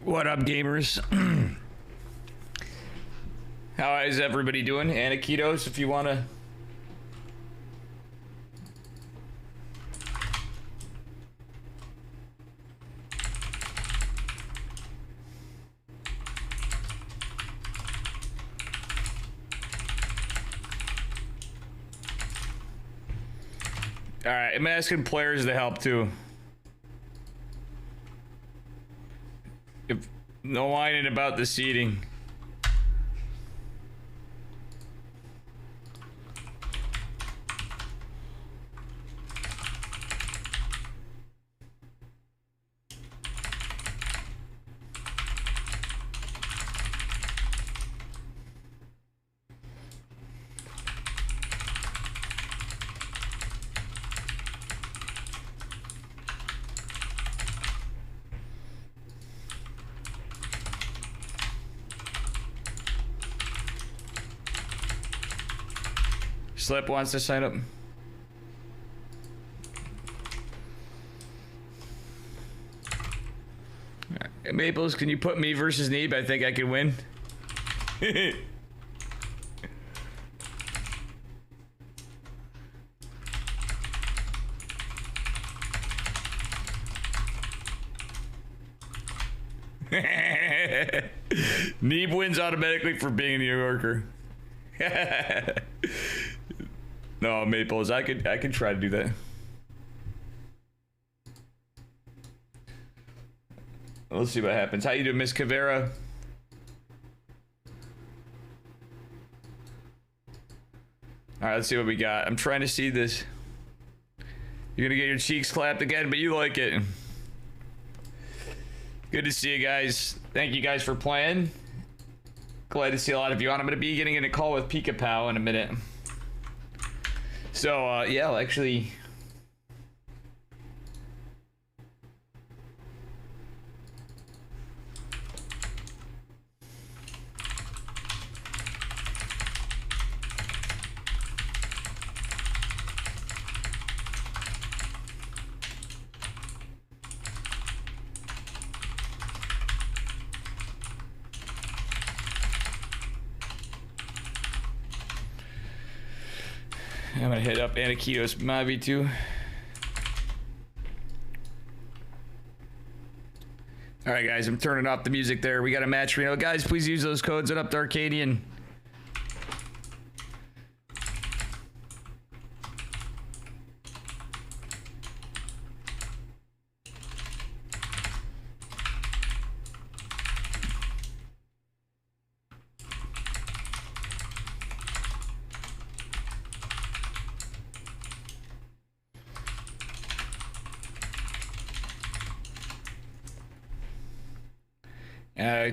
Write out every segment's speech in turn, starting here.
What up, gamers? How is everybody doing? Anakitos, if you want to... Alright, I'm asking players to help too. If no whining about the seating. Slip wants to sign up. Right. Maples, can you put me versus Neeb? I think I can win. Neeb wins automatically for being a New Yorker. No, Maples, I could try to do that. Let's see what happens. How you doing, Miss Cavera? Alright, let's see what we got. I'm trying to see this. You're gonna get your cheeks clapped again, but you like it. Good to see you guys. Thank you guys for playing. Glad to see a lot of you on. I'm gonna be getting in a call with Pika Pow in a minute. So, yeah, I'll actually... I'm gonna hit up Anakitos Mavi too. Alright guys, I'm turning off the music there. We got a matcherino. Guys, please use those codes. It up to Arcadian.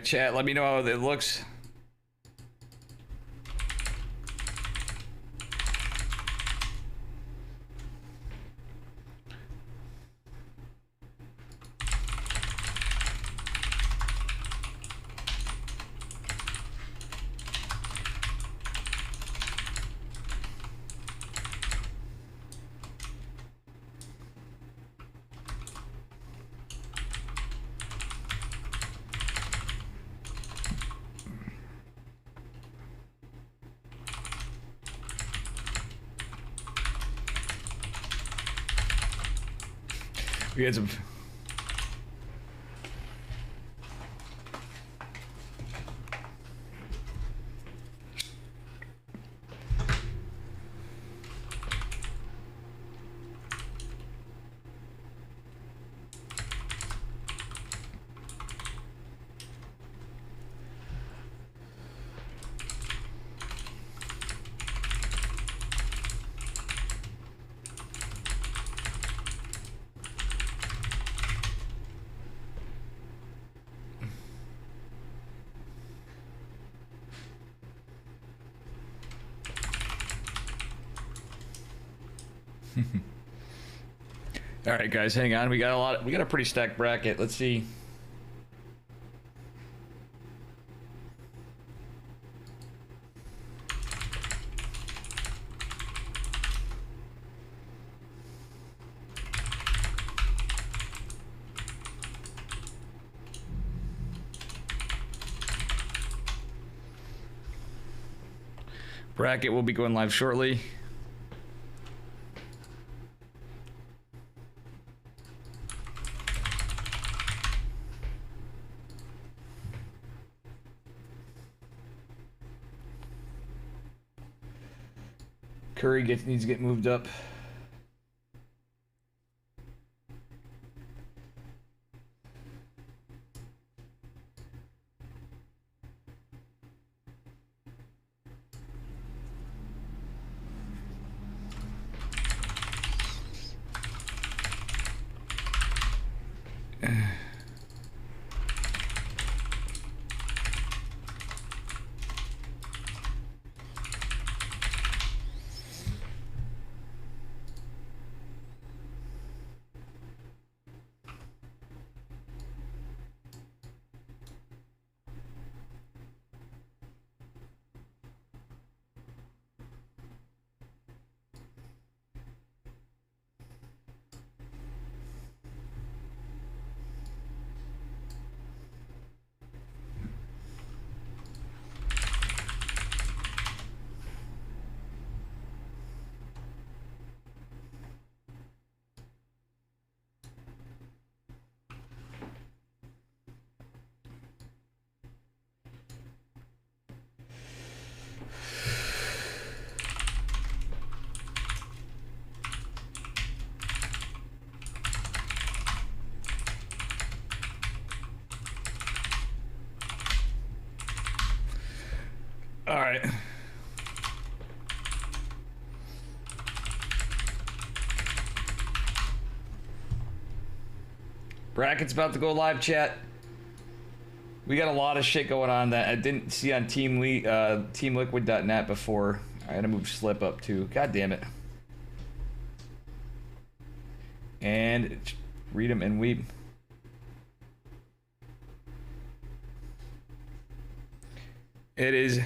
Chat, let me know how it looks. We had some... All right, guys, hang on. We got a pretty stacked bracket. Let's see. Bracket will be going live shortly. Curry needs to get moved up. All right. Bracket's about to go live, chat. We got a lot of shit going on that I didn't see on teamliquid.net before. I had to move Slip up too. God damn it. And read them and weep. It is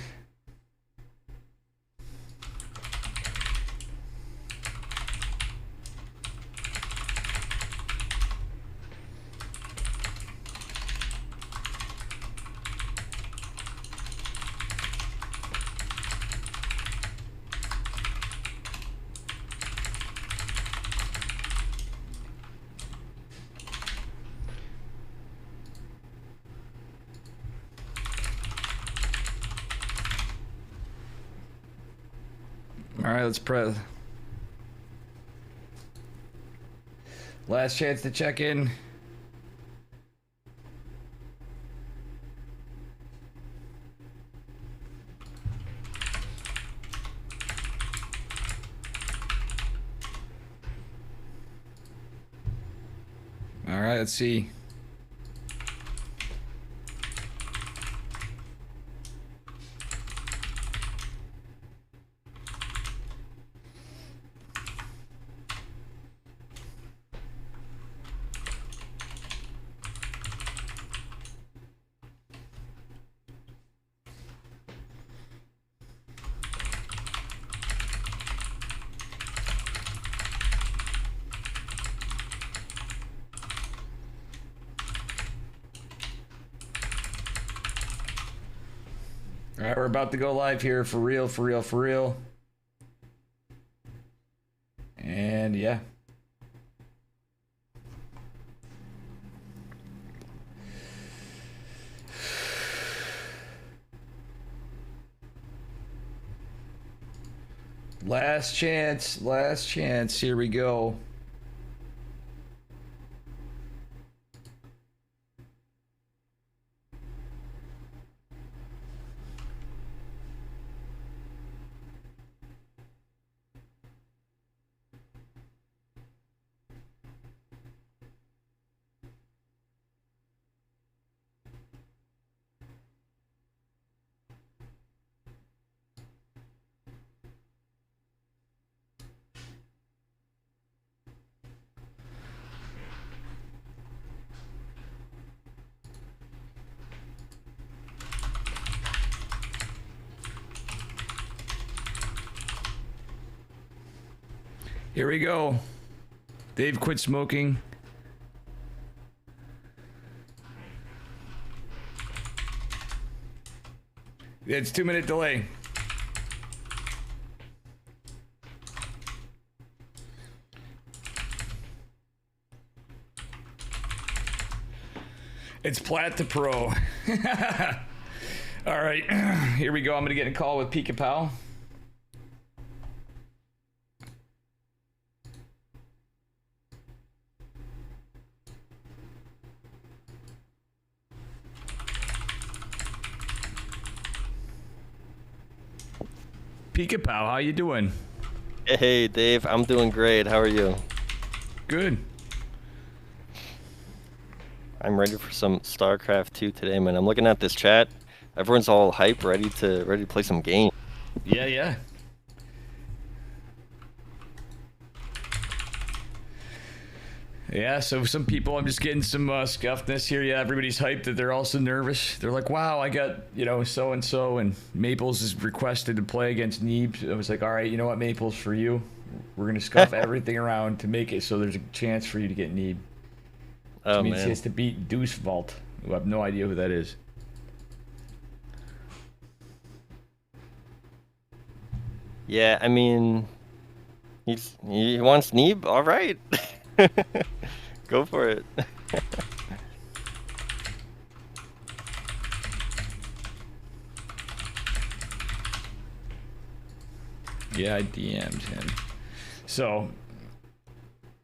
all right, let's press. Last chance to check in. All right, let's see. All right, we're about to go live here for real, for real, for real. And yeah. Last chance, last chance. Here we go. Here we go. Dave quit smoking. It's 2-minute delay. It's Plat to Pro. All right, here we go. I'm gonna get a call with Pika Pal. Pika Pal, how you doing? Hey Dave, I'm doing great. How are you? Good. I'm ready for some StarCraft 2 today, man. I'm looking at this chat. Everyone's all hype, ready to play some game. Yeah. Yeah, so some people, I'm just getting some scuffness here. Yeah, everybody's hyped that they're also nervous. They're like, wow, I got, so-and-so, and Maples is requested to play against Neebs. I was like, all right, you know what, Maples, for you, we're going to scuff everything around to make it so there's a chance for you to get Neeb. Which means man. he has to beat Deuce Vault, who I have no idea who that is. Yeah, I mean, he wants Neeb. All right. Go for it. Yeah, I DM'd him. So,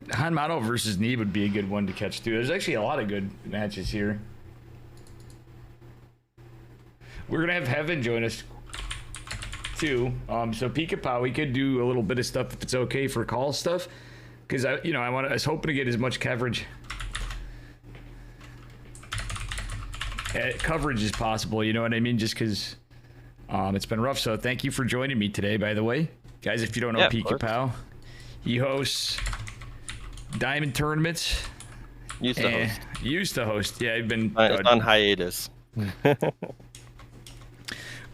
Hanmato versus Neeb would be a good one to catch too. There's actually a lot of good matches here. We're gonna have Heaven join us too. So Pika Pal, we could do a little bit of stuff if it's okay for call stuff, because I was hoping to get as much coverage as possible. You know what I mean? Just because it's been rough. So thank you for joining me today, by the way, guys. If you don't know Pika Pal, he hosts Diamond tournaments. Used to host. Yeah, I've been on hiatus.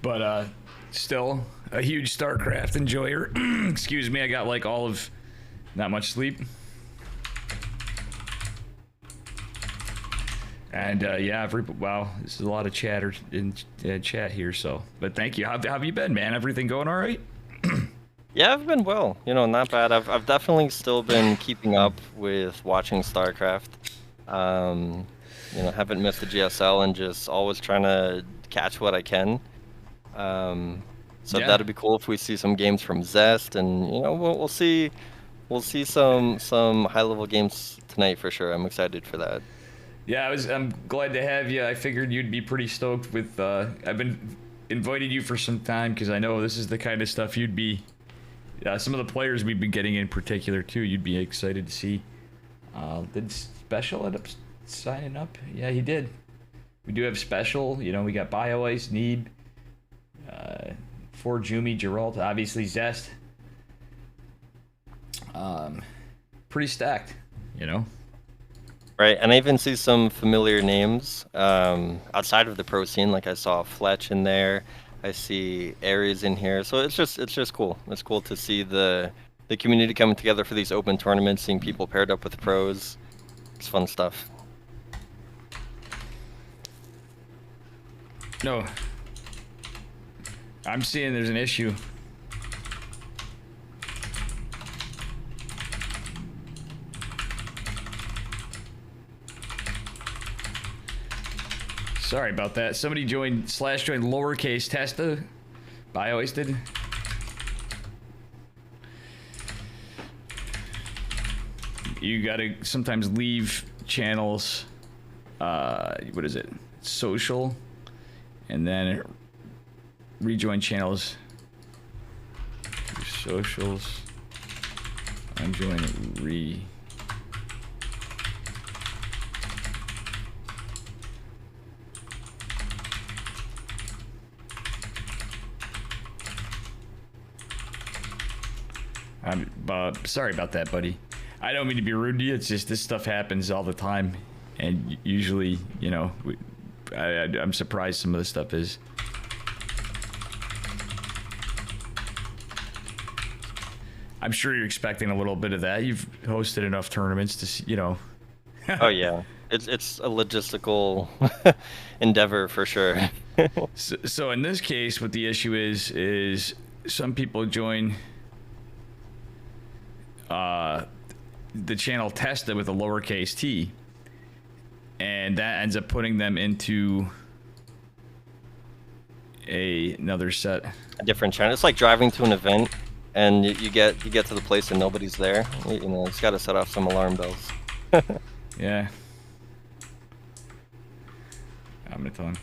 But still a huge StarCraft enjoyer. Excuse me, I got like not much sleep. And wow, this is a lot of chatter in chat here. So, but thank you. How have you been, man? Everything going all right? Yeah, I've been well. Not bad. I've definitely still been keeping up with watching StarCraft. Haven't missed the GSL and just always trying to catch what I can. That'd be cool if we see some games from Zest, and we'll see some high level games tonight for sure. I'm excited for that. Yeah, I'm glad to have you. I figured you'd be pretty stoked with. I've been invited you for some time because I know this is the kind of stuff you'd be. Some of the players we've been getting in particular too, you'd be excited to see. Did Special end up signing up? Yeah, he did. We do have Special. We got BioIce, Neeb, for Jumi, Geralt, obviously Zest. Pretty stacked, Right, and I even see some familiar names outside of the pro scene. Like I saw Fletch in there. I see Ares in here. So it's just cool. It's cool to see the community coming together for these open tournaments, seeing people paired up with pros. It's fun stuff. No. I'm seeing there's an issue. Sorry about that. Somebody joined lowercase Testa. BioIce did. You gotta sometimes leave channels. What is it? Social, and then rejoin channels. Socials. Unjoin re. I'm sorry about that, buddy. I don't mean to be rude to you. It's just this stuff happens all the time, and usually, I'm surprised some of this stuff is. I'm sure you're expecting a little bit of that. You've hosted enough tournaments to see, Oh yeah, it's a logistical endeavor for sure. So in this case, what the issue is some people join the channel Testa with a lowercase t, and that ends up putting them into another set. A different channel. It's like driving to an event, and you get to the place and nobody's there. You know, it's got to set off some alarm bells. Yeah. I'm gonna tell him.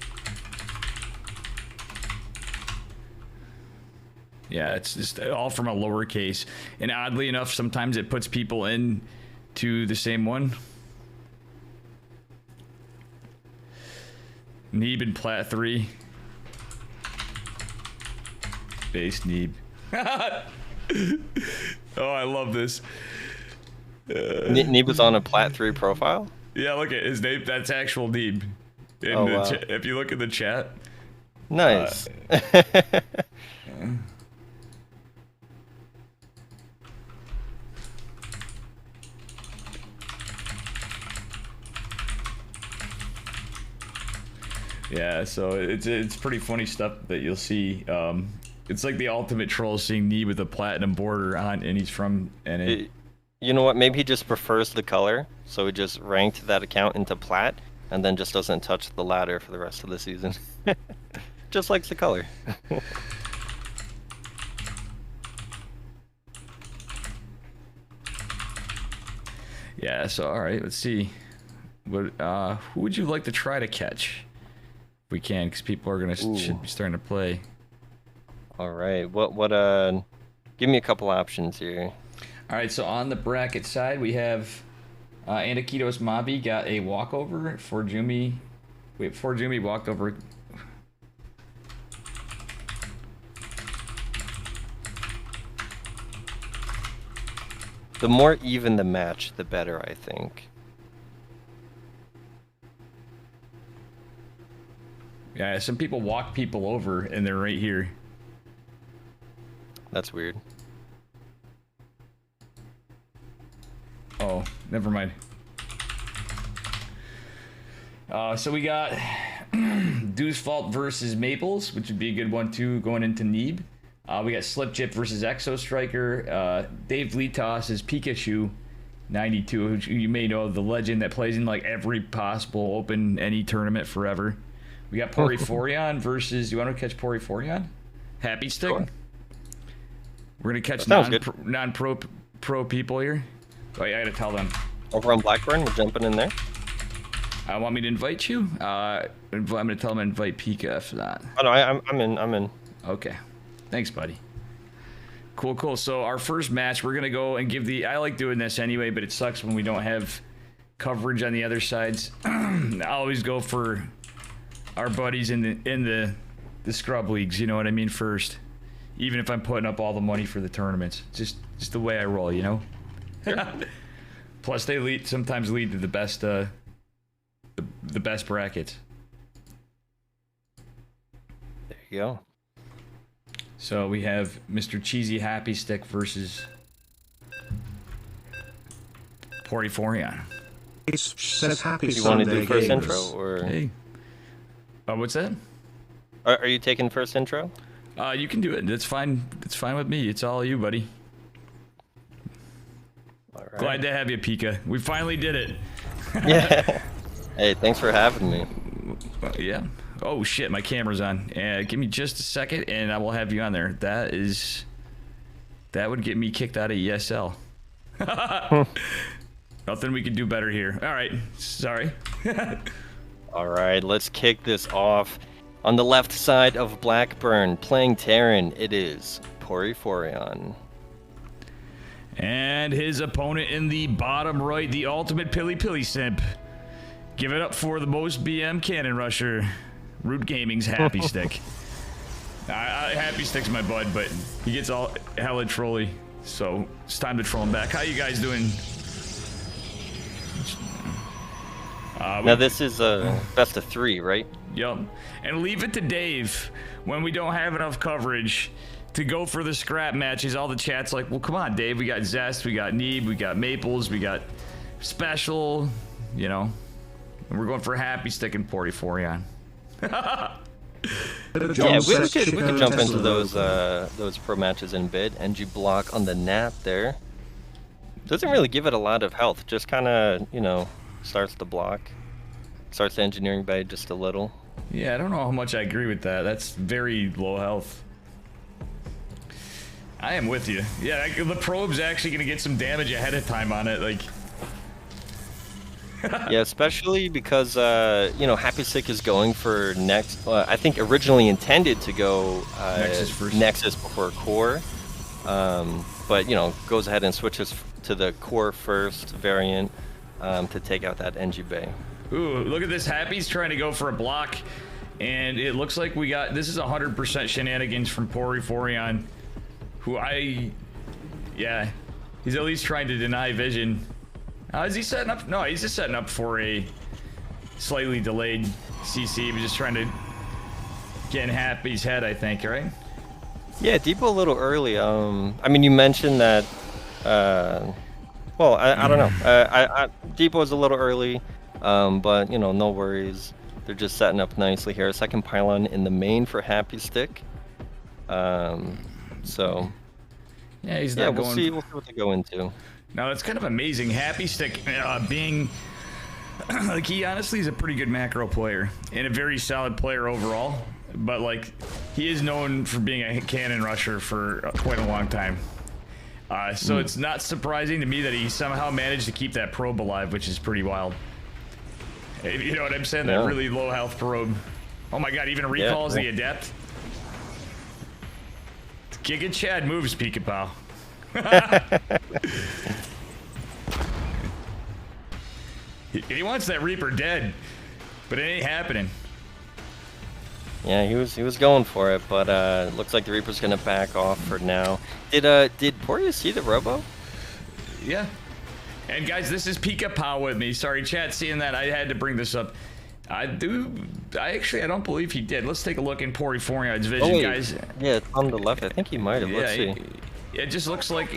Yeah, it's just all from a lowercase, and oddly enough, sometimes it puts people in to the same one. Neeb and Plat 3. Base Neeb. Oh, I love this. Neeb was on a Plat 3 profile? Yeah, look at his name. That's actual Neeb. Oh, wow. If you look at the chat. Nice. Yeah, so it's pretty funny stuff that you'll see. It's like the ultimate troll seeing Neeb with a platinum border on, and he's from NA. You know what? Maybe he just prefers the color, so he just ranked that account into plat, and then just doesn't touch the ladder for the rest of the season. Just likes the color. Yeah, so all right, let's see. What who would you like to try to catch? If we can, because people are gonna should be starting to play. All right, what give me a couple options here. All right, so on the bracket side, we have Anakitos Mabi got a walkover for Jumi. Wait, for Jumi walked over. The more even the match, the better, I think. Yeah, some people walk people over, and they're right here. That's weird. Oh, never mind. So we got Deuce Fault versus Maples, which would be a good one too, going into Neeb. We got Slip Chip versus Exo Striker. Dave Litos is Pikachu 92, who you may know, the legend that plays in like every possible open any tournament forever. We got Poriforion versus. You want to catch Poriforion? Happy Stick. Sure. We're gonna catch non-pro people here. Oh yeah, I gotta tell them. Over on Blackburn, we're jumping in there. Want me to invite you? I'm gonna tell them to invite Pika after that. Oh no, I'm in. Okay, thanks, buddy. Cool. So our first match, we're gonna go and give the. I like doing this anyway, but it sucks when we don't have coverage on the other sides. I always go for our buddies in the scrub leagues. You know what I mean? First, even if I'm putting up all the money for the tournaments, just the way I roll, you know. Sure. Plus, they sometimes lead to the best the best brackets. There you go. So we have Mr. Cheesy Happy Stick versus Poriforion. Says happy You want to do first gamers. intro or? Hey. What's that? Are you taking first intro? You can do it. It's fine. It's fine with me. It's all you, buddy. All right. Glad to have you, Pika. We finally did it. Yeah. Hey, thanks for having me. Yeah. Oh shit, my camera's on. Give me just a second, and I will have you on there. That would get me kicked out of ESL. Nothing we could do better here. All right. Sorry. All right, let's kick this off. On the left side of Blackburn, playing Terran, it is Poriforion. And his opponent in the bottom right, the ultimate Pilly Simp. Give it up for the most BM cannon rusher, Root Gaming's Happy Stick. Happy Stick's my bud, but he gets all hella trolly, so it's time to troll him back. How you guys doing? Now this is a best of 3, right? Yup. And leave it to Dave when we don't have enough coverage to go for the scrap matches. All the chat's like, well, come on, Dave. We got Zest, we got Neeb, we got Maples, we got Special, you know. And we're going for Happy Stick and Poriforion. Yeah, we could jump into those pro matches in bid. NG block on the nap there. Doesn't really give it a lot of health. Just kind of, you know, starts the block. starts the engineering bay just a little. Yeah, I don't know how much I agree with that. That's very low health. I am with you. Yeah, the probe's actually gonna get some damage ahead of time on it, like. Yeah, especially because you know, Happy Stick is going for next. I think originally intended to go Nexus first. Nexus before Core, but you know, goes ahead and switches to the Core first variant to take out that NG bay. Ooh, look at this. Happy's trying to go for a block, and it looks like we got. This is 100% shenanigans from Poriforion, who yeah, he's at least trying to deny vision. Is he setting up? No, he's just setting up for a slightly delayed CC. He was just trying to get in Happy's head, I think, right? Yeah, Depot a little early. I mean, you mentioned that. Well, I don't know. Depot's a little early, but you know, no worries. They're just setting up nicely here. Second pylon in the main for Happy Stick. So. Yeah, he's not we'll going. see. We'll see what they go into. Now, it's kind of amazing. Happy Stick being, like, he honestly is a pretty good macro player and a very solid player overall. But, like, he is known for being a cannon rusher for quite a long time. So it's not surprising to me that he somehow managed to keep that probe alive, which is pretty wild. You know what I'm saying? Yeah. That really low health probe. Oh my god, even recalls the adept. Giga Chad moves, Pika-Pow. He wants that Reaper dead, but it ain't happening. Yeah, he was going for it, but looks like the Reaper's gonna back off for now. Did Poria see the Robo? Yeah. And guys, this is Pika-Pow with me. Sorry, chat, seeing that I had to bring this up. I don't believe he did. Let's take a look in Poriforion's vision, guys. Yeah, it's on the left. I think he might have. Let's see. It just looks like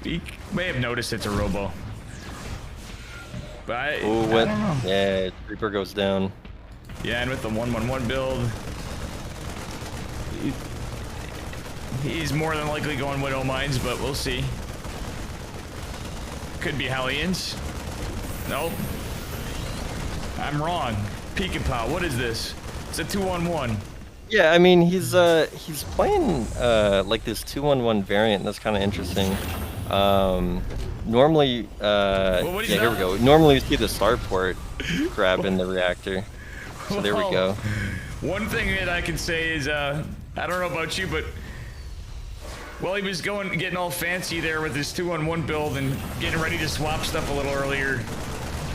he may have noticed it's a Robo. But I don't know. Yeah, Reaper goes down. Yeah, and with the 1-1-1 build, he's more than likely going Widow Mines, but we'll see. Could be Hellions. Nope. I'm wrong. Pika-Pow, what is this? It's a 2-1-1. Yeah, I mean he's playing like this 2-1-1 variant. That's kind of interesting. Normally, yeah, here we go. Normally you see the starport grabbing the reactor. So there we go. One thing that I can say is, I don't know about you, but while he was getting all fancy there with his 2-on-1 build and getting ready to swap stuff a little earlier,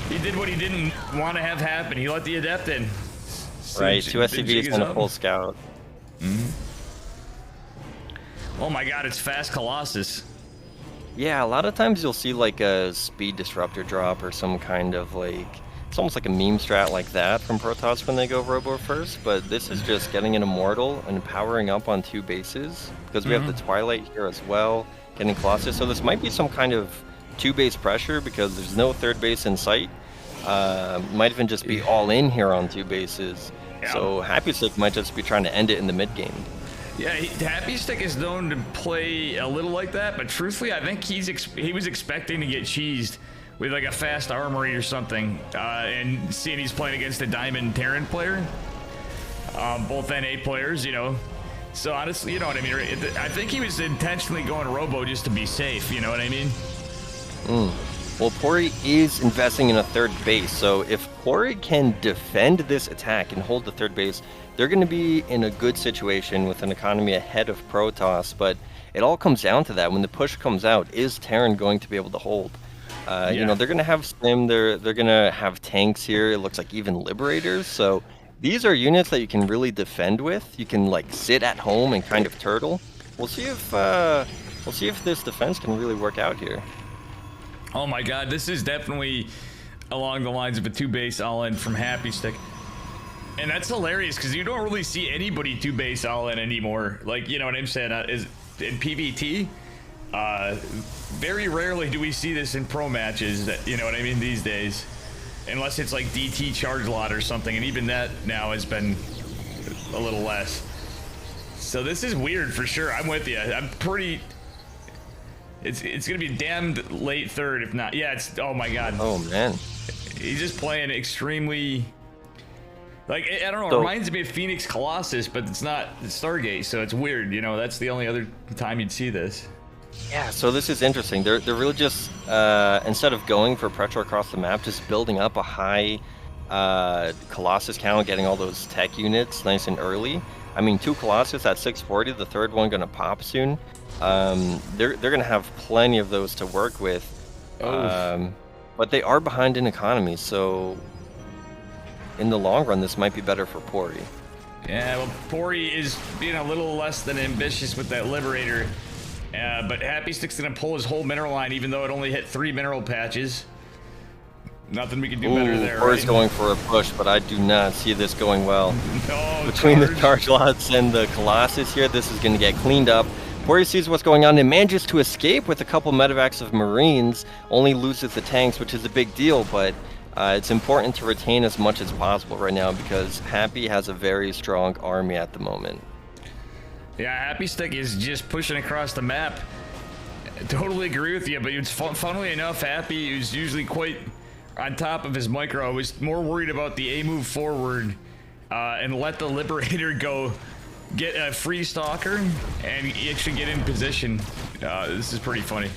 he did what he didn't want to have happen. He let the adept in. Right, 2 SCVs and a full scout. Oh my god, it's fast Colossus. Yeah, a lot of times you'll see like a speed disruptor drop or some kind of like, it's almost like a meme strat like that from Protoss when they go Robo first, but this is just getting an Immortal and powering up on 2 bases, because we have the Twilight here as well, getting Colossus, so this might be some kind of 2-base pressure because there's no 3rd base in sight. Might even just be all in here on 2 bases, so Happy Stick might just be trying to end it in the mid game. Yeah, Happy Stick is known to play a little like that, but truthfully, I think he was expecting to get cheesed with like a fast armory or something, and seeing he's playing against a Diamond Terran player, both NA players, you know. So honestly, you know what I mean. I think he was intentionally going Robo just to be safe. You know what I mean? Well, Pori is investing in a 3rd base, so if Pori can defend this attack and hold the 3rd base, they're going to be in a good situation with an economy ahead of Protoss, but it all comes down to that. When the push comes out, is Terran going to be able to hold? You know, they're going to have Stim, they're going to have tanks here, it looks like even Liberators, so these are units that you can really defend with. You can like sit at home and kind of turtle. We'll see if this defense can really work out here. Oh my god, this is definitely along the lines of a 2-base all-in from Happy Stick. And that's hilarious because you don't really see anybody 2-base all-in anymore. Like, you know what I'm saying? Is in PvT, very rarely do we see this in pro matches, you know what I mean, these days. Unless it's like DT charge lot or something, and even that now has been a little less. So this is weird for sure. I'm with you. I'm pretty... It's gonna be damned late 3rd, if not. Yeah, it's... Oh my god. Oh man. He's just playing extremely. Like, I don't know, it So- reminds me of Phoenix Colossus, but it's not Stargate, so it's weird. You know, that's the only other time you'd see this. Yeah, so this is interesting. They're really just instead of going for pressure across the map, just building up a high Colossus count, getting all those tech units nice and early. I mean, 2 Colossus at 640, the third one gonna pop soon. They're gonna have plenty of those to work with. But they are behind in economy, so in the long run, this might be better for Pori. Yeah, well, Pori is being a little less than ambitious with that Liberator. But Happy Stick's gonna pull his whole mineral line, even though it only hit 3 mineral patches. Nothing we can do better there. Pori's Right? going for a push, but I do not see this going well. No, Between the charge. charge lots and the Colossus here, this is going to get cleaned up. Pori sees what's going on and manages to escape with a couple medevacs of Marines, only loses the tanks, which is a big deal, but it's important to retain as much as possible right now because Happy has a very strong army at the moment. Yeah, Happy Stick is just pushing across the map. I totally agree with you, but it's funnily enough, Happy, who's usually quite on top of his micro, was more worried about the A move forward and let the Liberator go get a free stalker and actually get in position. This is pretty funny.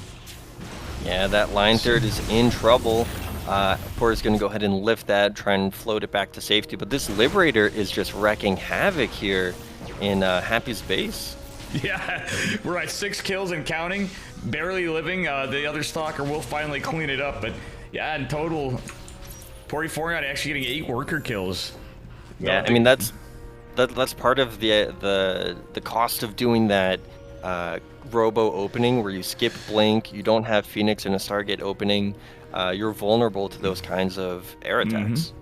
Yeah, that line third is in trouble. Pori's going to go ahead and lift that, try and float it back to safety, but this Liberator is just wrecking havoc here in Happy's base. Yeah, we're at 6 kills and counting, barely living. The other stalker will finally clean it up, but yeah, in total, Pori actually getting 8 worker kills. Yeah, I mean that's part of the cost of doing that Robo opening where you skip Blink, you don't have Phoenix in a Stargate opening. You're vulnerable to those kinds of air attacks.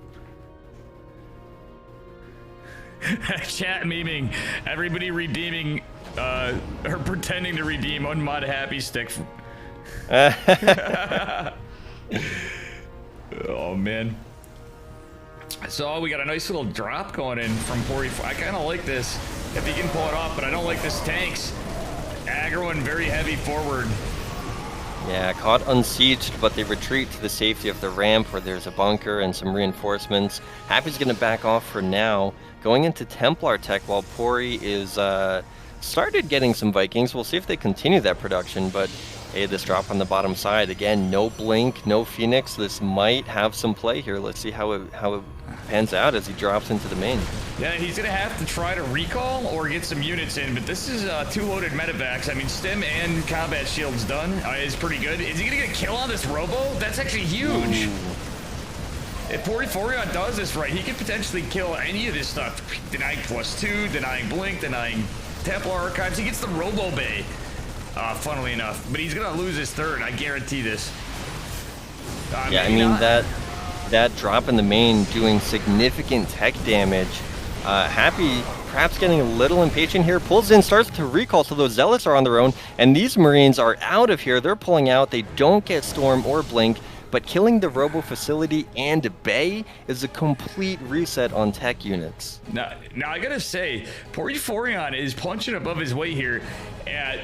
Chat memeing, everybody redeeming or pretending to redeem Unmod Happy Stick. Oh man. So we got a nice little drop going in from Pori. I kind of like this if he can pull it off, but I don't like this tanks aggro and very heavy forward. Yeah, caught unsieged, but they retreat to the safety of the ramp where there's a bunker and some reinforcements. Happy's gonna back off for now, going into Templar tech while Pori is started getting some Vikings. We'll see if they continue that production, but hey, this drop on the bottom side again, no Blink, no Phoenix. This might have some play here. Let's see how it pans out as he drops into the main. Yeah, he's gonna have to try to recall or get some units in, but this is 2 loaded medevacs. I mean, stim and combat shields done is pretty good. Is he gonna get a kill on this Robo? That's actually huge. If Pori does this right, he could potentially kill any of this stuff. Denying +2, denying Blink, denying Templar Archives. He gets the Robo Bay, funnily enough. But he's gonna lose his third, I guarantee this. Yeah, I mean, that drop in the main doing significant tech damage. Happy perhaps getting a little impatient here, pulls in, starts to recall, so those Zealots are on their own, and these Marines are out of here. They're pulling out. They don't get Storm or Blink, but killing the Robo facility and Bay is a complete reset on tech units. Now I gotta say, Pori is punching above his weight here.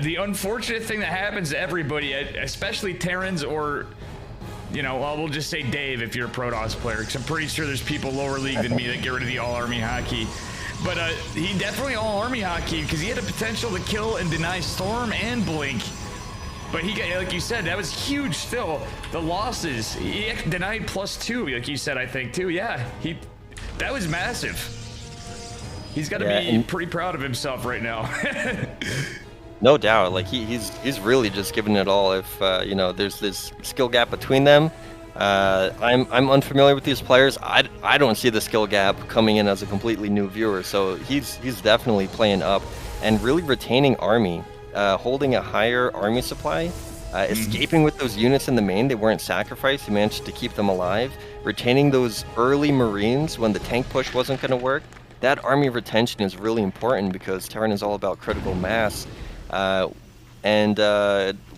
The unfortunate thing that happens to everybody, especially Terrans or, you know, well, we'll just say Dave if you're a Protoss player, because I'm pretty sure there's people lower league than me that get rid of the all-army hotkey. But he definitely all-army hotkey because he had the potential to kill and deny Storm and Blink. But he got, like you said, that was huge still. The losses, he denied +2, like you said, I think, too. Yeah, that was massive. He's got to be pretty proud of himself right now. No doubt, like he's really just giving it all. If you know, there's this skill gap between them. I'm unfamiliar with these players. I don't see the skill gap coming in as a completely new viewer. So he's definitely playing up and really retaining army, holding a higher army supply, escaping with those units in the main. They weren't sacrificed. He managed to keep them alive, retaining those early Marines when the tank push wasn't going to work. That army retention is really important because Terran is all about critical mass. And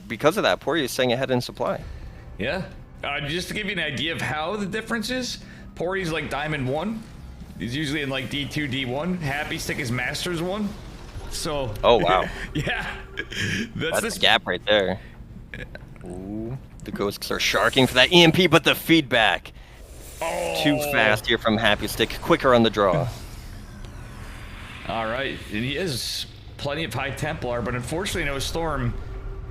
because of that, Pori is staying ahead in supply. Yeah. Just to give you an idea of how the difference is, Pori's like Diamond 1. He's usually in like D2, D1. Happy Stick is Masters 1. So. Oh, wow. Yeah. That's this gap right there. Ooh, the ghosts are sharking for that EMP, but the feedback. Too fast here from Happy Stick. Quicker on the draw. All right, and he is plenty of High Templar, but unfortunately no Storm.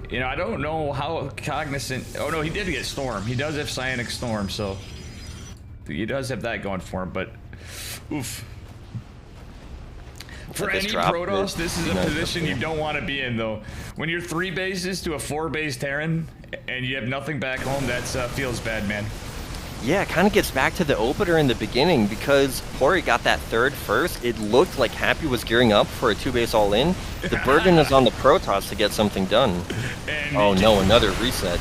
You know, I don't know how cognizant... Oh, no, he did get Storm. He does have Psionic Storm, so... He does have that going for him, but... Oof. For any Protoss, this is a position you don't want to be in, though. When you're 3 bases to a 4-base Terran, and you have nothing back home, that feels bad, man. Yeah, it kind of gets back to the opener in the beginning, because Pori got that third first. It looked like Happy was gearing up for a 2-base all-in. The burden is on the Protoss to get something done. And oh no, another reset.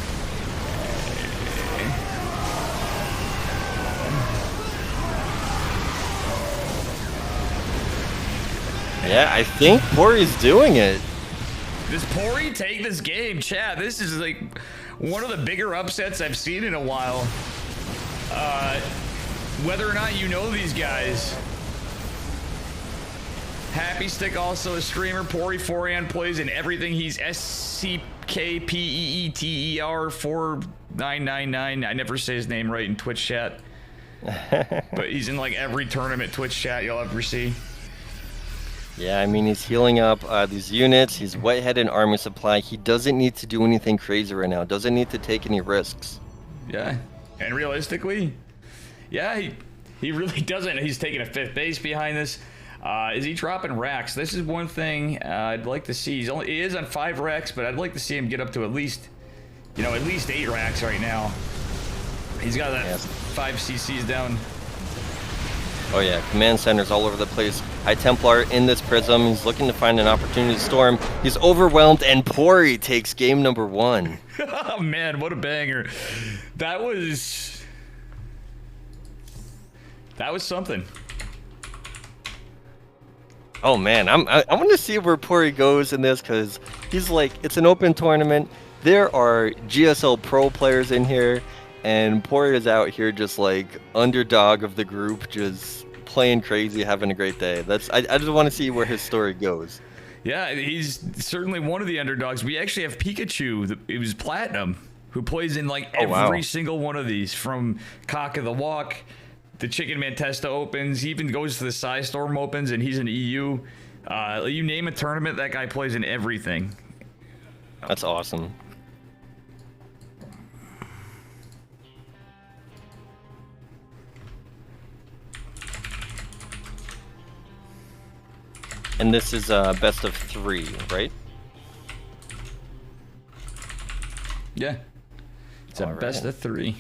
Yeah, I think Pori's doing it. Does Pori take this game? Chad, this is like one of the bigger upsets I've seen in a while. Whether or not you know these guys. Happy Stick also a streamer. Pori Forian plays in everything. He's SCKPEETER4999. I never say his name right in Twitch chat. But he's in like every tournament Twitch chat you'll ever see. Yeah, I mean, he's healing up these units. He's white-headed army supply. He doesn't need to do anything crazy right now. Doesn't need to take any risks. Yeah, and realistically, yeah, he really doesn't. He's taking a 5th base behind this. Is he dropping racks? This is one thing I'd like to see. He is on 5 racks, but I'd like to see him get up to at least 8 racks right now. He's got that 5 CCs down. Oh yeah, command centers all over the place. High Templar in this prism. He's looking to find an opportunity to storm. He's overwhelmed, and Pori takes game number 1. Oh man, what a banger! That was something. Oh man, I want to see where Pori goes in this, because he's like, it's an open tournament. There are GSL Pro players in here, and Pori is out here just like underdog of the group, just playing crazy, having a great day. I just want to see where his story goes. Yeah, he's certainly one of the underdogs. We actually have Pikachu, it was Platinum, who plays in like every single one of these, from Cock of the Walk, the Chickenman Testa Opens. He even goes to the Psystorm Opens, and he's an EU. You name a tournament, that guy plays in everything. That's awesome. And this is best of 3, right? Yeah. It's a best of 3.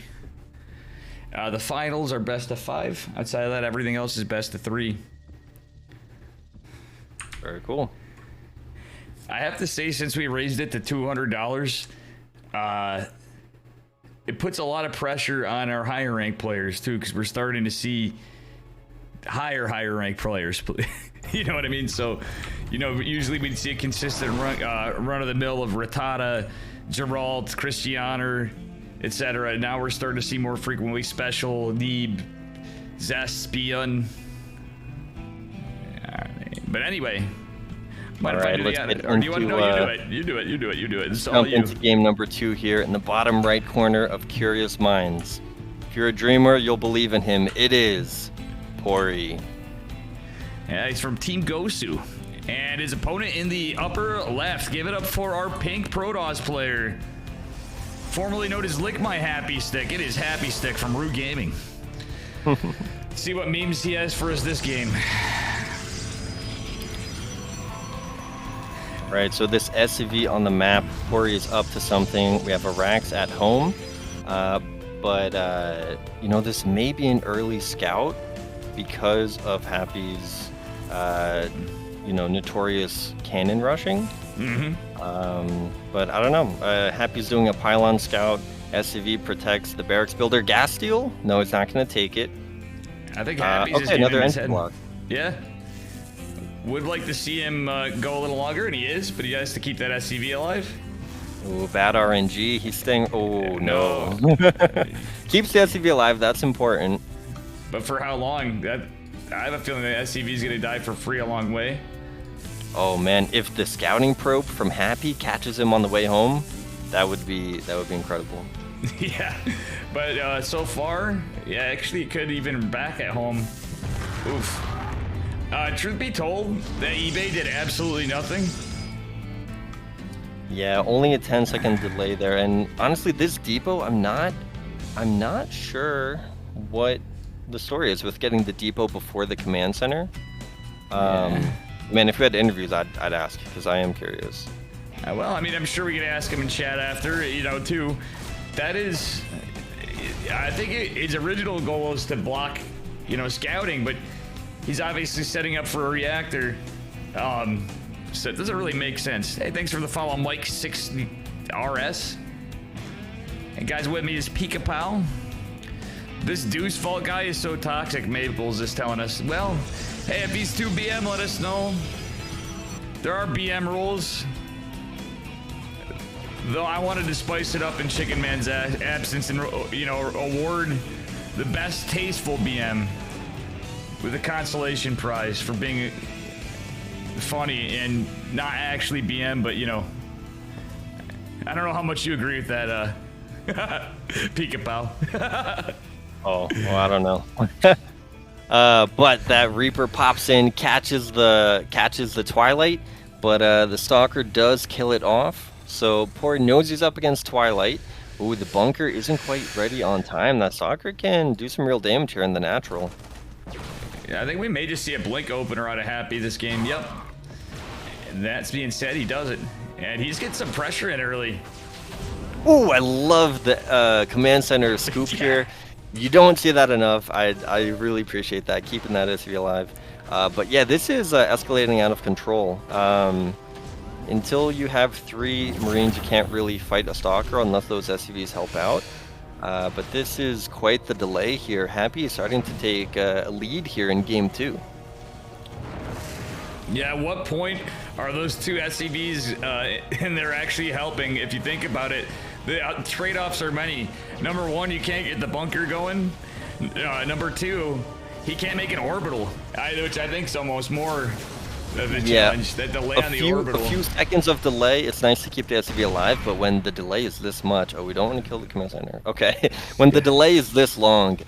The finals are best of 5. Outside of that, everything else is best of 3. Very cool. I have to say, since we raised it to $200, it puts a lot of pressure on our higher ranked players too, because we're starting to see higher ranked players. You know what I mean? So, usually we'd see a consistent run of the mill of Rattata, Geralt, Christianer, etc. Now we're starting to see more frequently Special, Neeb, Zespion. But anyway, all right, let's get or do you want to know? You do it. It's all jump you. into game number 2 here in the bottom right corner of Curious Minds. If you're a dreamer, you'll believe in him. It is Pori. Yeah, he's from Team Gosu. And his opponent in the upper left. Give it up for our pink Protoss player, formerly known as Lick My Happy Stick. It is Happy Stick from Rue Gaming. See what memes he has for us this game. Right, so this SCV on the map, Pori is up to something. We have a Rax at home, but this may be an early scout because of Happy's, notorious cannon rushing. But I don't know. Happy's doing a pylon scout. SCV protects the barracks builder. Gas steal? No, it's not going to take it. I think Happy's just another entry entry block. Yeah. Would like to see him go a little longer, and he is, but he has to keep that SCV alive. Oh, bad RNG. He's staying. Oh, no. Keeps the SCV alive. That's important. But for how long? I have a feeling that SCV is going to die for free a long way. Oh, man. If the scouting probe from Happy catches him on the way home, that would be incredible. Yeah, but so far, yeah, actually it could even back at home. Oof. Truth be told, that eBay did absolutely nothing. Yeah, only a 10-second delay there, and honestly, this depot, I'm not sure what the story is with getting the depot before the command center. Man, if we had interviews, I'd ask, because I am curious. Well, I mean, I'm sure we could ask him in chat after, you know, too. That is, I think his original goal was to block, you know, scouting, but he's obviously setting up for a reactor. So it doesn't really make sense. Hey, thanks for the follow, Mike6RS. And guys, with me is Pika Pal. This Deuce Vault guy is so toxic, Maples is telling us. Well, hey, if he's 2 BM, let us know. There are BM rules. Though I wanted to spice it up in Chickenman's absence and, you know, award the best tasteful BM with a consolation prize for being funny and not actually BM, but, you know, I don't know how much you agree with that, Pika Pal. Oh, well, I don't know. But that Reaper pops in, catches the Twilight, but the Stalker does kill it off. So poor knows he's up against Twilight. Ooh, the bunker isn't quite ready on time. That Stalker can do some real damage here in the natural. Yeah, I think we may just see a blink opener out of Happy this game. Yep. And that's being said, he does it. And he's getting some pressure in early. Ooh, I love the command center scoop here. You don't see that enough. I really appreciate that, keeping that SV alive. But yeah, this is escalating out of control. Until you have 3 Marines, you can't really fight a Stalker unless those SCVs help out. But this is quite the delay here. Happy is starting to take a lead here in game 2. Yeah, at what point are those 2 SCVs and they're actually helping? If you think about it, the trade-offs are many. Number 1, you can't get the bunker going. Number 2, he can't make an orbital, which I think is almost more of a challenge. That delay on the orbital. A few seconds of delay, it's nice to keep the SCV alive, but when the delay is this much, oh, we don't want to kill the command center. Okay, when the delay is this long,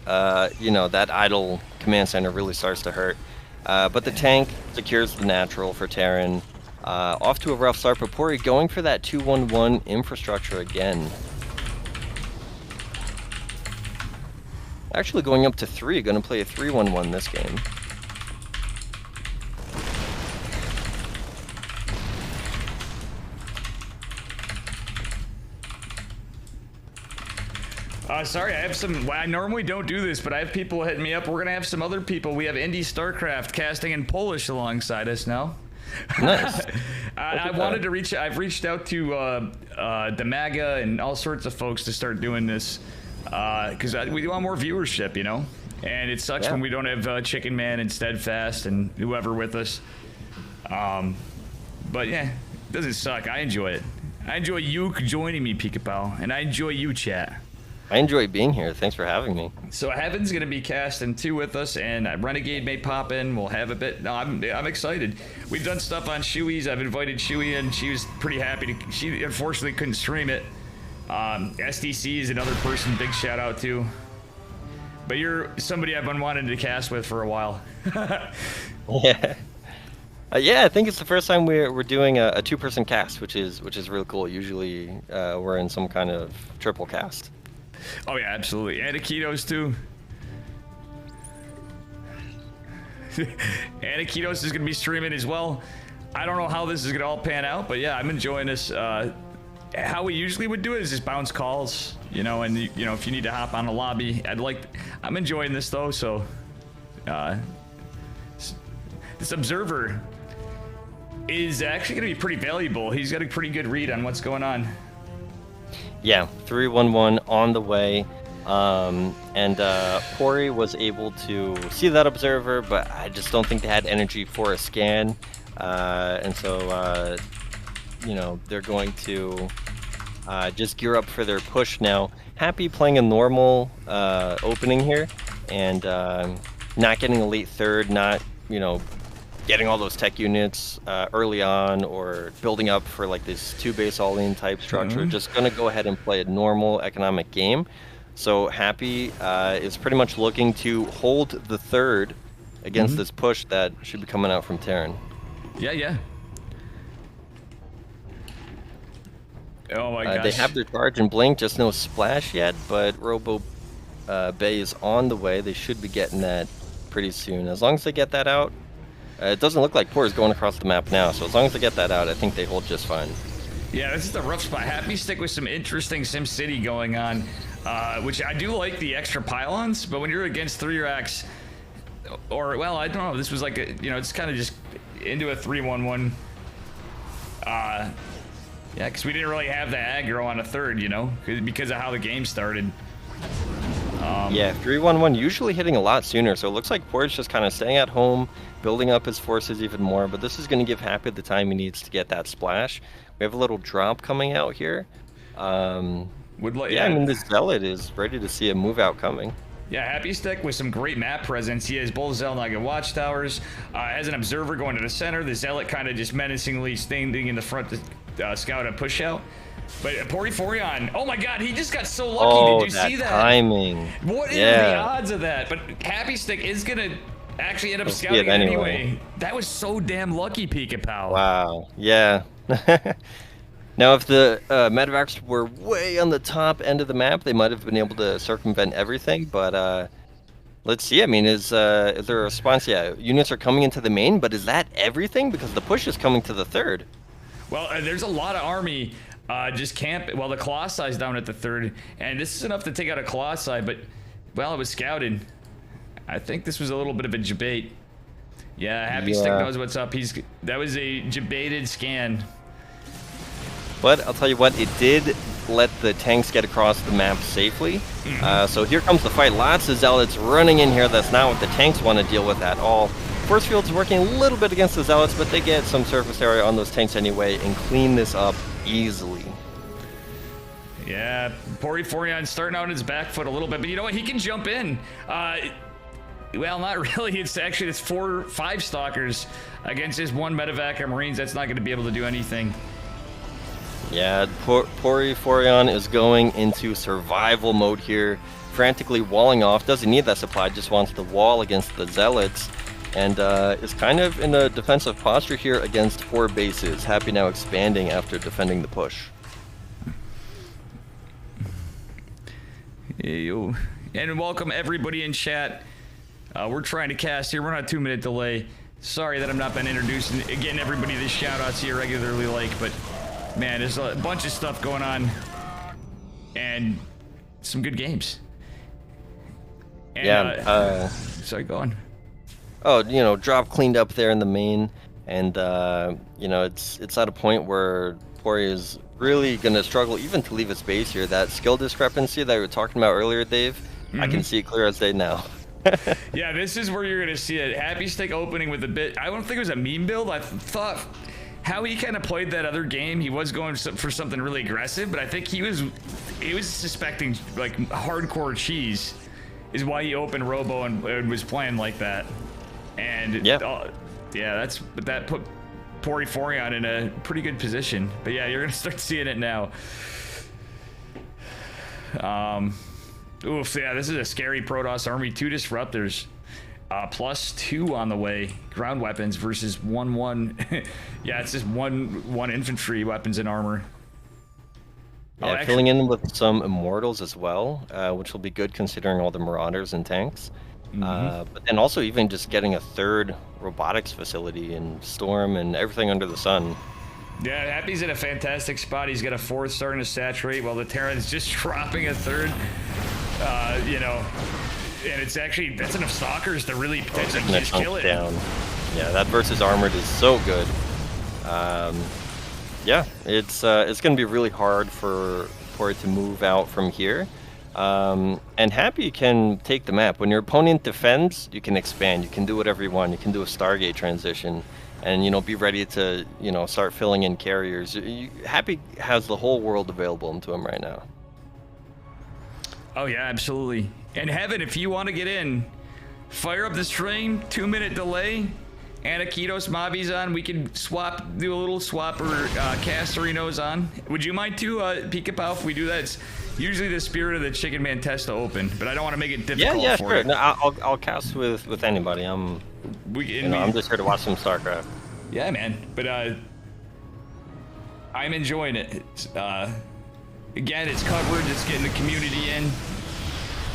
you know, that idle command center really starts to hurt. But the tank secures the natural for Terran. Off to a rough start, but Pori going for that 2-1-1 infrastructure again. Actually going up to 3, going to play a 3-1-1 this game. Sorry, I have some. I normally don't do this, but I have people hitting me up. We're gonna have some other people. We have Indie Starcraft casting in Polish alongside us now. Nice. I wanted to reach. I've reached out to the MAGA and all sorts of folks to start doing this because we want more viewership, you know. And it sucks when we don't have Chickenman and Steadfast and whoever with us. But yeah, it doesn't suck. I enjoy it. I enjoy you joining me, Pika Pal, and I enjoy you, chat. I enjoy being here. Thanks for having me. So Heaven's gonna be casting 2 with us, and Renegade may pop in. We'll have a bit. No, I'm excited. We've done stuff on Shui's. I've invited Shui in. She was pretty happy to. She unfortunately couldn't stream it. SDC is another person. Big shout out to. But you're somebody I've been wanting to cast with for a while. Yeah. Yeah, I think it's the first time we're doing a 2-person cast, which is really cool. Usually we're in some kind of triple cast. Oh yeah, absolutely. And Akitos too. Akitos is gonna be streaming as well. I don't know how this is gonna all pan out, but yeah, I'm enjoying this. How we usually would do it is just bounce calls, you know, and you know, if you need to hop on a lobby, I'm enjoying this though. So, this observer is actually gonna be pretty valuable. He's got a pretty good read on what's going on. Yeah, 3-1-1 on the way. And Pori was able to see that observer, but I just don't think they had energy for a scan. And so, you know, they're going to just gear up for their push now. Happy playing a normal opening here and not getting a late third, not, you know, getting all those tech units early on, or building up for like this 2-base all-in type structure. Just going to go ahead and play a normal economic game. So Happy is pretty much looking to hold the third against this push that should be coming out from Terran. Yeah. Oh my gosh. They have their charge and blink, just no splash yet, but Robo Bay is on the way. They should be getting that pretty soon. As long as they get that out, it doesn't look like Poor is going across the map now, so as long as they get that out, I think they hold just fine. Yeah, this is the rough spot. Happy Stick with some interesting SimCity going on, which I do like the extra pylons, but when you're against 3 racks, or, well, I don't know, this was like, it's kind of just into a 3-1-1. Yeah, because we didn't really have the aggro on a third, because of how the game started. Yeah, 3-1-1 usually hitting a lot sooner, so it looks like Poor's just kind of staying at home, building up his forces even more, but this is going to give Happy the time he needs to get that splash. We have a little drop coming out here. I mean, the Zealot is ready to see a move out coming. Yeah, Happy Stick with some great map presence. He has both Zealot and Watchtowers. As an observer going to the center, the Zealot kind of just menacingly standing in the front to scout a push out. But Poriforion, oh my god, he just got so lucky. Did you see that? Timing. What are the odds of that? But Happy Stick is going to actually end up scouting it anyway. That was so damn lucky, Pika Pow. Wow, yeah. Now, if the medevacs were way on the top end of the map, they might have been able to circumvent everything, but let's see. I mean, is there a response? Yeah, units are coming into the main, but is that everything? Because the push is coming to the third. Well, there's a lot of army just camp. Well, the Colossi down at the third, and this is enough to take out a Colossi, but, well, it was scouted. I think this was a little bit of a debate. Yeah, Happy Stick knows what's up. That was a debated scan. But I'll tell you what, it did let the tanks get across the map safely. So here comes the fight. Lots of Zealots running in here. That's not what the tanks want to deal with at all. Force Field's working a little bit against the Zealots, but they get some surface area on those tanks anyway and clean this up easily. Yeah, Poriforion starting out on his back foot a little bit, but you know what? He can jump in. Well, not really. It's 4-5 Stalkers against just 1 medevac or Marines. That's not going to be able to do anything. Yeah, Poriforion is going into survival mode here, frantically walling off. Doesn't need that supply, just wants to wall against the Zealots, and is kind of in a defensive posture here against 4 bases. Happy now expanding after defending the push. Hey, yo. And welcome everybody in chat. We're trying to cast here. We're on a 2-minute delay. Sorry that I've not been introducing again everybody the shout outs here regularly but man, there's a bunch of stuff going on and some good games. And, sorry, go on. Oh, drop cleaned up there in the main, and it's at a point where Pori is really gonna struggle even to leave his base here. That skill discrepancy that we were talking about earlier, Dave, I can see it clear as day now. Yeah, this is where you're gonna see it. Happy Stick opening with a bit. I don't think it was a meme build. I thought how he kind of played that other game, he was going for something really aggressive, but I think he was suspecting like hardcore cheese is why he opened Robo and was playing like that. And that put Poriforion in a pretty good position. But yeah, you're gonna start seeing it now. Oof, yeah, this is a scary Protoss army. 2 disruptors. +2 on the way. Ground weapons versus 1-1. Yeah, it's just one infantry weapons and armor. Yeah, filling in with some immortals as well, which will be good considering all the marauders and tanks. But then also even just getting a 3rd robotics facility and storm and everything under the sun. Yeah, Happy's in a fantastic spot. He's got a 4th starting to saturate while the Terran's just dropping a 3rd. And it's actually, that's enough Stalkers to really potentially just kill it. Down. Yeah, that versus armored is so good. Yeah, it's going to be really hard for it to move out from here. And Happy can take the map. When your opponent defends, you can expand. You can do whatever you want. You can do a Stargate transition and, be ready to, start filling in carriers. Happy has the whole world available to him right now. Oh, yeah, absolutely. And Heaven, if you want to get in, fire up the stream, 2-minute delay. Anakitos Mavi's on. We can do a little swap or Castorino's on. Would you mind too, Pika-Pow, if we do that? It's usually the spirit of the Chickenman Testa Open, but I don't want to make it difficult Yeah, for sure. you. No, I'll cast with anybody. I'm just here to watch some StarCraft. Yeah, man. But I'm enjoying it. Again, it's coverage. It's getting the community in,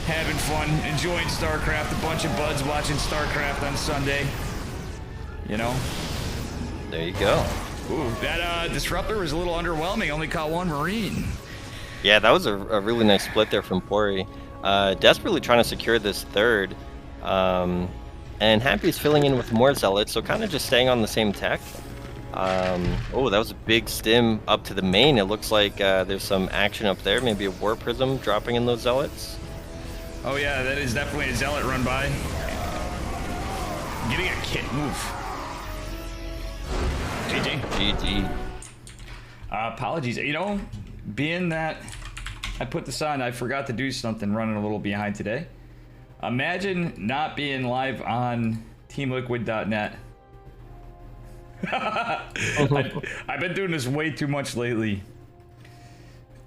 having fun, enjoying StarCraft. A bunch of buds watching StarCraft on Sunday. You know? There you go. Ooh, that Disruptor was a little underwhelming. Only caught one Marine. Yeah, that was a really nice split there from Pori. Desperately trying to secure this third. And Happy's filling in with more Zealots, so kind of just staying on the same tech. Oh, that was a big stim up to the main. It looks like there's some action up there. Maybe a War Prism dropping in those Zealots. Oh yeah, that is definitely a Zealot run by. Getting a kit move. GG. Apologies. You know, being that I put this on, I forgot to do something, running a little behind today. Imagine not being live on teamliquid.net. I've been doing this way too much lately.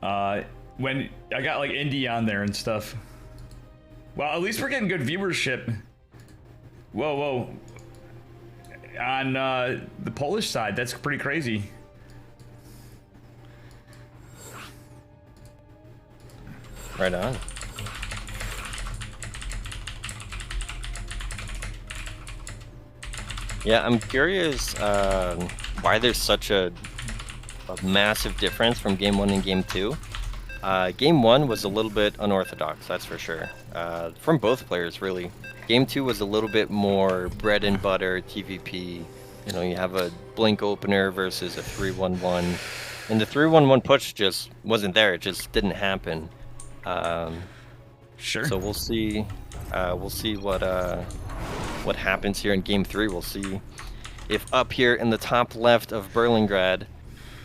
When I got like indie on there and stuff. Well, at least we're getting good viewership. Whoa. On the Polish side, that's pretty crazy. Right on. Yeah, I'm curious why there's such a massive difference from Game 1 and Game 2. Game 1 was a little bit unorthodox, that's for sure. From both players, really. Game 2 was a little bit more bread and butter, TVP. You know, you have a blink opener versus a 3-1-1. And the 3-1-1 push just wasn't there, it just didn't happen. Sure. So we'll see what happens here in Game 3. We'll see if up here in the top left of Berlingrad,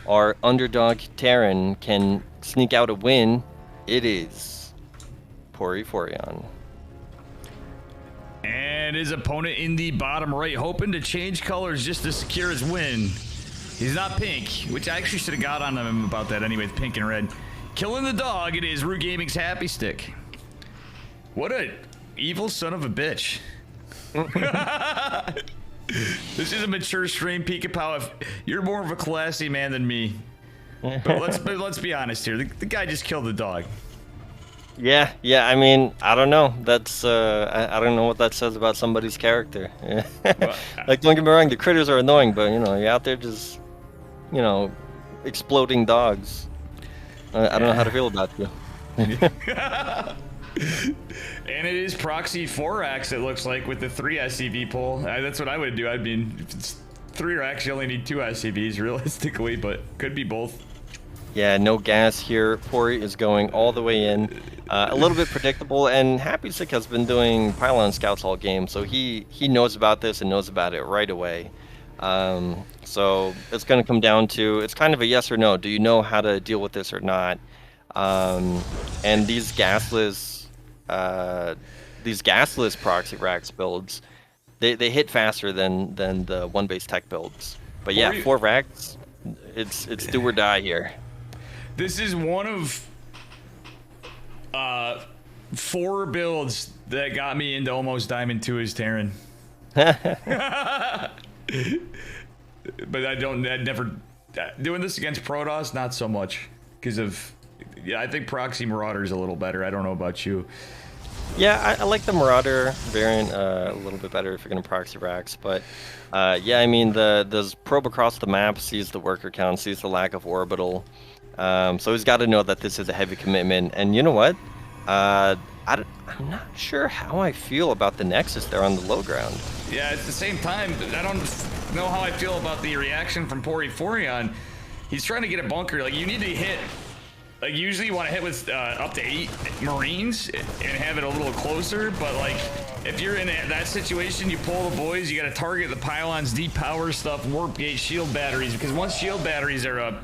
our underdog Terran can sneak out a win. It is Pori Forion. And his opponent in the bottom right, hoping to change colors just to secure his win. He's not pink, which I actually should have got on him about that anyway, with pink and red. Killing the dog, it is Root Gaming's Happy Stick. What a evil son of a bitch. This is a mature stream, Pika-Pow. You're more of a classy man than me. But let's be honest here. The guy just killed the dog. Yeah. I mean, I don't know. That's I don't know what that says about somebody's character. Well, like, don't get me wrong, the critters are annoying, but you know, you're out there just, you know, exploding dogs. I don't know how to feel about you. And it is proxy 4-ax, it looks like, with the 3 SCV pull. That's what I would do. I mean, if it's 3-ax, you only need 2 SCVs realistically, but could be both. Yeah, no gas here. Pori is going all the way in. A little bit predictable, and Happy Stick has been doing pylon scouts all game, so he knows about this and knows about it right away. So it's going to come down to, it's kind of a yes or no. Do you know how to deal with this or not? And these gasless proxy racks builds, they hit faster than the one base tech builds. But yeah, 4 racks, it's do or die here. This is one of 4 builds that got me into almost Diamond 2 as Terran. But I'd never doing this against Protoss, not so much, because of, yeah, I think Proxy Marauder's a little better. I don't know about you. Yeah, I like the Marauder variant a little bit better if you're going to proxy racks, but yeah, I mean, the probe across the map sees the worker count, sees the lack of orbital, so he's got to know that this is a heavy commitment. And you know what? I'm not sure how I feel about the Nexus there on the low ground. Yeah, at the same time, I don't know how I feel about the reaction from Pori Forion. He's trying to get a bunker. Like, you need to hit, like, usually you want to hit with up to 8 Marines and have it a little closer, but like, if you're in that situation, you pull the boys, you got to target the pylons, depower stuff, warp gate, shield batteries, because once shield batteries are up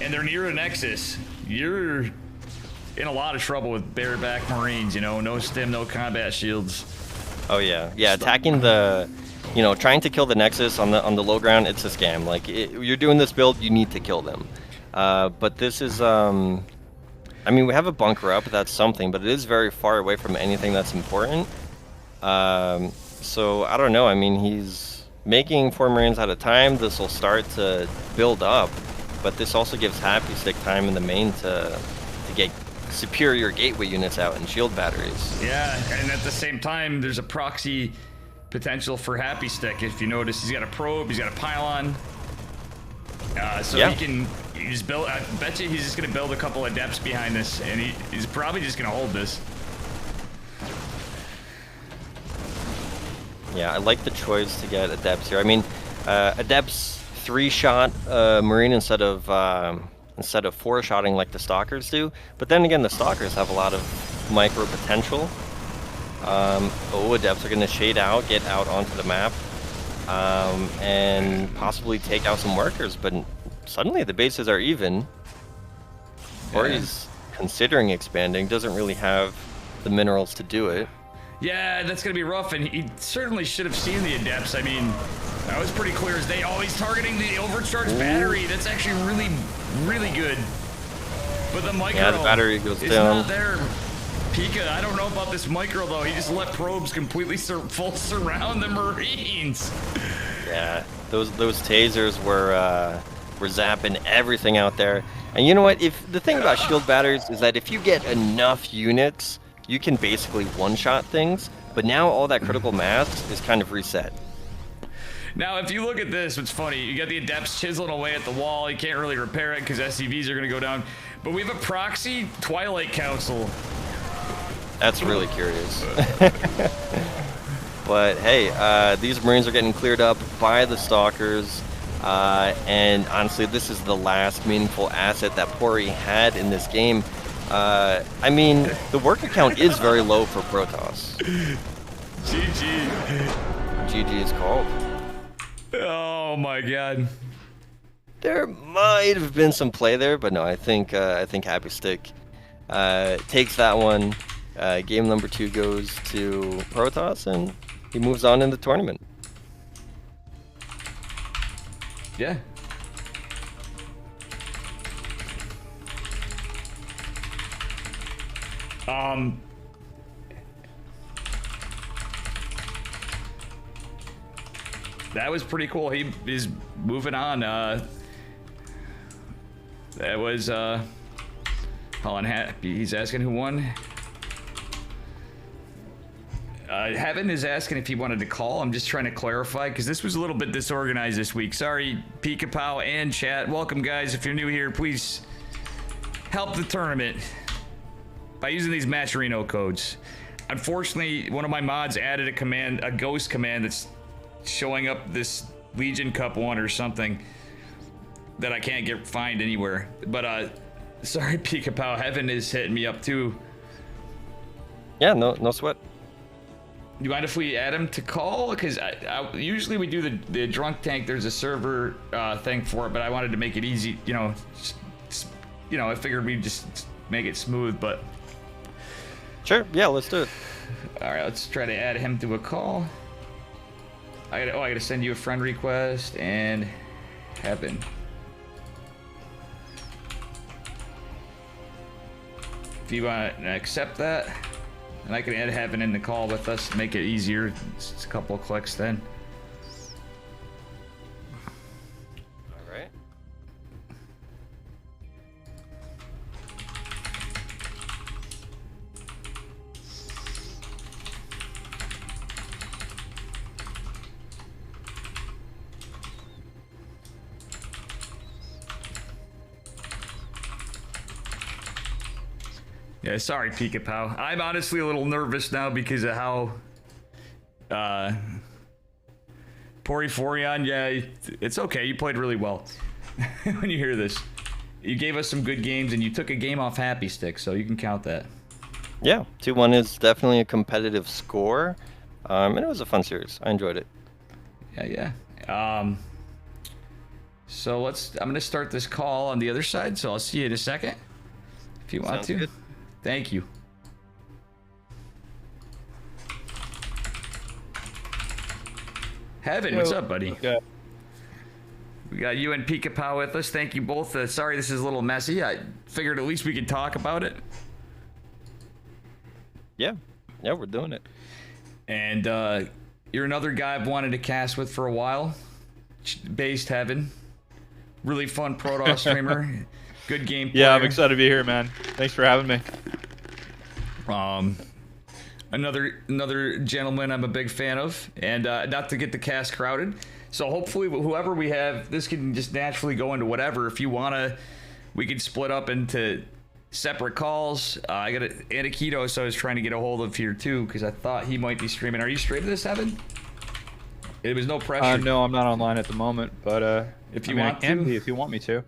and they're near a Nexus, you're in a lot of trouble with bareback Marines, you know, no stim, no combat shields. Oh yeah, attacking the you know, trying to kill the Nexus on the low ground, it's a scam. Like, you're doing this build, you need to kill them. But this is, I mean, we have a bunker up, that's something, but it is very far away from anything that's important. So, I don't know, I mean, he's making 4 Marines at a time. This will start to build up, but this also gives Happy Stick time in the main to get superior gateway units out and shield batteries. Yeah, and at the same time, there's a proxy potential for Happy Stick. If you notice, he's got a probe, he's got a pylon. So yeah. he can just build, I bet you he's just going to build a couple of depths behind this, and he's probably just going to hold this. Yeah, I like the choice to get Adepts here. I mean, Adepts 3-shot Marine instead of 4-shotting like the Stalkers do. But then again, the Stalkers have a lot of micro potential. Adepts are going to shade out, get out onto the map, and possibly take out some workers. But suddenly the bases are even. Or he's considering expanding, doesn't really have the minerals to do it. Yeah, that's going to be rough, and he certainly should have seen the Adepts. I mean, that was pretty clear as day. Always targeting the overcharged battery. That's actually really, really good. But the micro the battery goes is down. not there. Pika, I don't know about this micro, though. He just let probes completely full surround the Marines. Yeah, those tasers were zapping everything out there. And you know what? If the thing about shield batteries is that if you get enough units, you can basically one-shot things, but now all that critical mass is kind of reset. Now, if you look at this, what's funny, you got the Adepts chiseling away at the wall. You can't really repair it because SCVs are going to go down. But we have a proxy Twilight Council. That's really curious. But hey, these Marines are getting cleared up by the Stalkers. And honestly, this is the last meaningful asset that Pori had in this game. I mean, the worker count is very low for Protoss. GG. GG is called. Oh my god. There might have been some play there, but no, I think Happy Stick takes that one. Game number 2 goes to Protoss, and he moves on in the tournament. Yeah. That was pretty cool. He is moving on. That was hold on, he's asking who won. Heaven is asking if he wanted to call. I'm just trying to clarify because this was a little bit disorganized this week. Sorry, Pika Pow and chat. Welcome, guys. If you're new here, please help the tournament by using these matcherino codes. Unfortunately, one of my mods added a ghost command that's showing up this Legion Cup 1 or something that I can't find anywhere. But sorry, Pika Pow. Heaven is hitting me up too. Yeah, no sweat. You mind if we add him to call? Because usually we do the drunk tank. There's a server thing for it, but I wanted to make it easy. You know, I figured we'd just make it smooth. But sure, yeah, let's do it. All right, let's try to add him to a call. I gotta send you a friend request and Heaven. If you want to accept that. And I can add Heaven in the call with us to make it easier. It's just a couple of clicks then. All right. Yeah, sorry, Pika Pow. I'm honestly a little nervous now because of how Poriforion, yeah, it's okay. You played really well. When you hear this, you gave us some good games and you took a game off Happy Stick, so you can count that. Yeah, 2-1 is definitely a competitive score, and it was a fun series. I enjoyed it. Yeah. So I'm gonna start this call on the other side. So I'll see you in a second if you want Sounds to. good. Thank you. Heaven, what's up, buddy? Yeah. We got you and Pika Pow with us. Thank you both. Sorry this is a little messy. I figured at least we could talk about it. Yeah, we're doing it. And you're another guy I've wanted to cast with for a while. Based Heaven. Really fun Protoss streamer. Good game player. Yeah, I'm excited to be here, man. Thanks for having me. Another gentleman I'm a big fan of, and not to get the cast crowded. So hopefully, whoever we have, this can just naturally go into whatever. If you wanna, we can split up into separate calls. I got Anakido, so I was trying to get a hold of here too, because I thought he might be streaming. Are you streaming this, Evan? It was no pressure. No, I'm not online at the moment, but if you I want can to, be if you want me to.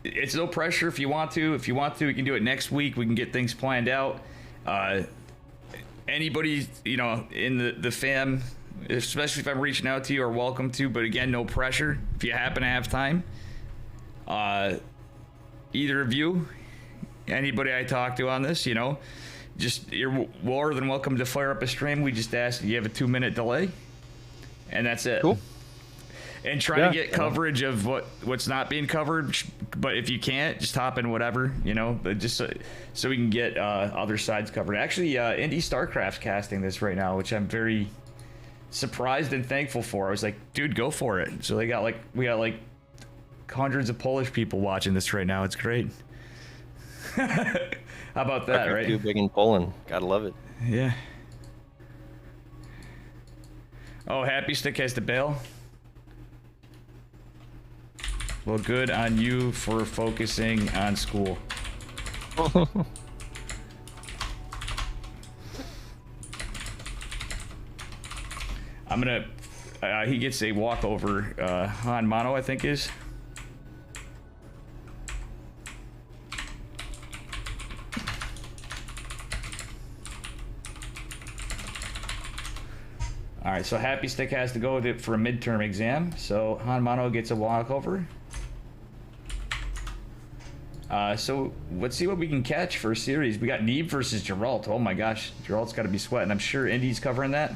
It's no pressure. If you want to, we can do it next week. We can get things planned out. Anybody, in the fam, especially if I'm reaching out to you, are welcome to. But again, no pressure. If you happen to have time, either of you, anybody I talk to on this, just you're more than welcome to fire up a stream. We just ask you have a 2-minute delay, and that's it. Cool. And try to get coverage of what's not being covered. But if you can't, just hop in whatever, but just so we can get other sides covered. Actually, Indy StarCraft's casting this right now, which I'm very surprised and thankful for. I was like, dude, go for it. So we got like hundreds of Polish people watching this right now. It's great. How about that, right? Too big in Poland. Gotta love it. Yeah. Oh, Happy Stick has to bail. Well, good on you for focusing on school. I'm gonna. He gets a walkover. Han Mono, I think is. All right, so Happy Stick has to go with it for a midterm exam. So Han Mono gets a walkover. So let's see what we can catch for a series. We got Neve versus Geralt. Oh my gosh, Geralt's got to be sweating. I'm sure Indy's covering that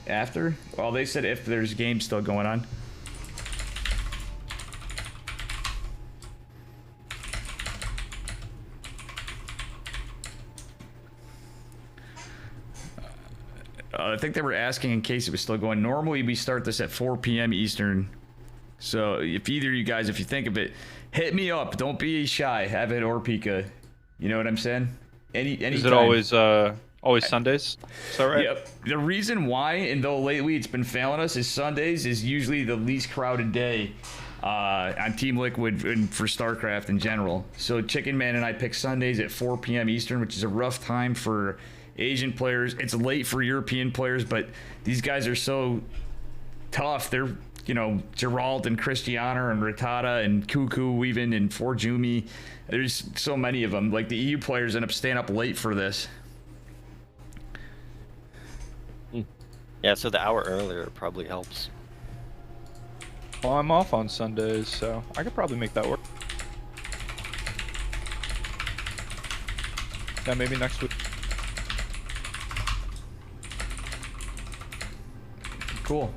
after. Well, they said if there's games still going on. I think they were asking in case it was still going. Normally we start this at 4 p.m. Eastern. So if either of you guys, if you think of it, hit me up. Don't be shy. Have it or Pika. You know what I'm saying? Any Is it always Sundays? Is that right? Yep. The reason why, and though lately it's been failing us, is Sundays is usually the least crowded day on Team Liquid and for StarCraft in general. So Chickenman and I pick Sundays at 4 p.m. Eastern, which is a rough time for Asian players. It's late for European players, but these guys are so tough. They're Geralt and Christiana and Rattata and Cuckoo even and Forjumi. There's so many of them. Like the EU players end up staying up late for this. Yeah, so the hour earlier probably helps. Well, I'm off on Sundays, so I could probably make that work. Yeah, maybe next week. Cool.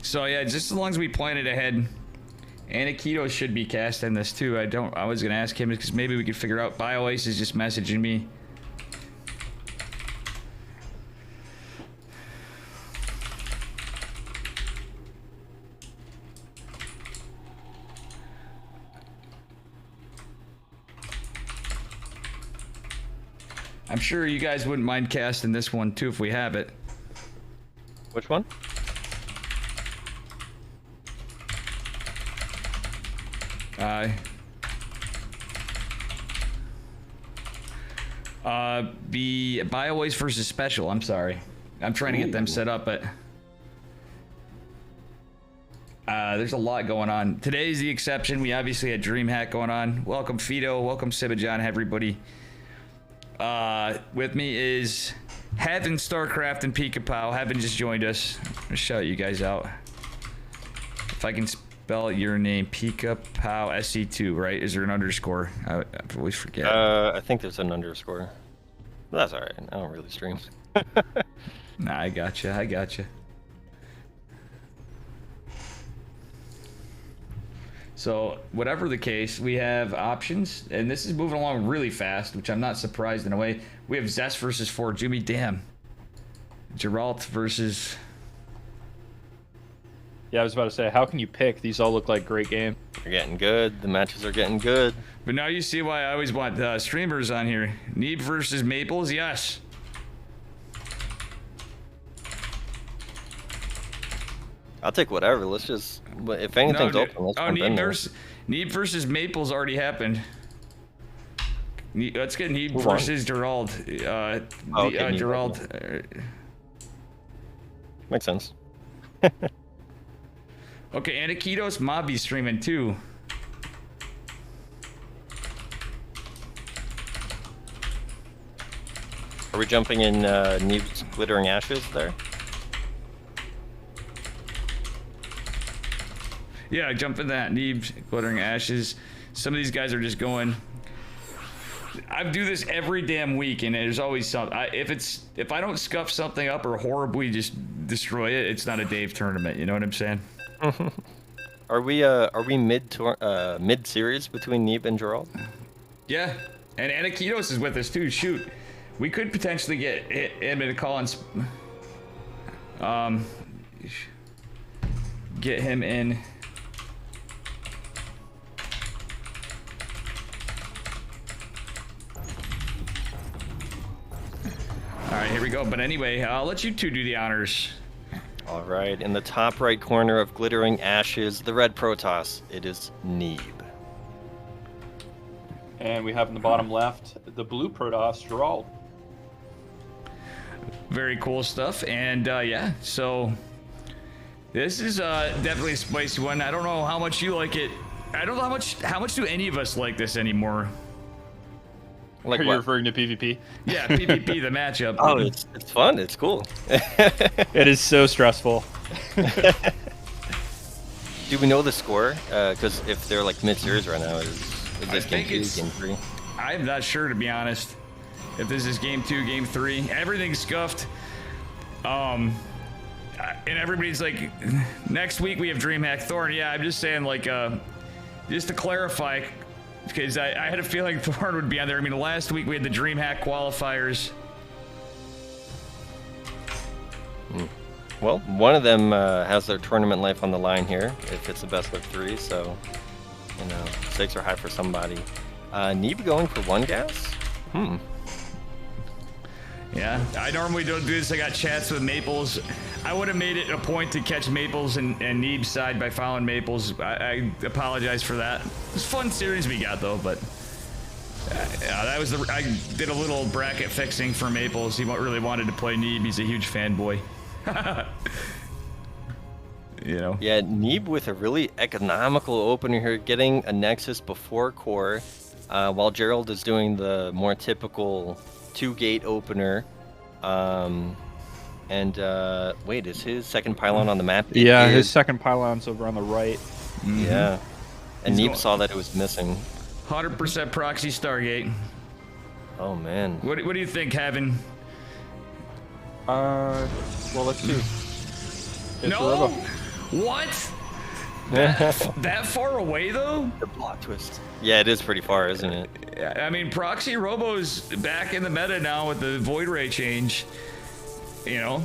So yeah, just as long as we plan it ahead. Anakido should be cast in this too. I was gonna ask him because maybe we could figure out. BioAce is just messaging me. I'm sure you guys wouldn't mind casting this one too if we have it. Which one? Be BioWaste versus Special. I'm sorry. I'm trying to get them set up, but there's a lot going on. Today's the exception. We obviously had DreamHack going on. Welcome Fido. Welcome Sibajan, everybody. With me is Heaven, StarCraft, and Pika Pow. Heaven just joined us. I'm gonna shout you guys out. If I can spell your name, Pika Pow SC2, right? Is there an underscore? I always forget. I think there's an underscore. But that's alright. I don't really stream. Nah, I gotcha. So whatever the case, we have options, and this is moving along really fast, which I'm not surprised in a way. We have Zest versus 4 Jimmy. Damn. Geralt versus... Yeah, I was about to say, how can you pick? These all look like great games. They're getting good. The matches are getting good. But now you see why I always want streamers on here. Neeb versus Maples, yes. I'll take whatever. Let's just, if anything's open, let's jump in there. Neeb versus Maples already happened. Let's get Neeb Move on. versus Gerald. Okay, Neeb, Gerald. Makes sense. Okay, Anakitos Mobby streaming too. Are we jumping in Neeb's Glittering Ashes there? Yeah, jump in that. Neeb's Glittering Ashes. Some of these guys are just going. I do this every damn week, and there's always something. If I don't scuff something up or horribly just destroy it, it's not a Dave tournament. You know what I'm saying? Are we mid series between Neeb and Gerald? Yeah, and Anakitos is with us too. Shoot, we could potentially get him in a call and get him in. All right, here we go. But anyway, I'll let you two do the honors. All right, in the top right corner of Glittering Ashes, the red Protoss, it is Neeb. And we have in the bottom left, the blue Protoss, Gerald. Very cool stuff. And yeah, so this is definitely a spicy one. I don't know how much you like it. I don't know how much do any of us like this anymore. Like Are you what? referring to PvP? Yeah, PvP, the matchup. Oh, it's fun. It's cool. It is so stressful. Do we know the score? Because if they're like mid-series right now, is this game think 2, it's- game 3? I'm not sure, to be honest. If this is game 2, game 3, everything's scuffed. And everybody's like, next week we have DreamHack Thorn. Yeah, I'm just saying, like, just to clarify, because I had a feeling Thorn would be on there. I mean, last week we had the DreamHack qualifiers. Well, one of them has their tournament life on the line here, if it's a best of 3, so, you know, stakes are high for somebody. Neeb going for 1 gas? Yeah, I normally don't do this. I got chats with Maples. I would have made it a point to catch Maples and Neeb's side by following Maples. I apologize for that. It was a fun series we got though, but that was I did a little bracket fixing for Maples. He really wanted to play Neeb. He's a huge fanboy. You know. Yeah, Neeb with a really economical opener here, getting a Nexus before core, while Gerald is doing the more typical 2-gate opener. Wait, is his second pylon on the map? It Yeah, is. his second pylon's over on the right. Yeah. And He's Neeb going- saw that it was missing. 100% proxy Stargate. Oh, man. What do you think, Heaven? Well, let's see. It's No. Robo. What? That far away though? The plot twist. Yeah, it is pretty far, isn't it? I mean, Proxy Robo's back in the meta now with the Void Ray change. You know?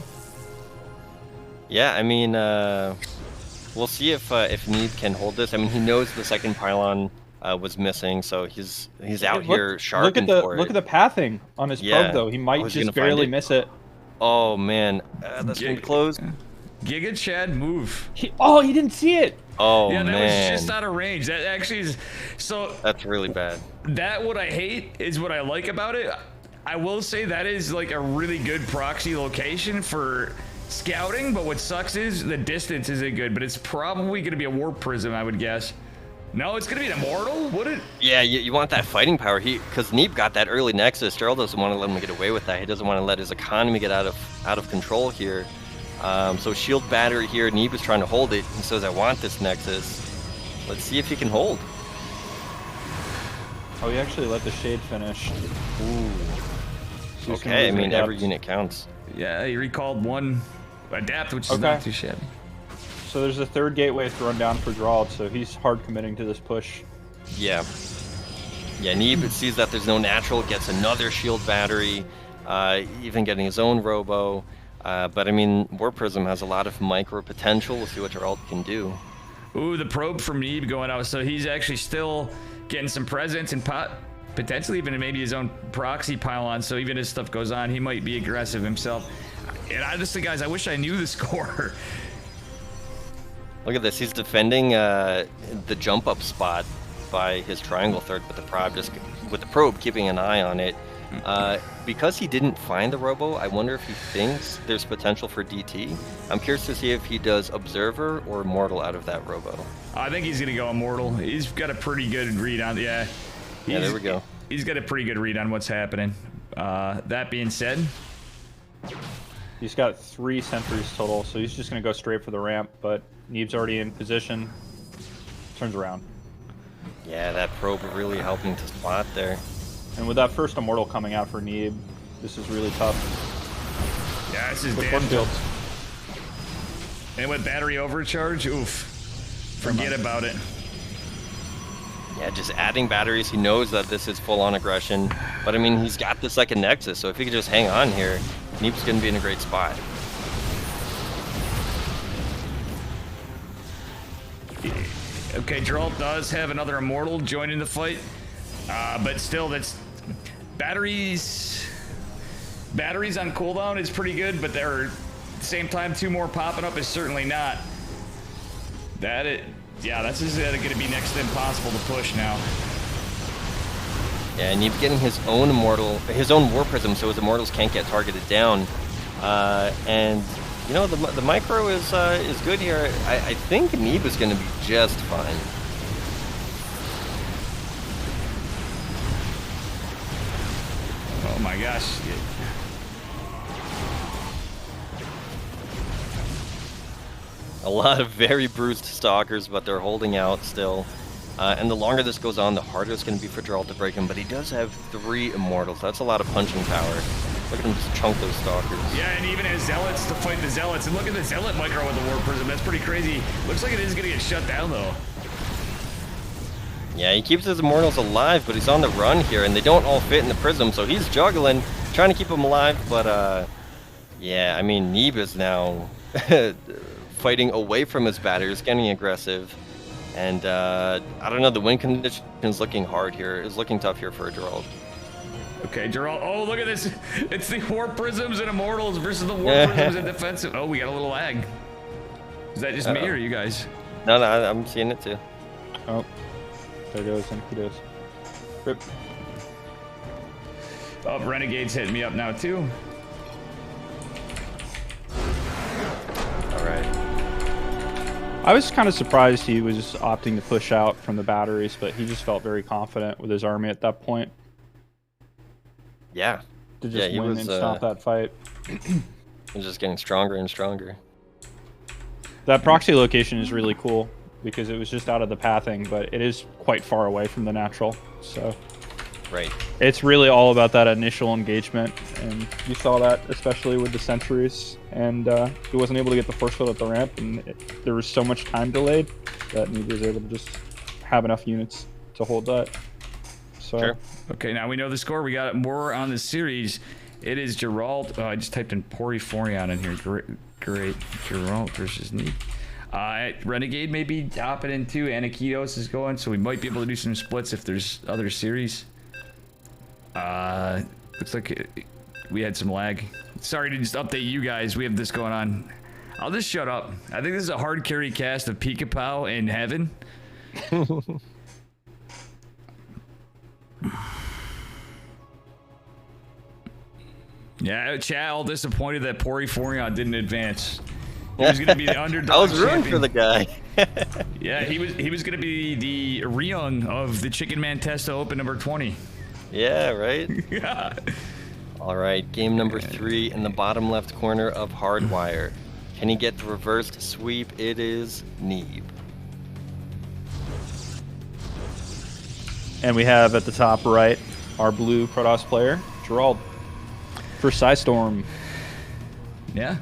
Yeah, I mean, we'll see if Neeb can hold this. I mean, he knows the second pylon was missing, so he's out here sharpened for it. Look at the pathing on his Yeah. probe, though. He might Oh, is he just gonna find barely it? miss it. Oh, man. That's gonna be close. Giga Chad move. He didn't see it. Oh, Yeah, that man. was just out of range. That actually is. So That's really bad. that what I hate is what I like about it. I will say that is like a really good proxy location for scouting, but what sucks is the distance isn't good. But it's probably going to be a warp prism, I would guess. No, it's going to be an immortal. Would it? Yeah, you want that fighting power. Because Neeb got that early Nexus. Gerald doesn't want to let him get away with that. He doesn't want to let his economy get out of control here. So shield battery here. Neeb is trying to hold it. He says, I want this Nexus. Let's see if he can hold. Oh, he actually let the shade finish. Ooh. So he's gonna Okay, I lose mean, the every depth. unit counts. Yeah, he recalled one adapt, which is Okay. not too shabby. So there's a third gateway thrown down for Gerald, so he's hard committing to this push. Yeah. Yeah, Neeb sees that there's no natural, gets another shield battery, even getting his own robo. But I mean, War Prism has a lot of micro potential. We'll see what Gerald can do. Ooh, the probe from Neeb going out, so he's actually still getting some presence and potentially even maybe his own proxy pylon, so even as stuff goes on, he might be aggressive himself. And honestly, guys, I wish I knew the score. Look at this. He's defending the jump up spot by his triangle third with the probe keeping an eye on it. Because he didn't find the robo, I wonder if he thinks there's potential for DT. I'm curious to see if he does observer or mortal out of that robo. I think he's gonna go immortal. He's got a pretty good read on Yeah, there we go. He's got a pretty good read on what's happening. That being said, He's got 3 sentries total, so he's just going to go straight for the ramp, but Neeb's already in position. Turns around. Yeah, that probe really helping to spot there. And with that first immortal coming out for Neeb, this is really tough. yeah, this is With damn Cornfields. And with battery overcharge, oof, forget about it. Yeah, just adding batteries. He knows that this is full-on aggression. But, I mean, he's got the second Nexus, so if he could just hang on here, Neeb's going to be in a great spot. Okay, Geralt does have another immortal joining the fight, but still, that's batteries on cooldown is pretty good, but they're at the same time 2 more popping up is certainly not. Yeah, that's just going to be next to impossible to push now. Yeah, and Neeb getting his own immortal, his own War Prism, so his immortals can't get targeted down. And you know, the micro is good here. I think Neeb is going to be just fine. Oh my gosh. A lot of very bruised stalkers, but they're holding out still. And the longer this goes on, the harder it's going to be for Geralt to break him. But he does have 3 immortals. That's a lot of punching power. Look at him just chunk those stalkers. Yeah, and even has zealots to fight the zealots. And look at the zealot micro with the War Prism. That's pretty crazy. Looks like it is going to get shut down though. Yeah, he keeps his immortals alive, but he's on the run here, and they don't all fit in the prism, so he's juggling, trying to keep them alive. But yeah, I mean, Neeb is now fighting away from his batters, getting aggressive. And I don't know, the win condition is looking hard here. It's looking tough here for Geralt. Okay, Geralt. Oh, look at this. It's the War Prisms and Immortals versus the War Prisms and Defensive. Oh, we got a little lag. Is that just me or you guys? No, I'm seeing it too. Oh, there goes Enkidos. Rip. Oh, Renegade's hitting me up now too. All right. I was kind of surprised he was opting to push out from the batteries, but he just felt very confident with his army at that point. Yeah. To just he win was, and stop that fight. He's just getting stronger and stronger. That proxy location is really cool because it was just out of the pathing, but it is quite far away from the natural. So Right. it's really all about that initial engagement, and you saw that especially with the sentries. And he wasn't able to get the force field at the ramp, and there was so much time delayed that Neeb was able to just have enough units to hold that. So. Sure. Okay, now we know the score. We got more on the series. It is Geralt. Oh, I just typed in Poriforion in here. Great. Geralt versus Neeb. Renegade may be hopping in too. Anakidos is going, so we might be able to do some splits if there's other series. Looks like we had some lag. Sorry to just update you guys. We have this going on. I'll just shut up. I think this is a hard carry cast of Pika-Pow in heaven. Yeah, chat all disappointed that Poriforion didn't advance. He was gonna be the underdog. I was rooting champion. for the guy. Yeah, he was gonna be the Ryung of the Chickenman Testa Open number 20. Yeah, right? Yeah. All right, game number 3 in the bottom left corner of Hardwire. Can he get the reversed sweep? It is Neeb. And we have at the top right our blue Protoss player, Gerald, for Psystorm. Yeah.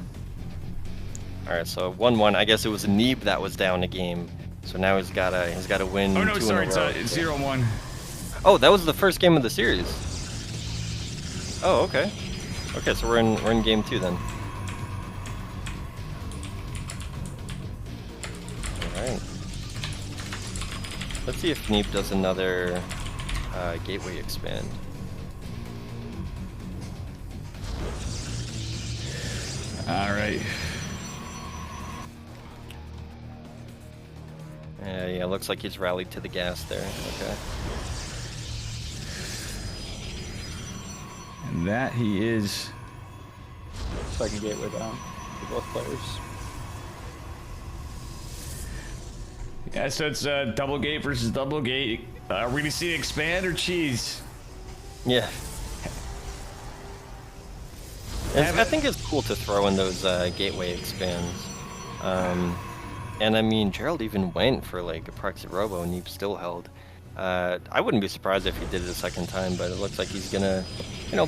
All right, so 1-1. I guess it was Neeb that was down a game, so now he's gotta win. Oh no, 2 sorry, in a row. it's 0-1. Oh, that was the first game of the series. Oh, okay. Okay, so we're in game 2 then. All right. Let's see if Neeb does another gateway expand. All right. Yeah, looks like he's rallied to the gas there. Okay. And that he is. Second gateway down for both players. Yeah, so it's double gate versus double gate. Are we gonna see expand or cheese? Yeah. I think it's cool to throw in those gateway expands. And I mean, Gerald even went for like a proxy robo and he still held. I wouldn't be surprised if he did it a second time, but it looks like he's gonna,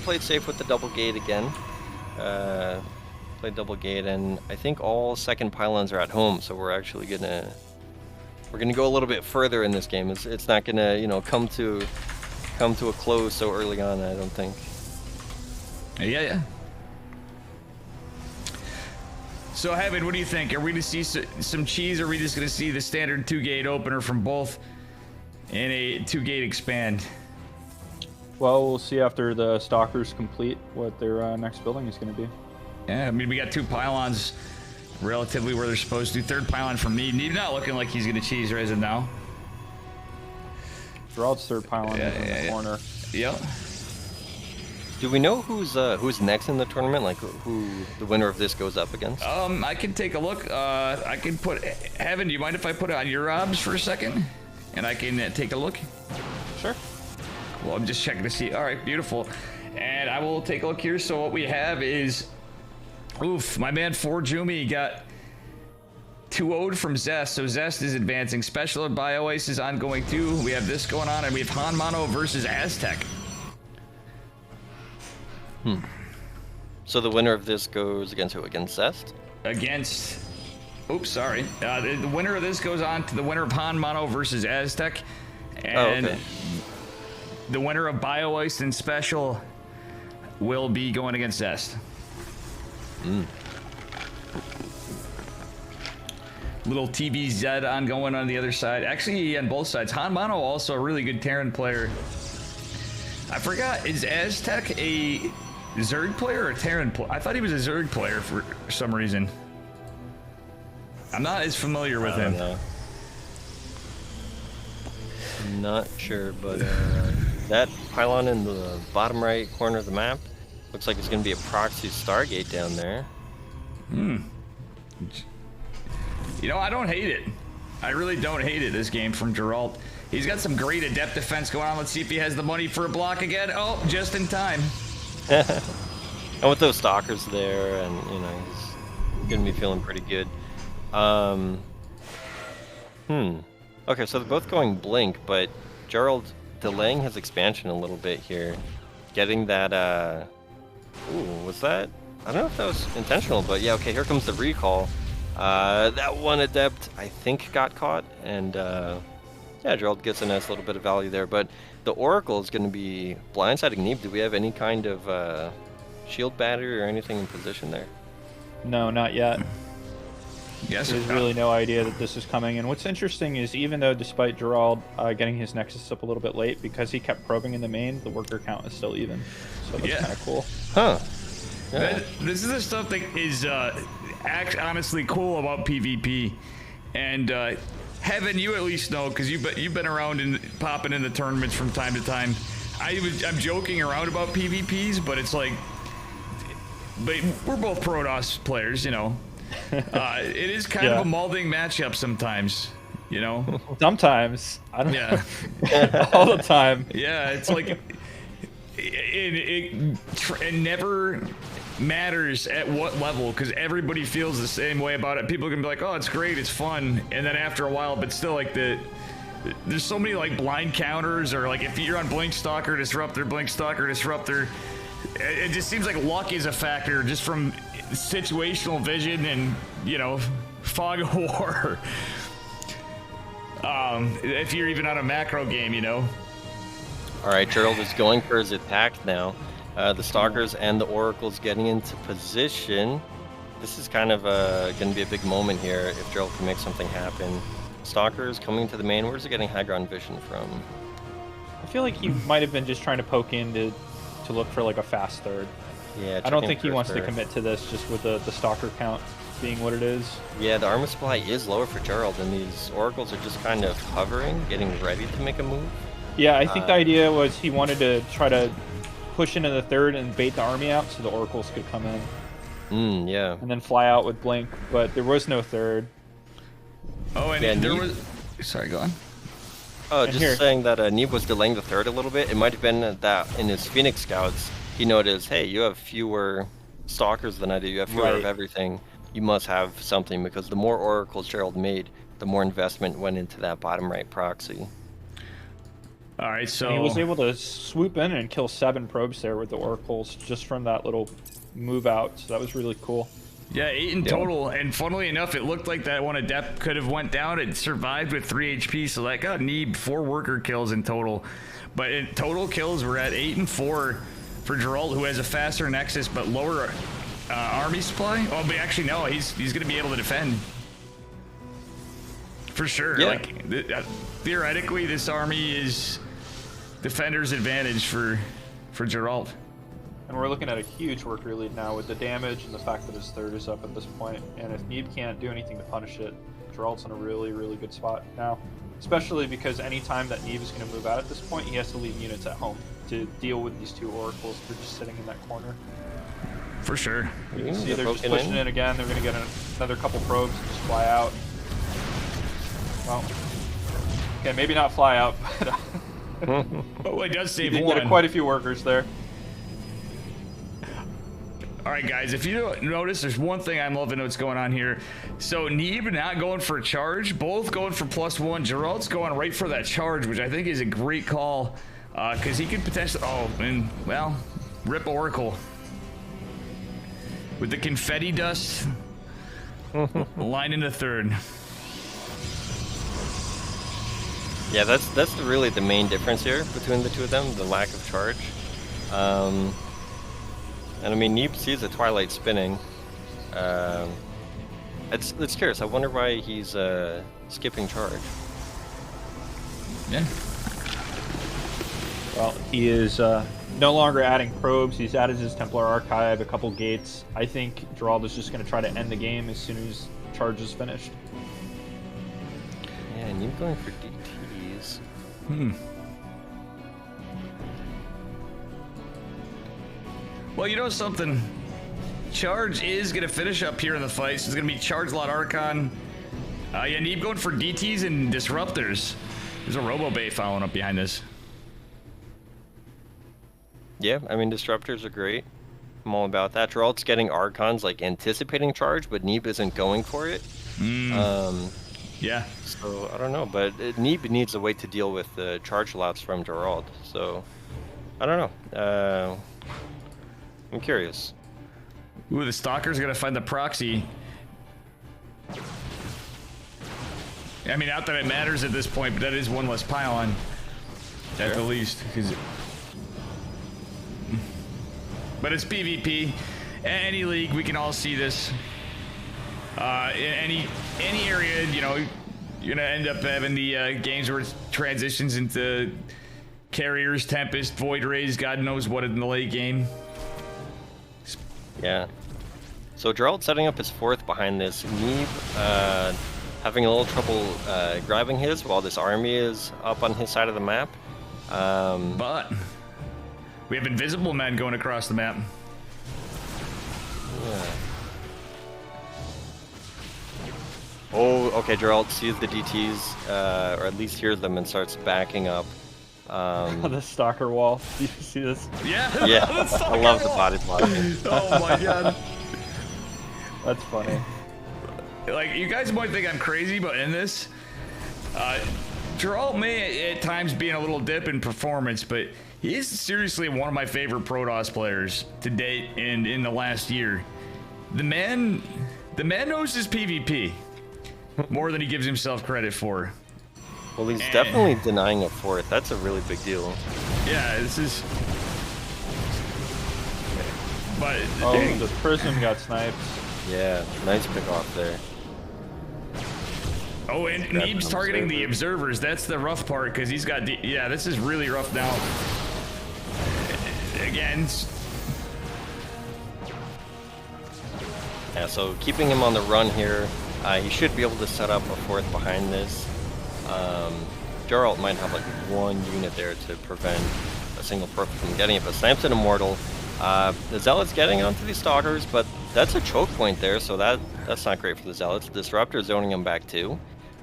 play it safe with the double gate again. Play double gate, and I think all second pylons are at home, so we're actually gonna go a little bit further in this game. It's not gonna, come to a close so early on, I don't think. Yeah. So, Heaven, what do you think? Are we going to see some cheese, or are we just going to see the standard 2-gate opener from both and a 2-gate expand? Well, we'll see after the Stalkers complete what their next building is going to be. Yeah, I mean, we got 2 pylons relatively where they're supposed to. Third pylon from Neeb. Neeb not looking like he's going to cheese as of now. Gerald's third pylon is in the corner. Yep. Do we know who's next in the tournament? Like who the winner of this goes up against? I can take a look. I can put Heaven. Do you mind if I put it on your obs for a second, and I can take a look? Sure. Well, I'm just checking to see. All right, beautiful. And I will take a look here. So what we have is, oof, my man Forjumi got 2-0'd from Zest. So Zest is advancing. Special and Bio Ice is ongoing too. We have this going on, and we have Han Mono versus Aztec. So the winner of this goes against who? Against Zest? Against, oops, sorry. The winner of this goes on to the winner of Han Mono versus Aztec. And okay. The winner of Bio Ice and Special will be going against Zest. Little TVZ ongoing on the other side. Actually, on both sides. Han Mono also a really good Terran player. I forgot, is Aztec a Zerg player or a Terran player? I thought he was a Zerg player for some reason. I'm not as familiar with him. I'm not sure, but that pylon in the bottom right corner of the map looks like it's going to be a proxy Stargate down there. I don't hate it. I really don't hate it, this game from Geralt. He's got some great adept defense going on. Let's see if he has the money for a block again. Oh, just in time. And with those stalkers there, and he's gonna be feeling pretty good. Okay, so they're both going blink, but Gerald delaying his expansion a little bit here, getting that. Ooh, was that? I don't know if that was intentional, but yeah. Okay, here comes the recall. That one adept I think got caught, and yeah, Gerald gets a nice little bit of value there. But the Oracle is going to be blindsiding Neeb. Do we have any kind of shield battery or anything in position there? No, not yet. Yes. There's really no idea that this is coming. And what's interesting is even though despite Gerald getting his Nexus up a little bit late, because he kept probing in the main, the worker count is still even. So that's kind of cool. Huh. Yeah. This is the stuff that is honestly cool about PvP. And Heaven, you at least know, because you've been around and popping in the tournaments from time to time. I'm joking around about PvPs, but it's like, but we're both Protoss players, it is kind of a molding matchup sometimes, Sometimes. I don't Yeah. all the time. Yeah, it's like it never matters at what level, because everybody feels the same way about it. People can be like, oh, it's great, it's fun, and then after a while, but still, like, there's so many like blind counters, or like if you're on Blink Stalker Disruptor, it just seems like luck is a factor just from situational vision and, you know, fog of war. If you're even on a macro game, you know. All right, Gerald is going for his attack now. The Stalkers and the Oracles getting into position. This is kind of going to be a big moment here if Gerald can make something happen. Stalkers coming to the main. Where's he getting high ground vision from? I feel like he might have been just trying to poke in to look for like a fast third. Yeah, I don't think he checking wants for- to commit to this just with the Stalker count being what it is. Yeah, the armor supply is lower for Gerald, and these Oracles are just kind of hovering, getting ready to make a move. Yeah, I think the idea was he wanted to try to push into the third and bait the army out so the Oracles could come in. Yeah. And then fly out with Blink, but there was no third. Oh, and Yeah, there Neeb- was... Sorry, go on. Oh, And just here- saying that Neeb was delaying the third a little bit. It might have been that in his Phoenix Scouts, he noticed, hey, you have fewer Stalkers than I do. You have fewer of Right. everything. You must have something, because the more Oracles Gerald made, the more investment went into that bottom right proxy. All right, so... And he was able to swoop in and kill 7 probes there with the Oracles just from that little move out. So that was really cool. Yeah, 8 in total, and funnily enough, it looked like that one Adept could have went down. It survived with 3 HP, so that got Neeb 4 worker kills in total. But in total kills, we're at 8 and 4 for Gerald, who has a faster Nexus but lower army supply. Oh, but actually, no, he's going to be able to defend. For sure. Yeah. Like, theoretically, this army is defender's advantage for Gerald. And we're looking at a huge worker lead now with the damage and the fact that his third is up at this point. And if Neeb can't do anything to punish it, Gerald's in a really, really good spot now. Especially because any time that Neeb is going to move out at this point, he has to leave units at home to deal with these 2 Oracles that are just sitting in that corner. For sure. You can see they're they're just poking pushing in again. They're going to get another couple probes and just fly out. Well, okay, maybe not fly out, but Oh, it does he save did one. get quite a few workers there. All right, guys, if you don't notice, there's one thing I'm loving what's going on here. So Neeb not going for a charge, both going for +1. Gerald's going right for that charge, which I think is a great call, because he could potentially, oh, and, well, rip Oracle. With the confetti dust, line in the third. Yeah, that's really the main difference here between the two of them, the lack of charge. And I mean, Neeb sees a Twilight spinning. It's curious. I wonder why he's skipping charge. Yeah. Well, he is no longer adding probes. He's added his Templar Archive, a couple gates. I think Gerald is just going to try to end the game as soon as charge is finished. Yeah, Neeb going for DTs. Well, you know something? Charge is going to finish up here in the fight. So it's going to be Charge Lot Archon. Yeah, Neeb going for DTs and Disruptors. There's a Robo-Bay following up behind this. Yeah, I mean, Disruptors are great. I'm all about that. Gerald's getting Archons, like, anticipating charge, but Neeb isn't going for it. Yeah. So, I don't know, but Neeb needs a way to deal with the charge lots from Gerald. So, I don't know. I'm curious. Ooh, the Stalker's going to find the proxy. I mean, not that it matters at this point, but that is one less pylon. At the least. But it's PvP. Any league, we can all see this. In any area, you know, you're gonna end up having the games where it transitions into Carriers, Tempest, Void Rays, God knows what in the late game. Yeah. So Gerald setting up his 4th behind this. Neeb having a little trouble grabbing his while this army is up on his side of the map. But we have invisible men going across the map. Yeah. Oh, okay, Gerald sees the DTs, or at least hears them and starts backing up. The Stalker wall. Do you see this? Yeah. Yeah, The I Stalker love the wall. body blocking. Oh my god. That's funny. Like, you guys might think I'm crazy, but in this, Gerald may at times be in a little dip in performance, but he is seriously one of my favorite Protoss players to date and in the last year. The man knows his PvP more than he gives himself credit for. Well, he's definitely denying a fourth. That's a really big deal. Yeah, this is. But Oh, the prism got sniped. Yeah, nice pick off there. Oh, and Neeb's targeting the observers. That's the rough part because he's got. Yeah, this is really rough now. Again. Yeah, so keeping him on the run here, he should be able to set up a fourth behind this. Geralt might have like one unit there to prevent a single perfect from getting it, but Snipes an Immortal. The Zealot's getting onto these Stalkers, but that's a choke point there, so that's not great for the Zealots. Disruptor zoning him back too.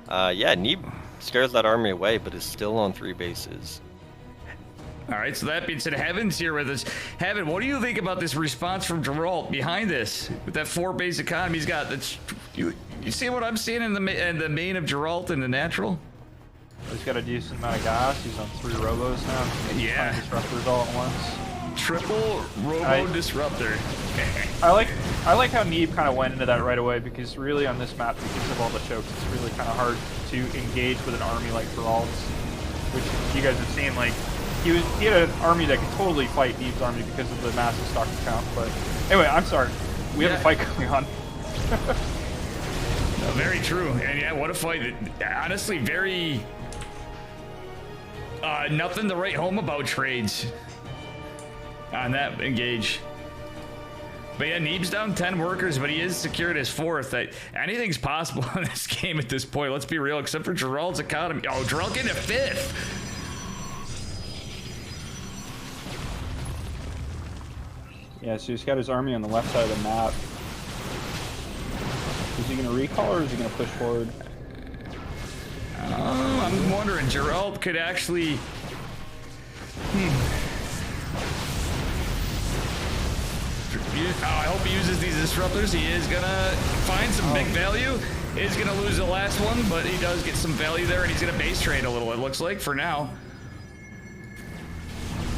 Yeah, Neeb scares that army away, but is still on 3 bases. All right, so that being said, Heaven's here with us. Heaven, what do you think about this response from Geralt behind this? With that 4-base economy he's got, that's you see what I'm seeing in the main of Geralt and the natural? He's got a decent amount of gas. He's on 3 robos now. Yeah. Disruptors all at once. Triple robo disruptor. I like how Neeb kind of went into that right away because really on this map, because of all the chokes, it's really kind of hard to engage with an army like Geralt's, which you guys have seen. Like he had an army that could totally fight Neeb's army because of the massive stock count. But anyway, I'm sorry. We have a fight going on. No, very true. And yeah, what a fight. Honestly, very nothing to write home about trades on that engage. But yeah, Neeb's down 10 workers, but he is secured his 4th. Anything's possible in this game at this point. Let's be real, except for Geralt's economy. Oh, Geralt getting a 5th. Yeah, so he's got his army on the left side of the map. Is he going to recall or is he going to push forward? I'm wondering, Geralt could actually... I hope he uses these disruptors. He is gonna find some big value. Is gonna lose the last one, but he does get some value there, and he's gonna base trade a little, it looks like, for now.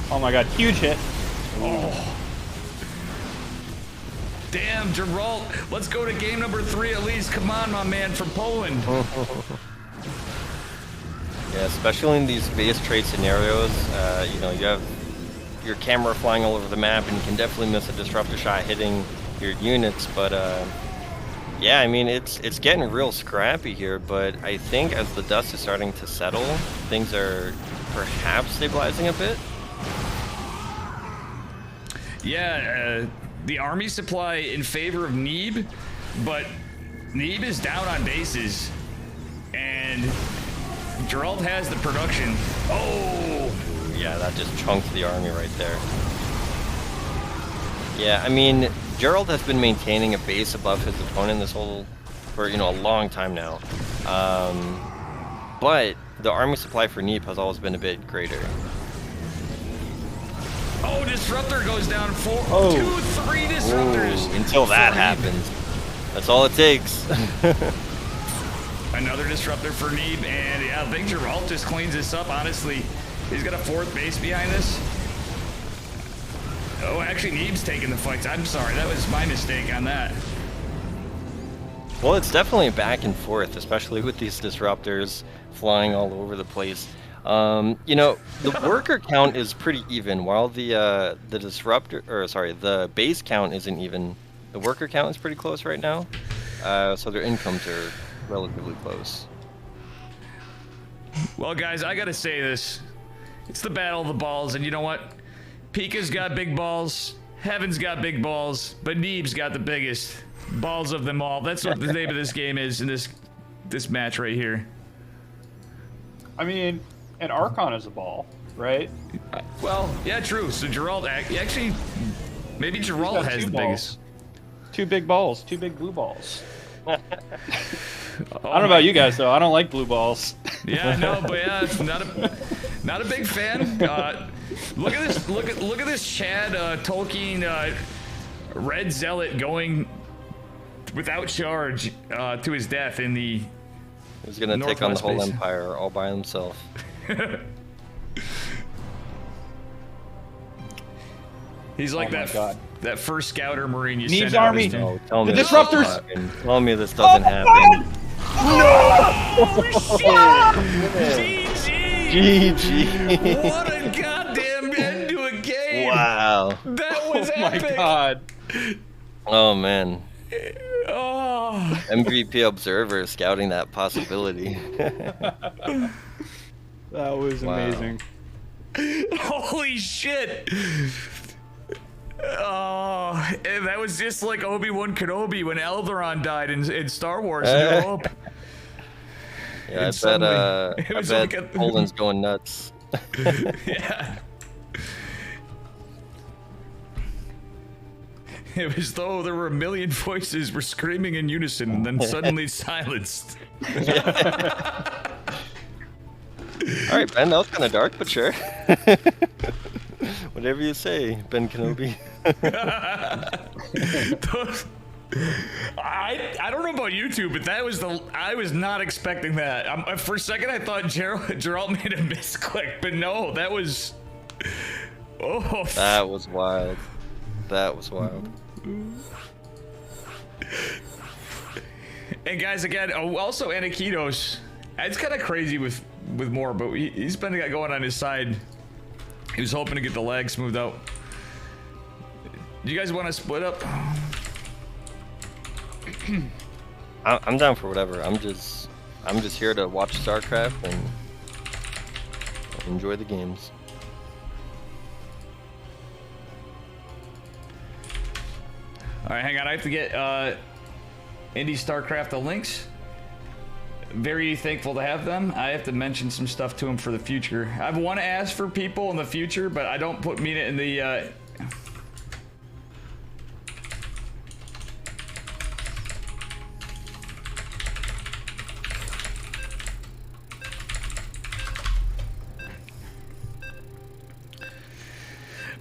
Oh my god, huge hit. Oh. Damn, Geralt. Let's go to game number 3 at least. Come on, my man from Poland. Yeah, especially in these base trade scenarios, you know, you have your camera flying all over the map, and you can definitely miss a disruptor shot hitting your units. But yeah, I mean, it's getting real scrappy here. But I think as the dust is starting to settle, things are perhaps stabilizing a bit. Yeah, the army supply in favor of Neeb, but Neeb is down on bases, and Geralt has the production. Oh! Yeah, that just chunked the army right there. Yeah, I mean, Geralt has been maintaining a base above his opponent this whole, for, you know, a long time now. But the army supply for Neeb has always been a bit greater. Oh, Disruptor goes down 2, 3 Disruptors. Ooh, until that happens. That's all it takes. Another Disruptor for Neeb, and yeah, I think Geralt just cleans this up, honestly. He's got a 4th base behind this. Oh, actually, Neeb's taking the fights. I'm sorry, that was my mistake on that. Well, it's definitely back and forth, especially with these Disruptors flying all over the place. You know, the worker count is pretty even, while the base count isn't even. The worker count is pretty close right now, so their incomes are relatively close. Well, guys, I gotta say this. It's the battle of the balls, and you know what? Pika's got big balls, Heaven's got big balls, but Neeb's got the biggest balls of them all. That's what the name of this game is in this match right here. I mean, an Archon is a ball, right? Well, yeah, true. So Geralt, actually, maybe Geralt has the biggest. 2 big balls, 2 big blue balls. I don't know about you guys though. I don't like blue balls. Yeah, no, but yeah, not a big fan. Look at this. Look at this Chad Tolkien Red Zealot going without charge to his death in the. He's gonna take on the whole empire all by himself. He's like that that first scouter marine you Neeb's sent out army. is No, tell me The this disruptors! doesn't happen. Tell me this doesn't happen. GG. What a goddamn end to a game! Wow. That was Oh my epic. god. Oh man. Oh. MVP observer scouting that possibility. That was Wow. amazing. Holy shit! Oh, and that was just like Obi-Wan Kenobi when Alderaan died in Star Wars. New Hope. Yeah, And I suddenly- it bet was like a- Poland's going nuts. Yeah. It was though there were a million voices were screaming in unison and then suddenly silenced. All right, Ben, that was kind of dark, but sure. Whatever you say, Ben Kenobi. Those- I don't know about you two, but that was I was not expecting that. For a second, I thought Geralt made a misclick, but no, that was. Oh. That was wild. That was wild. And guys, again, also Anakitos. It's kind of crazy with more, but he's been going on his side. He was hoping to get the leg smoothed out. Do you guys want to split up? I'm down for whatever. I'm just here to watch StarCraft and enjoy the games. All right, hang on. I have to get Indie StarCraft the links. Very thankful to have them. I have to mention some stuff to him for the future. I want to ask for people in the future, but I don't mean it in the.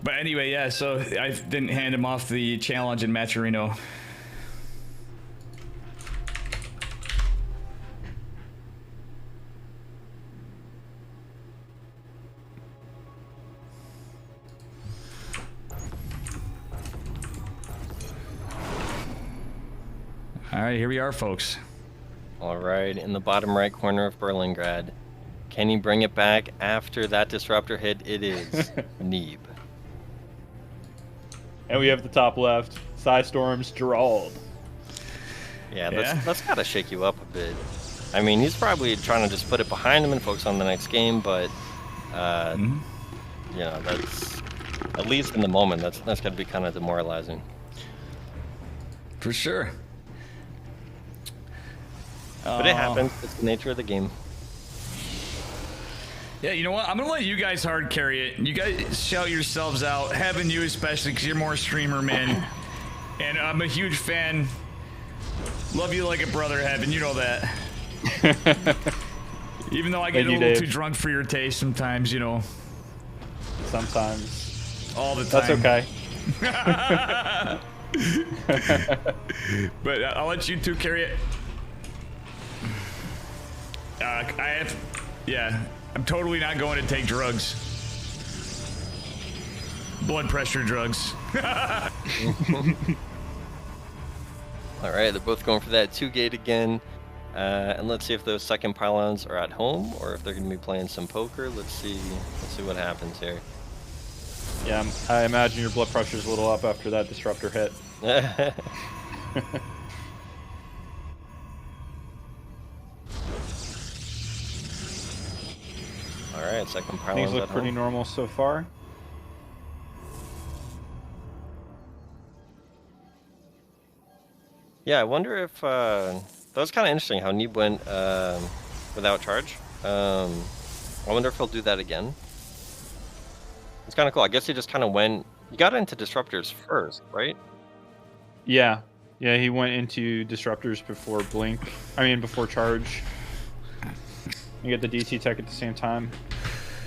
But anyway, yeah, so I didn't hand him off the challenge in Matcherino. All right, here we are, folks. All right, in the bottom right corner of Berlingrad. Can he bring it back after that disruptor hit? It is Neeb. And we have the top left. Psystorm's Gerald. Yeah, Yeah. that's gotta shake you up a bit. I mean, he's probably trying to just put it behind him and focus on the next game, but you know, that's at least in the moment. That's gotta be kind of demoralizing. For sure. But it happens. It's the nature of the game. Yeah, you know what? I'm gonna let you guys hard carry it. You guys shout yourselves out, having you especially, because you're more streamer, man. And I'm a huge fan. Love you like a brother, Heaven. You know that. Even though I get Thank you, a little Dave. too drunk for your taste sometimes, you know. Sometimes. All the time. That's okay. But I'll let you two carry it. I'm totally not going to take drugs. Blood pressure drugs. All right, they're both going for that 2-gate again. And let's see if those second pylons are at home or if they're going to be playing some poker. Let's see what happens here. Yeah, I imagine your blood pressure's a little up after that disruptor hit. All right, second pylon's Things look at pretty home. normal so far. Yeah, I wonder if that was kind of interesting how Neeb went without charge. I wonder if he'll do that again. It's kind of cool. I guess he just kind of went. He got into disruptors first, right? Yeah. Yeah, he went into disruptors before blink. I mean, before charge. You get the DT tech at the same time.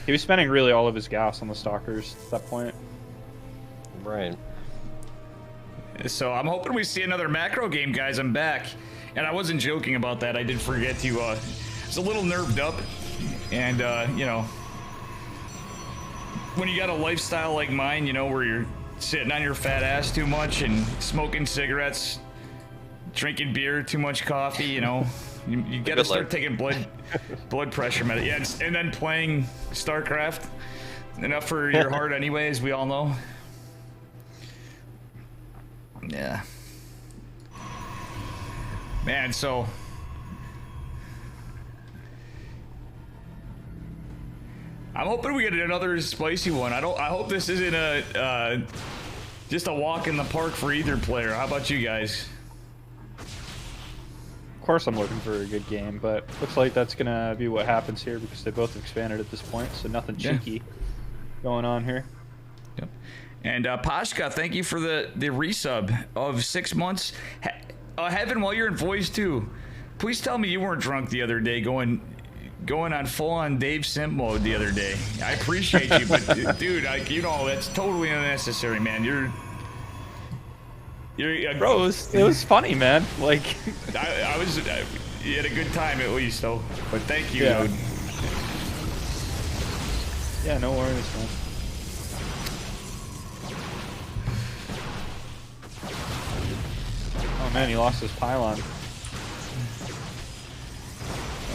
He was spending really all of his gas on the stalkers at that point. Right. So I'm hoping we see another macro game, guys. I'm back. And I wasn't joking about that. I did forget to, I was a little nerved up. And, you know, when you got a lifestyle like mine, you know, where you're sitting on your fat ass too much and smoking cigarettes, drinking beer, too much coffee, you know. You got to start taking blood pressure medicine. Yeah, and then playing StarCraft. Enough for your heart anyway, as we all know. Yeah. Man, so I'm hoping we get another spicy one. I hope this isn't a just a walk in the park for either player. How about you guys? Of course I'm looking for a good game, but looks like that's gonna be what happens here because they both expanded at this point, so nothing cheeky going on here. Yep. And Pashka, thank you for the resub of 6 months. Heaven, while you're in voice too, please tell me you weren't drunk the other day going on full-on Dave Simp mode the other day. I appreciate you, but dude, you know, that's totally unnecessary, man. You're Bro, it was funny, man. Like, you had a good time at least, though. But thank you, yeah. dude. Yeah, no worries, man. Oh man, he lost his pylon.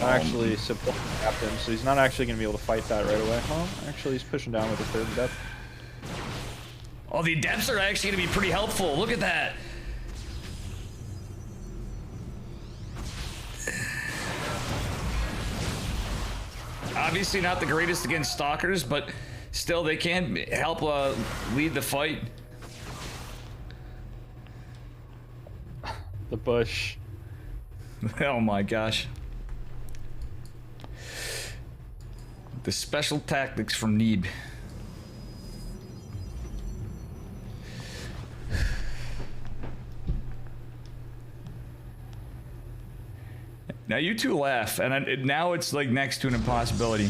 Actually, support him, so he's not actually going to be able to fight that right away. Well, actually, he's pushing down with the third depth. Oh, the adepts are actually going to be pretty helpful. Look at that. Obviously not the greatest against stalkers, but still they can help lead the fight. The bush. Oh my gosh. The special tactics from Neeb. Now you two laugh, and now it's like next to an impossibility.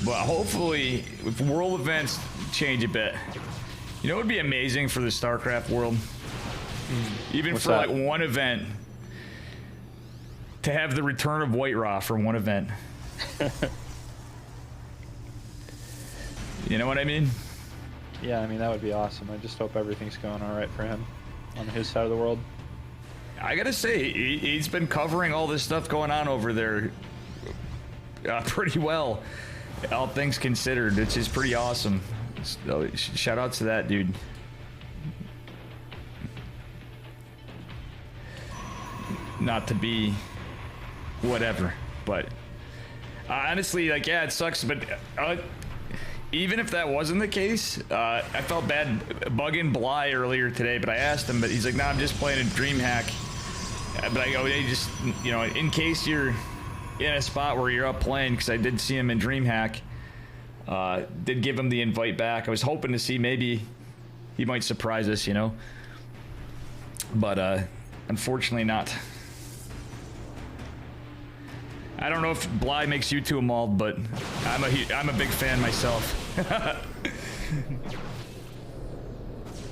But hopefully, if world events change a bit, you know, it would be amazing for the StarCraft world, even What's for that? like one event, to have the return of White Raw for one event. You know what I mean? Yeah, I mean, that would be awesome. I just hope everything's going all right for him on his side of the world. I gotta say, he's been covering all this stuff going on over there pretty well, all things considered, which is pretty awesome. So, shout out to that dude. Not to be whatever, but honestly, like, yeah, it sucks, but even if that wasn't the case, I felt bad bugging Bly earlier today, but I asked him, but he's like, nah, I'm just playing a dream hack. But I go, hey, just, you know, in case you're in a spot where you're up playing, because I did see him in DreamHack, did give him the invite back. I was hoping to see maybe he might surprise us, you know, but unfortunately not. I don't know if Bly makes you two a mauled, but I'm a big fan myself.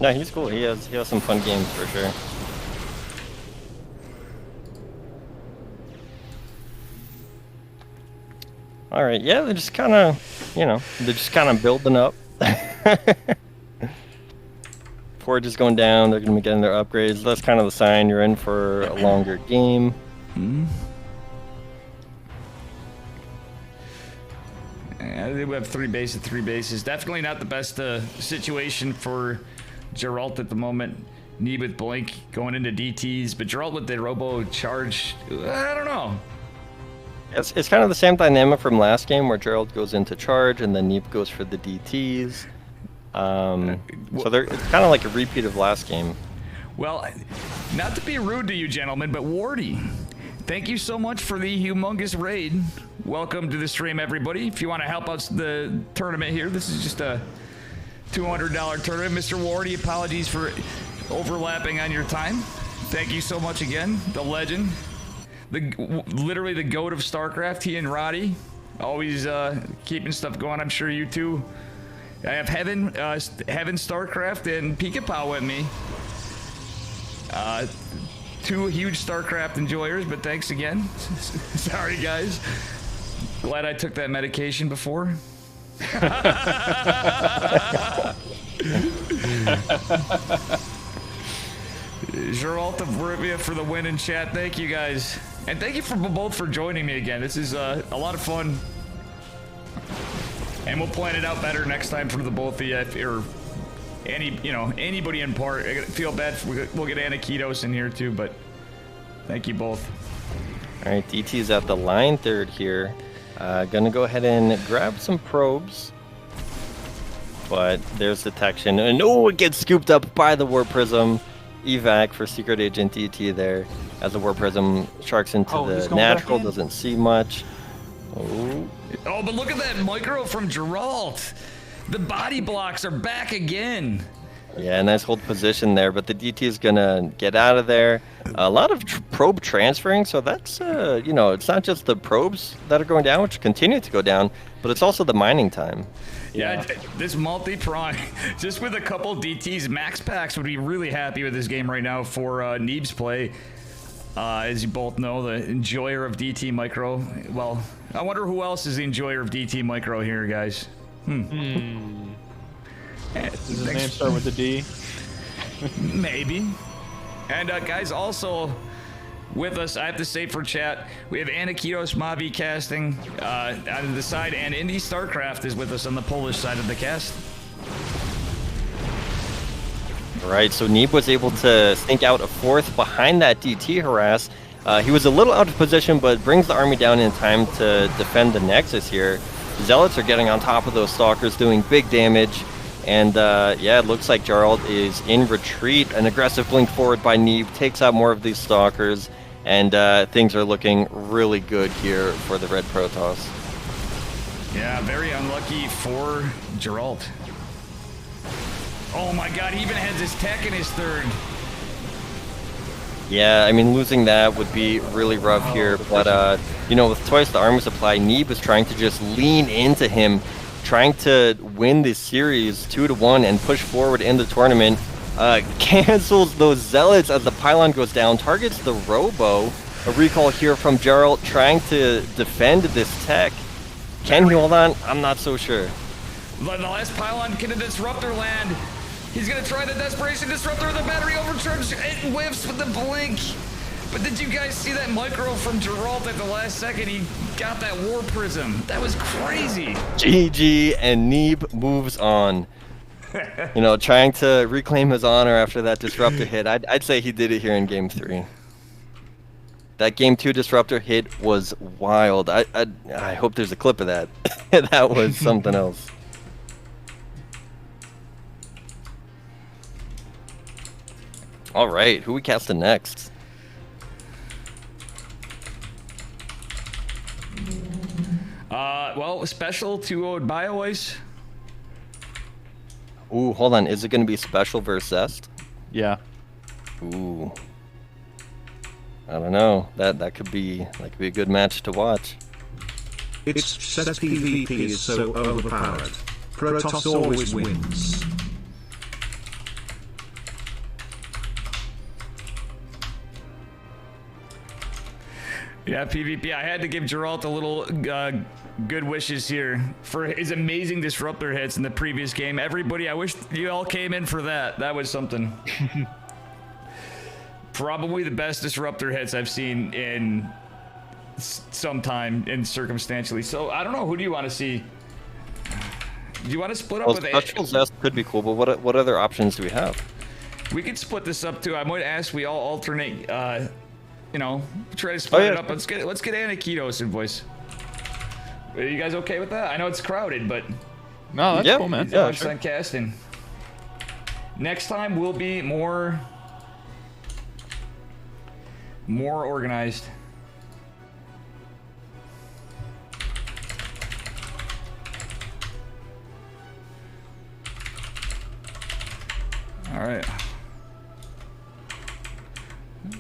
No, he's cool. He has some fun games for sure. All right, yeah, they're just kind of, you know, they're just kind of building up. Forge is going down. They're going to be getting their upgrades. That's kind of the sign you're in for a longer game. Yeah, they have 3 bases. Definitely not the best situation for Geralt at the moment. Need with Blink going into DTs, but Geralt with the Robo Charge, I don't know. It's kind of the same dynamic from last game where Gerald goes into charge and then Neep goes for the DTs. So it's kind of like a repeat of last game. Well, not to be rude to you gentlemen, but Wardy, thank you so much for the humongous raid. Welcome to the stream, everybody. If you want to help us the tournament here, this is just a $200 tournament. Mr. Wardy, apologies for overlapping on your time. Thank you so much again, the legend. Literally the GOAT of StarCraft, he and Roddy, always keeping stuff going. I'm sure you too. I have Heaven StarCraft and Pikapow with me. 2 huge StarCraft enjoyers, but thanks again. Sorry guys. Glad I took that medication before. Geralt of Rivia for the win in chat. Thank you guys. And thank you for both for joining me again. This is a lot of fun. And we'll plan it out better next time for the both of you. Or anybody in part. I feel bad. We'll get Anakitos in here too, but thank you both. All right, DT's at the line third here. Gonna go ahead and grab some probes. But there's detection. And oh, it gets scooped up by the Warp Prism. Evac for Secret Agent DT there. As the Warp Prism sharks into the natural, doesn't see much. Oh, but look at that micro from Geralt. The body blocks are back again. yeah, nice hold position there, but the DT is gonna get out of there. A lot of probe transferring, so that's, it's not just the probes that are going down, which continue to go down, but it's also the mining time. Yeah, this multi-prong, just with a couple DTs, Max Pax would be really happy with this game right now for Neeb's play. As you both know, the enjoyer of DT Micro. Well, I wonder who else is the enjoyer of DT Micro here, guys. Does his name start with a D? Maybe. And guys, also with us, I have to say for chat, we have Anakitos Mavi casting out of the side, and Indy Starcraft is with us on the Polish side of the cast. Right, so Neeb was able to sneak out a fourth behind that DT harass. He was a little out of position, but brings the army down in time to defend the Nexus here. Zealots are getting on top of those Stalkers, doing big damage. And yeah, it looks like Geralt is in retreat. An aggressive blink forward by Neeb takes out more of these Stalkers. And things are looking really good here for the Red Protoss. Yeah, very unlucky for Geralt. Oh my god, he even has his tech in his third. Yeah, I mean, losing that would be really rough here. But, with twice the armor supply, Neeb is trying to just lean into him, trying to win this series 2-1 and push forward in the tournament. Cancels those Zealots as the pylon goes down, targets the Robo. A recall here from Geralt trying to defend this tech. Can he hold on? I'm not so sure. The last pylon can a disruptor land. He's gonna try the desperation disruptor. The battery overcharged. It whiffs with the blink. But did you guys see that micro from Geralt at the last second? He got that War Prism. That was crazy. GG, and Neeb moves on. Trying to reclaim his honor after that disruptor hit. I'd say he did it here in Game 3. That Game 2 disruptor hit was wild. I hope there's a clip of that. That was something else. All right, who we casting next? Well, special 2-0 BioIce. Ooh, hold on. Is it going to be special versus Zest? Yeah. Ooh. I don't know. That could be a good match to watch. It's says PvP is so overpowered. Protoss always wins. Yeah, PvP. I had to give Geralt a little good wishes here for his amazing disruptor hits in the previous game. Everybody, I wish you all came in for that. That was something. Probably the best disruptor hits I've seen in some time, and circumstantially. So I don't know. Who do you want to see? Do you want to split up with special Zest could be cool, but what other options do we have? We could split this up too. I might ask we all alternate. Try to split it up. Let's get Anakitos in voice. Are you guys okay with that? I know it's crowded, but no, that's cool, man. Yeah, sure. Casting. Next time we'll be more organized.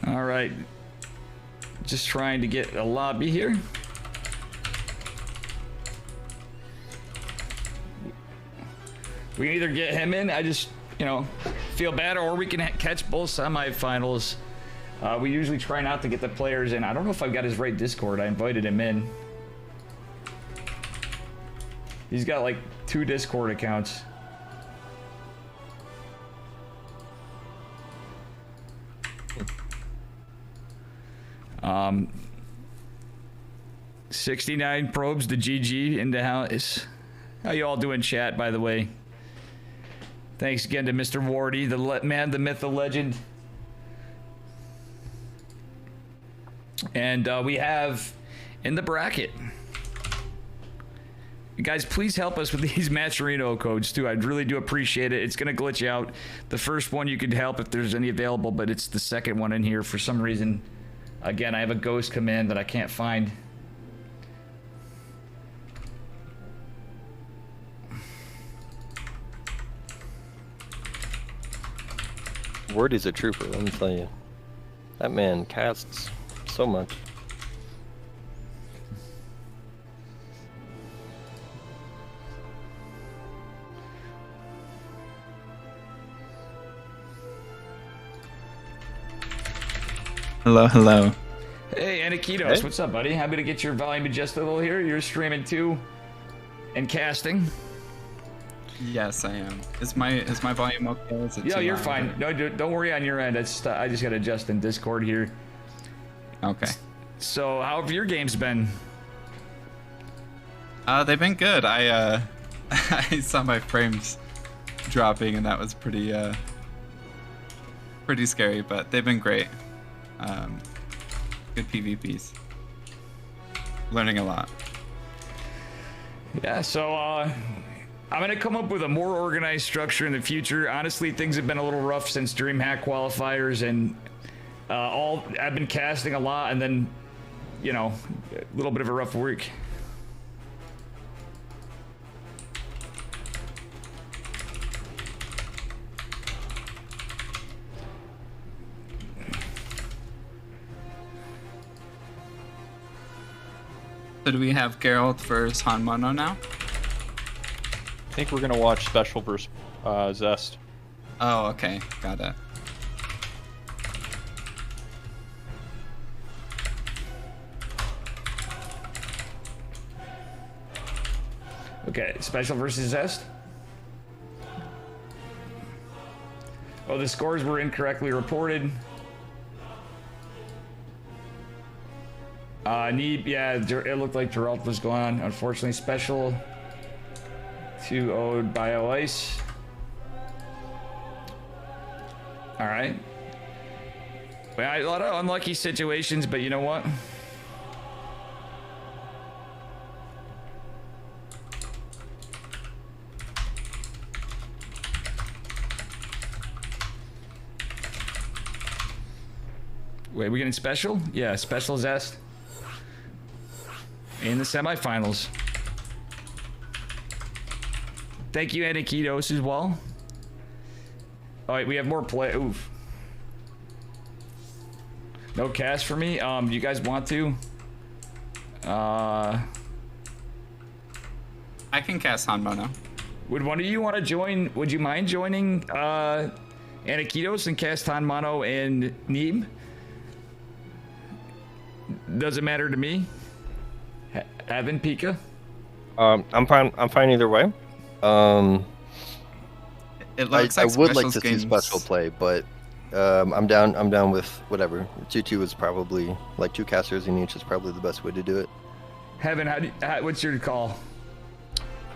All right. Just trying to get a lobby here. We can either get him in, I just, feel bad, or we can catch both semifinals. We usually try not to get the players in. I don't know if I've got his right Discord. I invited him in. He's got like 2 Discord accounts. 69 probes to GG in the house. How you all doing, chat, by the way? Thanks again to Mr. Wardy, the man, the myth, the legend. And we have in the bracket. You guys, please help us with these matcherino codes too. I really do appreciate it. It's gonna glitch out. The first one you could help if there's any available, but it's the second one in here for some reason. Again, I have a ghost command that I can't find. Wordy's a trooper, let me tell you. That man casts so much. Hello, hello. Hey, Anakitos, Hey. what's up, buddy? Happy to get your volume adjusted a little here. You're streaming too, and casting. Yes, I am. Is my volume okay? Is it Yeah, too you're loud? fine. No, don't worry on your end. I just got to adjust in Discord here. Okay. So, how have your games been? They've been good. I I saw my frames dropping, and that was pretty scary. But they've been great. Good PvPs. Learning a lot. Yeah, so I'm gonna come up with a more organized structure in the future. Honestly, things have been a little rough since DreamHack qualifiers, and I've been casting a lot, and then, you know, a little bit of a rough week. So do we have Geralt versus Hanmono now? I think we're gonna watch Special versus Zest. Oh, okay. Got it. Okay, Special versus Zest. Oh, the scores were incorrectly reported. Yeah, it looked like Geralt was going on. Unfortunately, Special 2-0'd Bio Ice. All right. Well, a lot of unlucky situations, but you know what? Wait, we getting Special? Yeah, Special Zest. In the semifinals. Thank you, Anakitos, as well. All right, we have more play. Oof. No cast for me. Do you guys want to? I can cast Hanmono. Would one of you want to join? Would you mind joining Anakitos and cast Hanmono and Neeb? Doesn't matter to me. Evan, Pika? I'm fine either way. It looks I like would like Special's to see games- special play, but I'm down with whatever. 2-2 is probably, like, 2 casters in each is probably the best way to do it. Heaven, what's your call?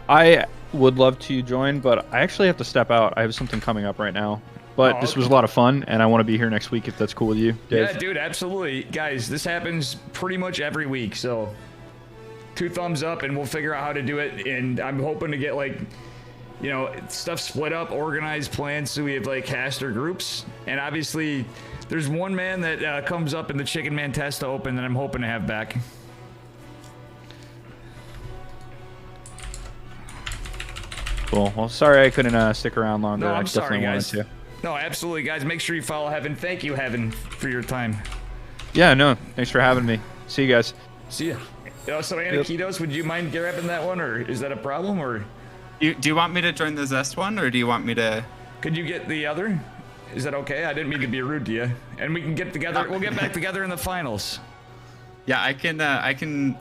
I would love to join, but I actually have to step out. I have something coming up right now. But Oh, this okay. was a lot of fun, and I want to be here next week if that's cool with you, Dave. Yeah, dude, absolutely. Guys, this happens pretty much every week, so 2 thumbs up and we'll figure out how to do it. And I'm hoping to get, like, you know, stuff split up, organized plans, so we have, like, caster groups. And obviously, there's one man that comes up in the Chickenman Testa Open that I'm hoping to have back. Cool. Well, sorry I couldn't stick around longer. No, I I'm sorry, definitely guys. wanted to. No, absolutely, guys. Make sure you follow Heaven. Thank you, Heaven, for your time. Yeah, no. Thanks for having me. See you guys. See ya. So, Anakitos, would you mind grabbing that one, or is that a problem, or Do you want me to join the Zest one, or do you want me to? could you get the other? Is that okay? I didn't mean to be rude to you. And we can get together. We'll get back together in the finals. Yeah, I can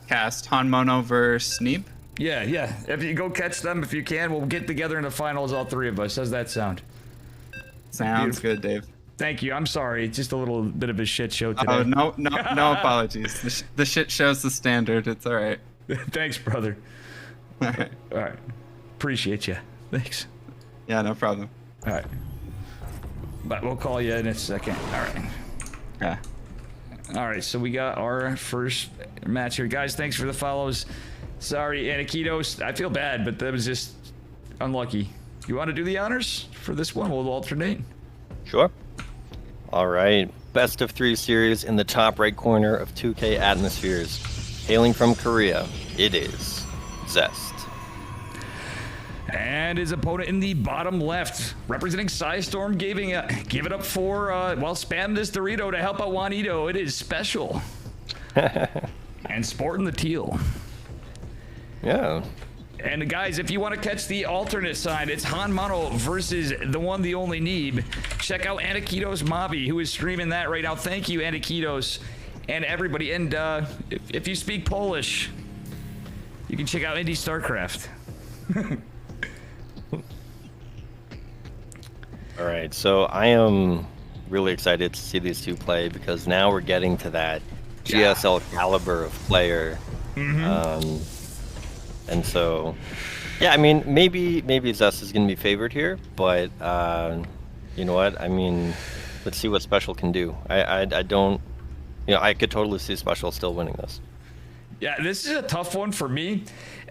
cast Hanmono versus Sneeb. Yeah, yeah. If you go catch them, if you can, we'll get together in the finals, all 3 of us. How's that sound? Sounds good, Dave. Thank you. I'm sorry. It's just a little bit of a shit show today. Oh, no apologies. The shit show's the standard. It's all right. Thanks, brother. All right. All right. Appreciate you. Thanks. Yeah, no problem. All right. But we'll call you in a second. All right. Yeah. All right. So we got our first match here. Guys, thanks for the follows. Sorry, Anakitos. I feel bad, but that was just unlucky. You want to do the honors for this one? We'll alternate. Sure. All right. Best of 3 series in the top right corner of 2K Atmospheres. Hailing from Korea, it is Zest. And his opponent in the bottom left, representing Psystorm, give it up for, spam this Dorito to help out Juanito. It is Special. And sporting the teal. Yeah. And guys, if you want to catch the alternate side, it's Hanmano versus the one, the only Neeb. Check out Anakitos Mabi, who is streaming that right now. Thank you, Anakitos, and everybody. And if you speak Polish, you can check out Indie StarCraft. All right, so I am really excited to see these two play because now we're getting to that GSL caliber of player. And so, yeah, I mean, maybe Zest is going to be favored here, but you know what? I mean, let's see what Special can do. I don't, I could totally see Special still winning this. Yeah, this is a tough one for me.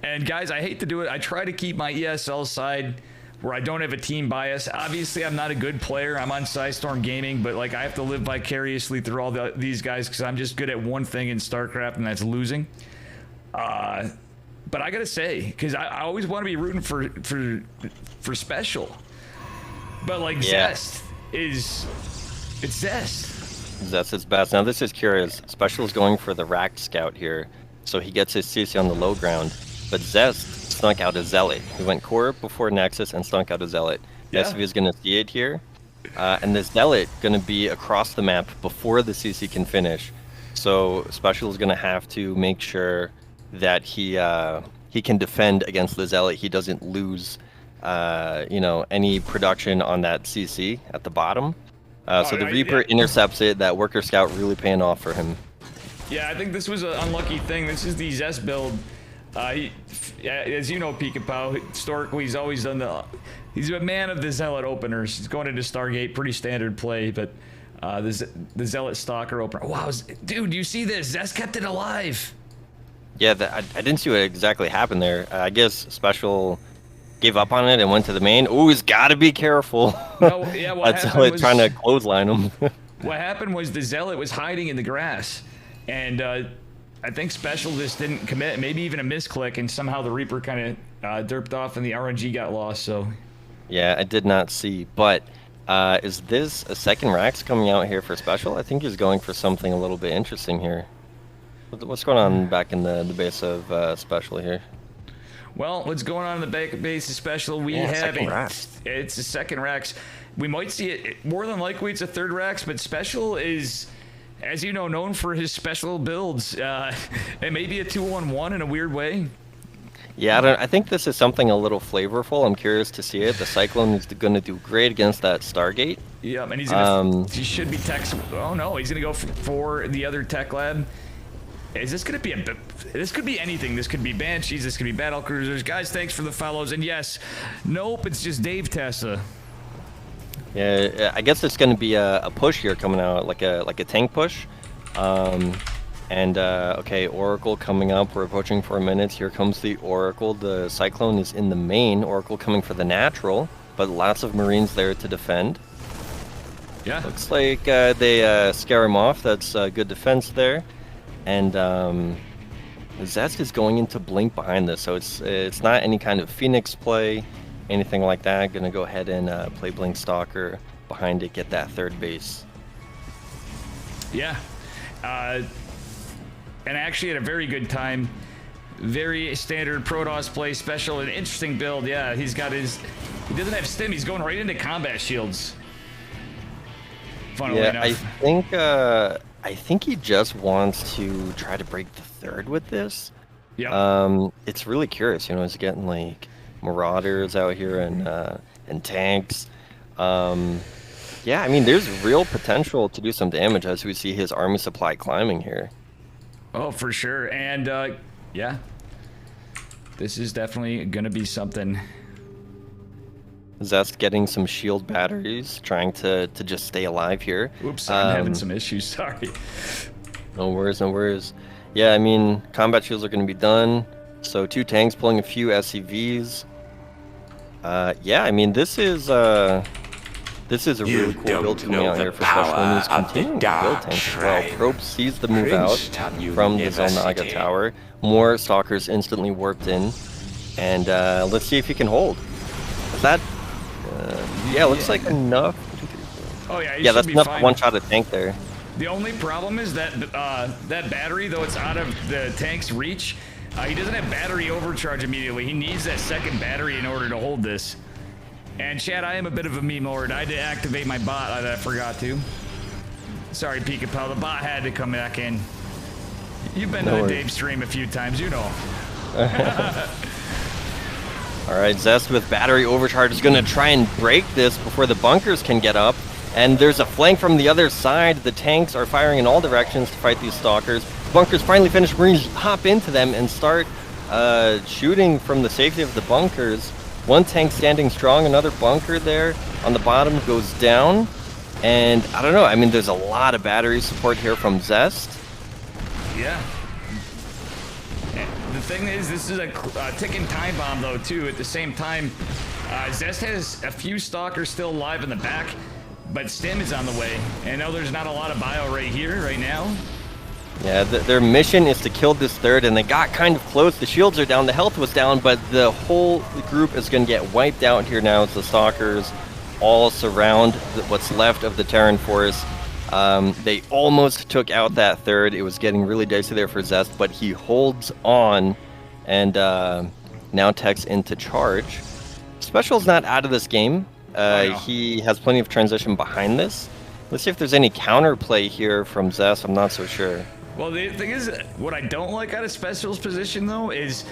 And guys, I hate to do it. I try to keep my ESL side where I don't have a team bias. Obviously, I'm not a good player. I'm on Psystorm Gaming, but like I have to live vicariously through all these guys because I'm just good at one thing in StarCraft, and that's losing. But I gotta say, because I always want to be rooting for Special, but like Zest it's Zest. Zest is best. Now this is curious. Special is going for the Racked Scout here, so he gets his CC on the low ground. But Zest snuck out a Zealot. He went core before Nexus and snuck out a Zealot. Yeah. SV is gonna see it here, and the Zealot gonna be across the map before the CC can finish. So Special is gonna have to make sure that he can defend against the Zealot. He doesn't lose, any production on that CC at the bottom. So the Reaper intercepts it. That Worker Scout really paying off for him. Yeah, I think this was an unlucky thing. This is the Zest build. As you know, Pikapow, historically he's always done he's a man of the Zealot openers. He's going into Stargate, pretty standard play, but the Zealot Stalker opener. Wow, dude, you see this? Zest kept it alive. Yeah, I didn't see what exactly happened there. I guess Special gave up on it and went to the main. Ooh, he's got to be careful. No, yeah, what That's happened was, trying to clothesline him. What happened was the Zealot was hiding in the grass, and I think Special just didn't commit, maybe even a misclick, and somehow the Reaper kind of derped off and the RNG got lost, so. Yeah, I did not see, but is this a second Rax coming out here for Special? I think he's going for something a little bit interesting here. What's going on back in the base of Special here? Well, what's going on in the back base of Special? We have it's a second Rax. We might see it, more than likely it's a third Rax, but Special is, as you know, known for his special builds. It may be a 2-on-1 in a weird way. Yeah, I think this is something a little flavorful. I'm curious to see it. The Cyclone is going to do great against that Stargate. Yeah, and he's gonna, he should be tech. Oh no, he's gonna go for the other tech lab. Is this gonna be this could be anything. This could be Banshees, this could be Battle Cruisers. Guys, thanks for the follows. And yes, nope, it's just Dave Testa. Yeah, I guess it's gonna be a push here coming out, like a tank push. Okay, Oracle coming up. We're approaching 4 minutes. Here comes the Oracle. The Cyclone is in the main. Oracle coming for the natural, but lots of Marines there to defend. Yeah. Looks like they scare him off. That's good defense there. And Zest is going into Blink behind this, so it's not any kind of Phoenix play, anything like that. Gonna go ahead and play Blink Stalker behind it, get that third base. Yeah. And actually had a very good time. Very standard Protoss play, Special, an interesting build. Yeah, he doesn't have stim, he's going right into combat shields. Funnily enough. I think he just wants to try to break the third with this. Yeah. It's really curious, he's getting like Marauders out here and tanks. Yeah, I mean, there's real potential to do some damage as we see his army supply climbing here. Oh, for sure. And yeah, this is definitely gonna be something. Zest getting some shield batteries, trying to just stay alive here. Oops, I'm having some issues. Sorry. No worries, no worries. Yeah, I mean, combat shields are going to be done. So 2 tanks pulling a few SCVs. Yeah, I mean, this is a really cool build coming out here for Special, and he's continuing to build tanks as well. Probe sees the move out from the Zelnaga tower. More stalkers instantly warped in, and let's see if he can hold. Is that? Yeah, looks like enough. Oh yeah, Yeah, that's enough to one-shot a tank there. The only problem is that that battery, though it's out of the tank's reach, he doesn't have battery overcharge immediately. He needs that second battery in order to hold this. And Chad, I am a bit of a meme lord. I did activate my bot. I forgot to. Sorry, Pika Pal. The bot had to come back in. You've been to the Dave stream a few times, you know. All right, Zest with battery overcharge is going to try and break this before the bunkers can get up. And there's a flank from the other side. The tanks are firing in all directions to fight these stalkers. Bunkers finally finish. Marines hop into them and start shooting from the safety of the bunkers. One tank standing strong, another bunker there on the bottom goes down. And I don't know, I mean, there's a lot of battery support here from Zest. Yeah. The thing is, this is a ticking time bomb, though, too. At the same time, Zest has a few stalkers still alive in the back, but Stim is on the way. And no, there's not a lot of bio right here, right now. Yeah, their mission is to kill this third, and they got kind of close. The shields are down, the health was down, but the whole group is going to get wiped out here now as the stalkers all surround what's left of the Terran force. They almost took out that third. It was getting really dicey there for Zest, but he holds on and now techs into charge. Special's not out of this game. He has plenty of transition behind this. Let's see if there's any counterplay here from Zest. I'm not so sure. Well, the thing is, what I don't like out of Special's position, though, is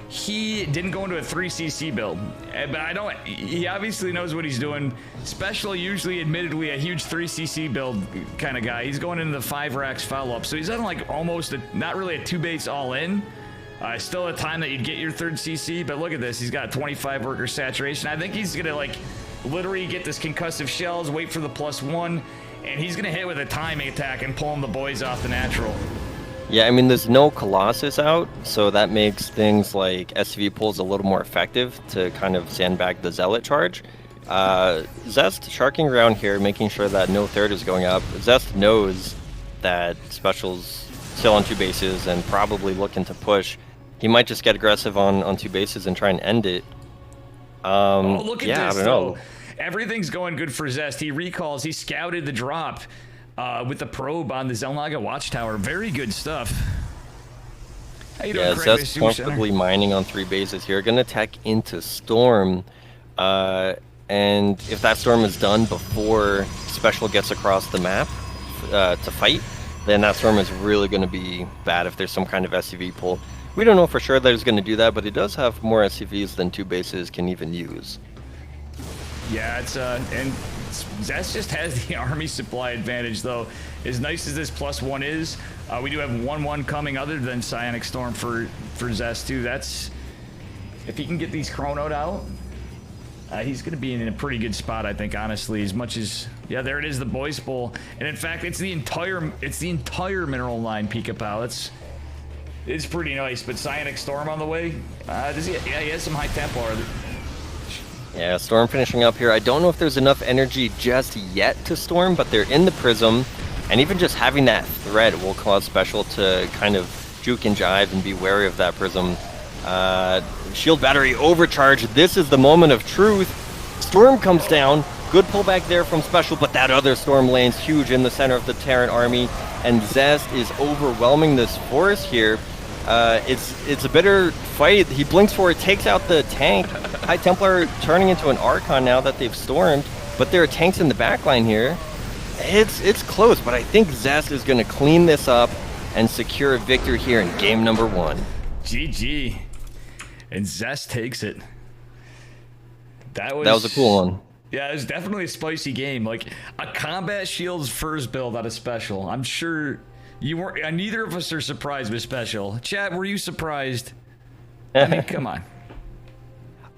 he didn't go into a 3cc build. But he obviously knows what he's doing. Special, usually, admittedly, a huge 3cc build kind of guy. He's going into the 5 racks follow-up. So he's on, like, almost not really a 2 base all-in. Still a time that you'd get your 3rd CC, but look at this. He's got 25 worker saturation. I think he's going to, like, literally get this concussive shells, wait for the +1, and he's going to hit with a timing attack and pull the boys off the natural. Yeah, I mean, there's no Colossus out, so that makes things like SCV pulls a little more effective to kind of sandbag the Zealot charge. Zest sharking around here, making sure that no third is going up. Zest knows that Special's still on 2 bases and probably looking to push. He might just get aggressive on 2 bases and try and end it. Oh, look at this, I don't though. know. Everything's going good for Zest. He recalls. He scouted the drop with the probe on the Zelnaga watchtower. Very good stuff. How you doing, Yeah, Craig? Zest comfortably mining on 3 bases here. Gonna tech into Storm. And if that Storm is done before Special gets across the map to fight, then that Storm is really going to be bad if there's some kind of SCV pull. We don't know for sure that he's going to do that, but he does have more SCVs than 2 bases can even use. Yeah, and Zest just has the army supply advantage, though. As nice as this +1 is, we do have 1-1 coming other than Psionic Storm for Zest, too. That's, if he can get these chronoed out, he's going to be in a pretty good spot, I think, honestly. As much as, yeah, there it is, the Boys Bowl, and in fact, it's the entire mineral line, Pika Pal. It's pretty nice. But Psionic Storm on the way. Yeah, he has some high Templar. Yeah, Storm finishing up here. I don't know if there's enough energy just yet to Storm, but they're in the Prism, and even just having that threat will cause Special to kind of juke and jive and be wary of that Prism. Shield battery overcharge. This is the moment of truth. Storm comes down. Good pullback there from Special, but that other Storm lane's huge in the center of the Terran army, and Zest is overwhelming this force here. It's a bitter fight. He blinks forward, takes out the tank. High Templar turning into an Archon now that they've stormed, but there are tanks in the backline here. It's close, but I think Zest is going to clean this up and secure a victory here in game number 1. GG. And Zest takes it. That was a cool one. Yeah, it was definitely a spicy game. Like a combat shields first build out of special. I'm sure you weren't. Neither of us are surprised with special. Chat, were you surprised? I mean, come on.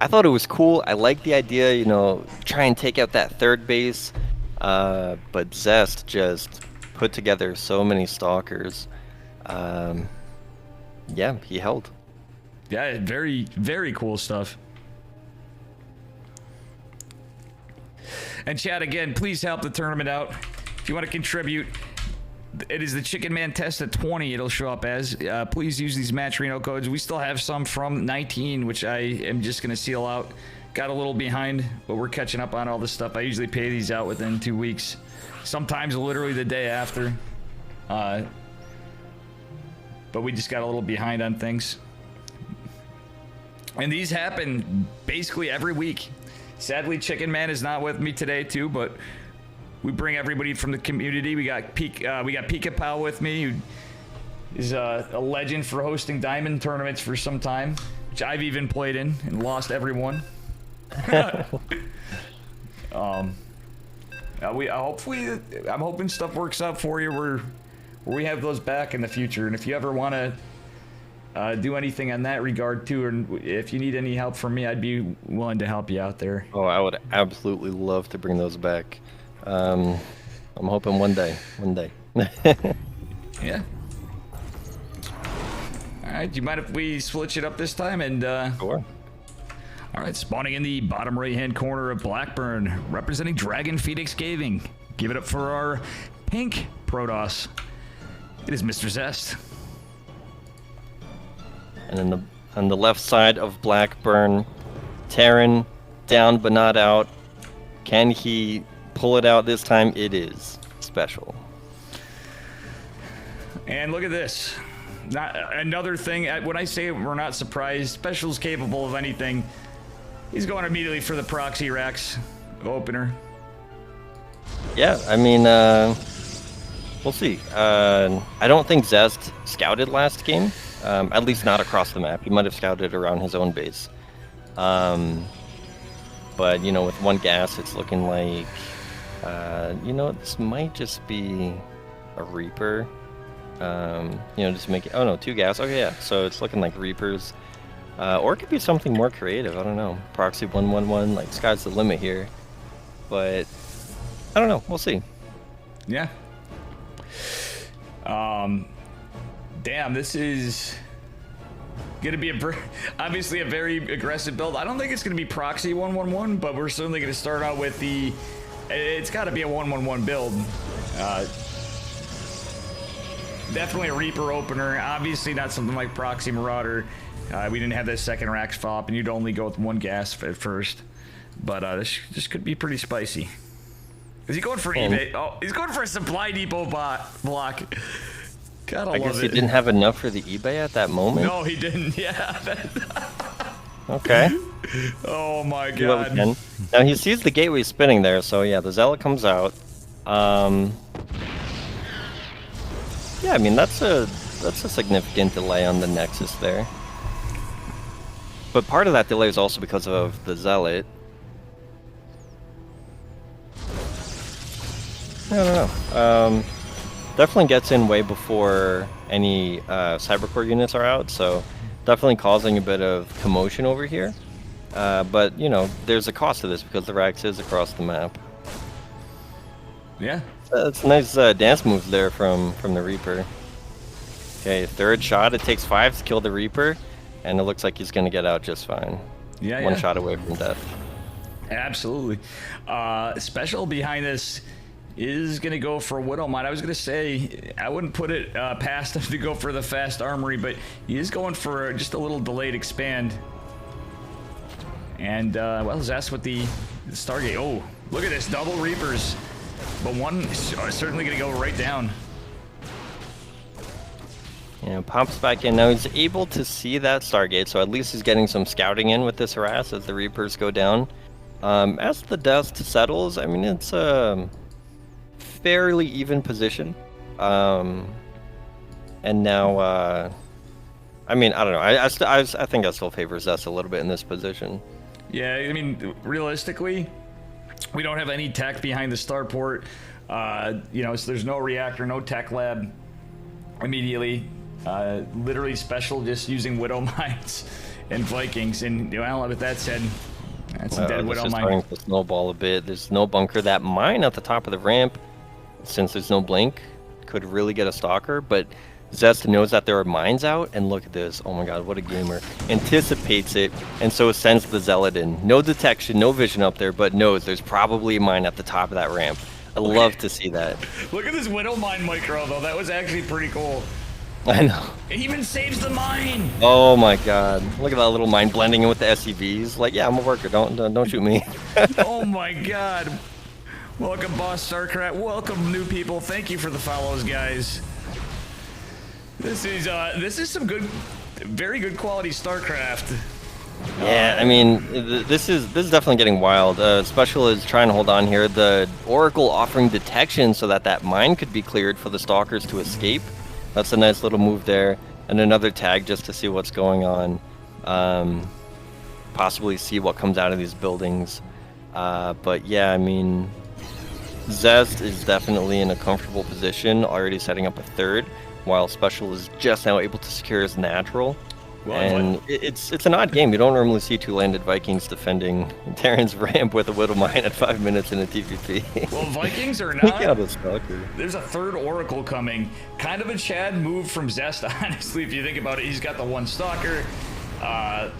I thought it was cool. I like the idea, you know, try and take out that third base. But Zest just put together so many stalkers. Yeah, he held. Yeah, very, very cool stuff. And chat, again, please help the tournament out. If you want to contribute, it is the Chickenman Testa 20 it'll show up as. Please use these matcherino codes. We still have some from 19, which I am just going to seal out. Got a little behind, but we're catching up on all this stuff. I usually pay these out within 2 weeks. Sometimes literally the day after. But we just got a little behind on things. And these happen basically every week. Sadly, Chicken Man is not with me today too, but we bring everybody from the community. We got Pika Pal with me, who is a legend for hosting diamond tournaments for some time, which I've even played in and lost every one. Hopefully, I'm hoping stuff works out for you where we have those back in the future. And if you ever want to do anything on that regard too, and if you need any help from me, I'd be willing to help you out there. Oh, I would absolutely love to bring those back. I'm hoping one day. Yeah. All right. Do you mind if we switch it up this time? And Sure. All right. Spawning in the bottom right-hand corner of Blackburn, representing Dragon Phoenix Gaming. Give it up for our pink Protoss. It is Mr. Zest. And on the left side of Blackburn, Terran down but not out. Can he pull it out this time? It is special. And look at this. Not another thing. When I say we're not surprised, Special's capable of anything. He's going immediately for the proxy racks opener. Yeah, I mean, we'll see. I don't think Zest scouted last game. At least not across the map. He might have scouted around his own base. But, you know, with one gas, it's looking like, you know, this might just be a Reaper. You know, just make it, oh no, 2 gas. Okay, yeah, so it's looking like Reapers. Or it could be something more creative, I don't know. Proxy 111, like, sky's the limit here. But, I don't know, we'll see. Yeah. Damn, this is gonna be obviously a very aggressive build. I don't think it's gonna be proxy 111, but we're certainly gonna start out with the. It's got to be a 111 build. Definitely a Reaper opener. Obviously not something like Proxy Marauder. We didn't have that second rack swap, and you'd only go with 1 gas at first. But this could be pretty spicy. Is he going for eBay? Oh, he's going for a supply depot block. Gotta love it. I guess he didn't have enough for the eBay at that moment? No, he didn't. Yeah. Okay. Oh my Do what we god. can. Now he sees the gateway spinning there, so yeah, the Zealot comes out. Yeah, I mean that's a significant delay on the Nexus there. But part of that delay is also because of the Zealot. I don't know. Definitely gets in way before any Cybercore units are out, so definitely causing a bit of commotion over here. But, you know, there's a cost to this because the Rax is across the map. Yeah. It's a nice dance move there from the Reaper. Okay, 3rd shot. It takes 5 to kill the Reaper, and it looks like he's going to get out just fine. Yeah, One shot away from death. Absolutely. Special behind this is going to go for Widowmine. I was going to say, I wouldn't put it past him to go for the fast armory, but he is going for just a little delayed expand. And, well, that's with the Stargate. Oh, look at this, double Reapers. But one is certainly going to go right down. Yeah, pops back in. Now he's able to see that Stargate, so at least he's getting some scouting in with this harass as the Reapers go down. As the dust settles, I mean, it's a fairly even position. And now, I mean, I don't know. I think I still favor Zest a little bit in this position. Yeah, I mean, realistically, We don't have any tech behind the starport. You know, so there's no reactor, no tech lab immediately. Literally special just using Widow Mines and Vikings. And well, with that said, that's a dead Widow This is Mine. starting to snowball a bit. There's no bunker. That mine at the top of the ramp, since there's no blink, could really get a stalker, but Zest knows that there are mines out, and look at this. Oh my god, what a gamer. Anticipates it, and so sends the Zealot in. No detection, no vision up there, but knows there's probably a mine at the top of that ramp. I love to see that. Look at this Widow Mine micro, though. That was actually pretty cool. I know. It even saves the mine. Oh my god. Look at that little mine blending in with the SCVs. Like, yeah, I'm a worker. Don't shoot me. Oh my god. Welcome, Boss Starcraft. Welcome, new people. Thank you for the follows, guys. This is some good, very good quality StarCraft. Yeah, I mean, this is definitely getting wild. Special is trying to hold on here. The Oracle offering detection so that mine could be cleared for the stalkers to escape. That's a nice little move there. And another tag just to see what's going on. Possibly see what comes out of these buildings. But yeah, I mean, Zest is definitely in a comfortable position, already setting up a third, while Special is just now able to secure his natural. Well, And it's an odd game. You don't normally see two landed Vikings defending Terran's ramp with a Widow Mine at 5 minutes in a TPP. Well, Vikings or Take not, out a stalker. there's a third Oracle coming. Kind of a Chad move from Zest, honestly, if you think about it. He's got the one stalker, but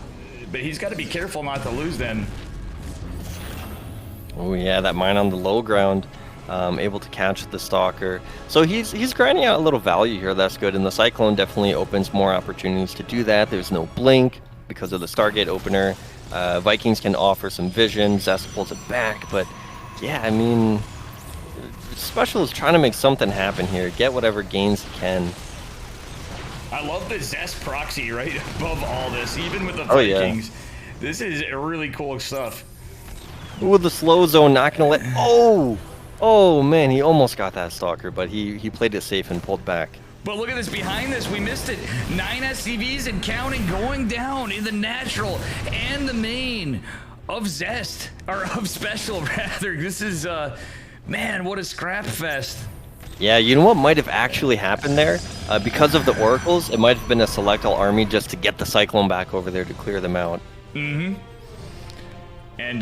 he's got to be careful not to lose them. Oh yeah, that mine on the low ground, able to catch the stalker. So he's grinding out a little value here. That's good. And the Cyclone definitely opens more opportunities to do that. There's no blink because of the Stargate opener. Vikings can offer some vision. Zest pulls it back, but yeah, I mean, Special is trying to make something happen here. Get whatever gains he can. I love the Zest proxy right above all this, even with the Oh, yeah. Vikings. This is really cool stuff. Ooh, the slow zone not gonna let. Oh man, he almost got that stalker, but he played it safe and pulled back. But look at this behind this. We missed it. 9 SCVs and counting going down in the natural and the main of Zest, or of Special rather. This is man, what a scrap fest. Yeah, you know what might have actually happened there? Because of the oracles, it might have been a select all army just to get the Cyclone back over there to clear them out. And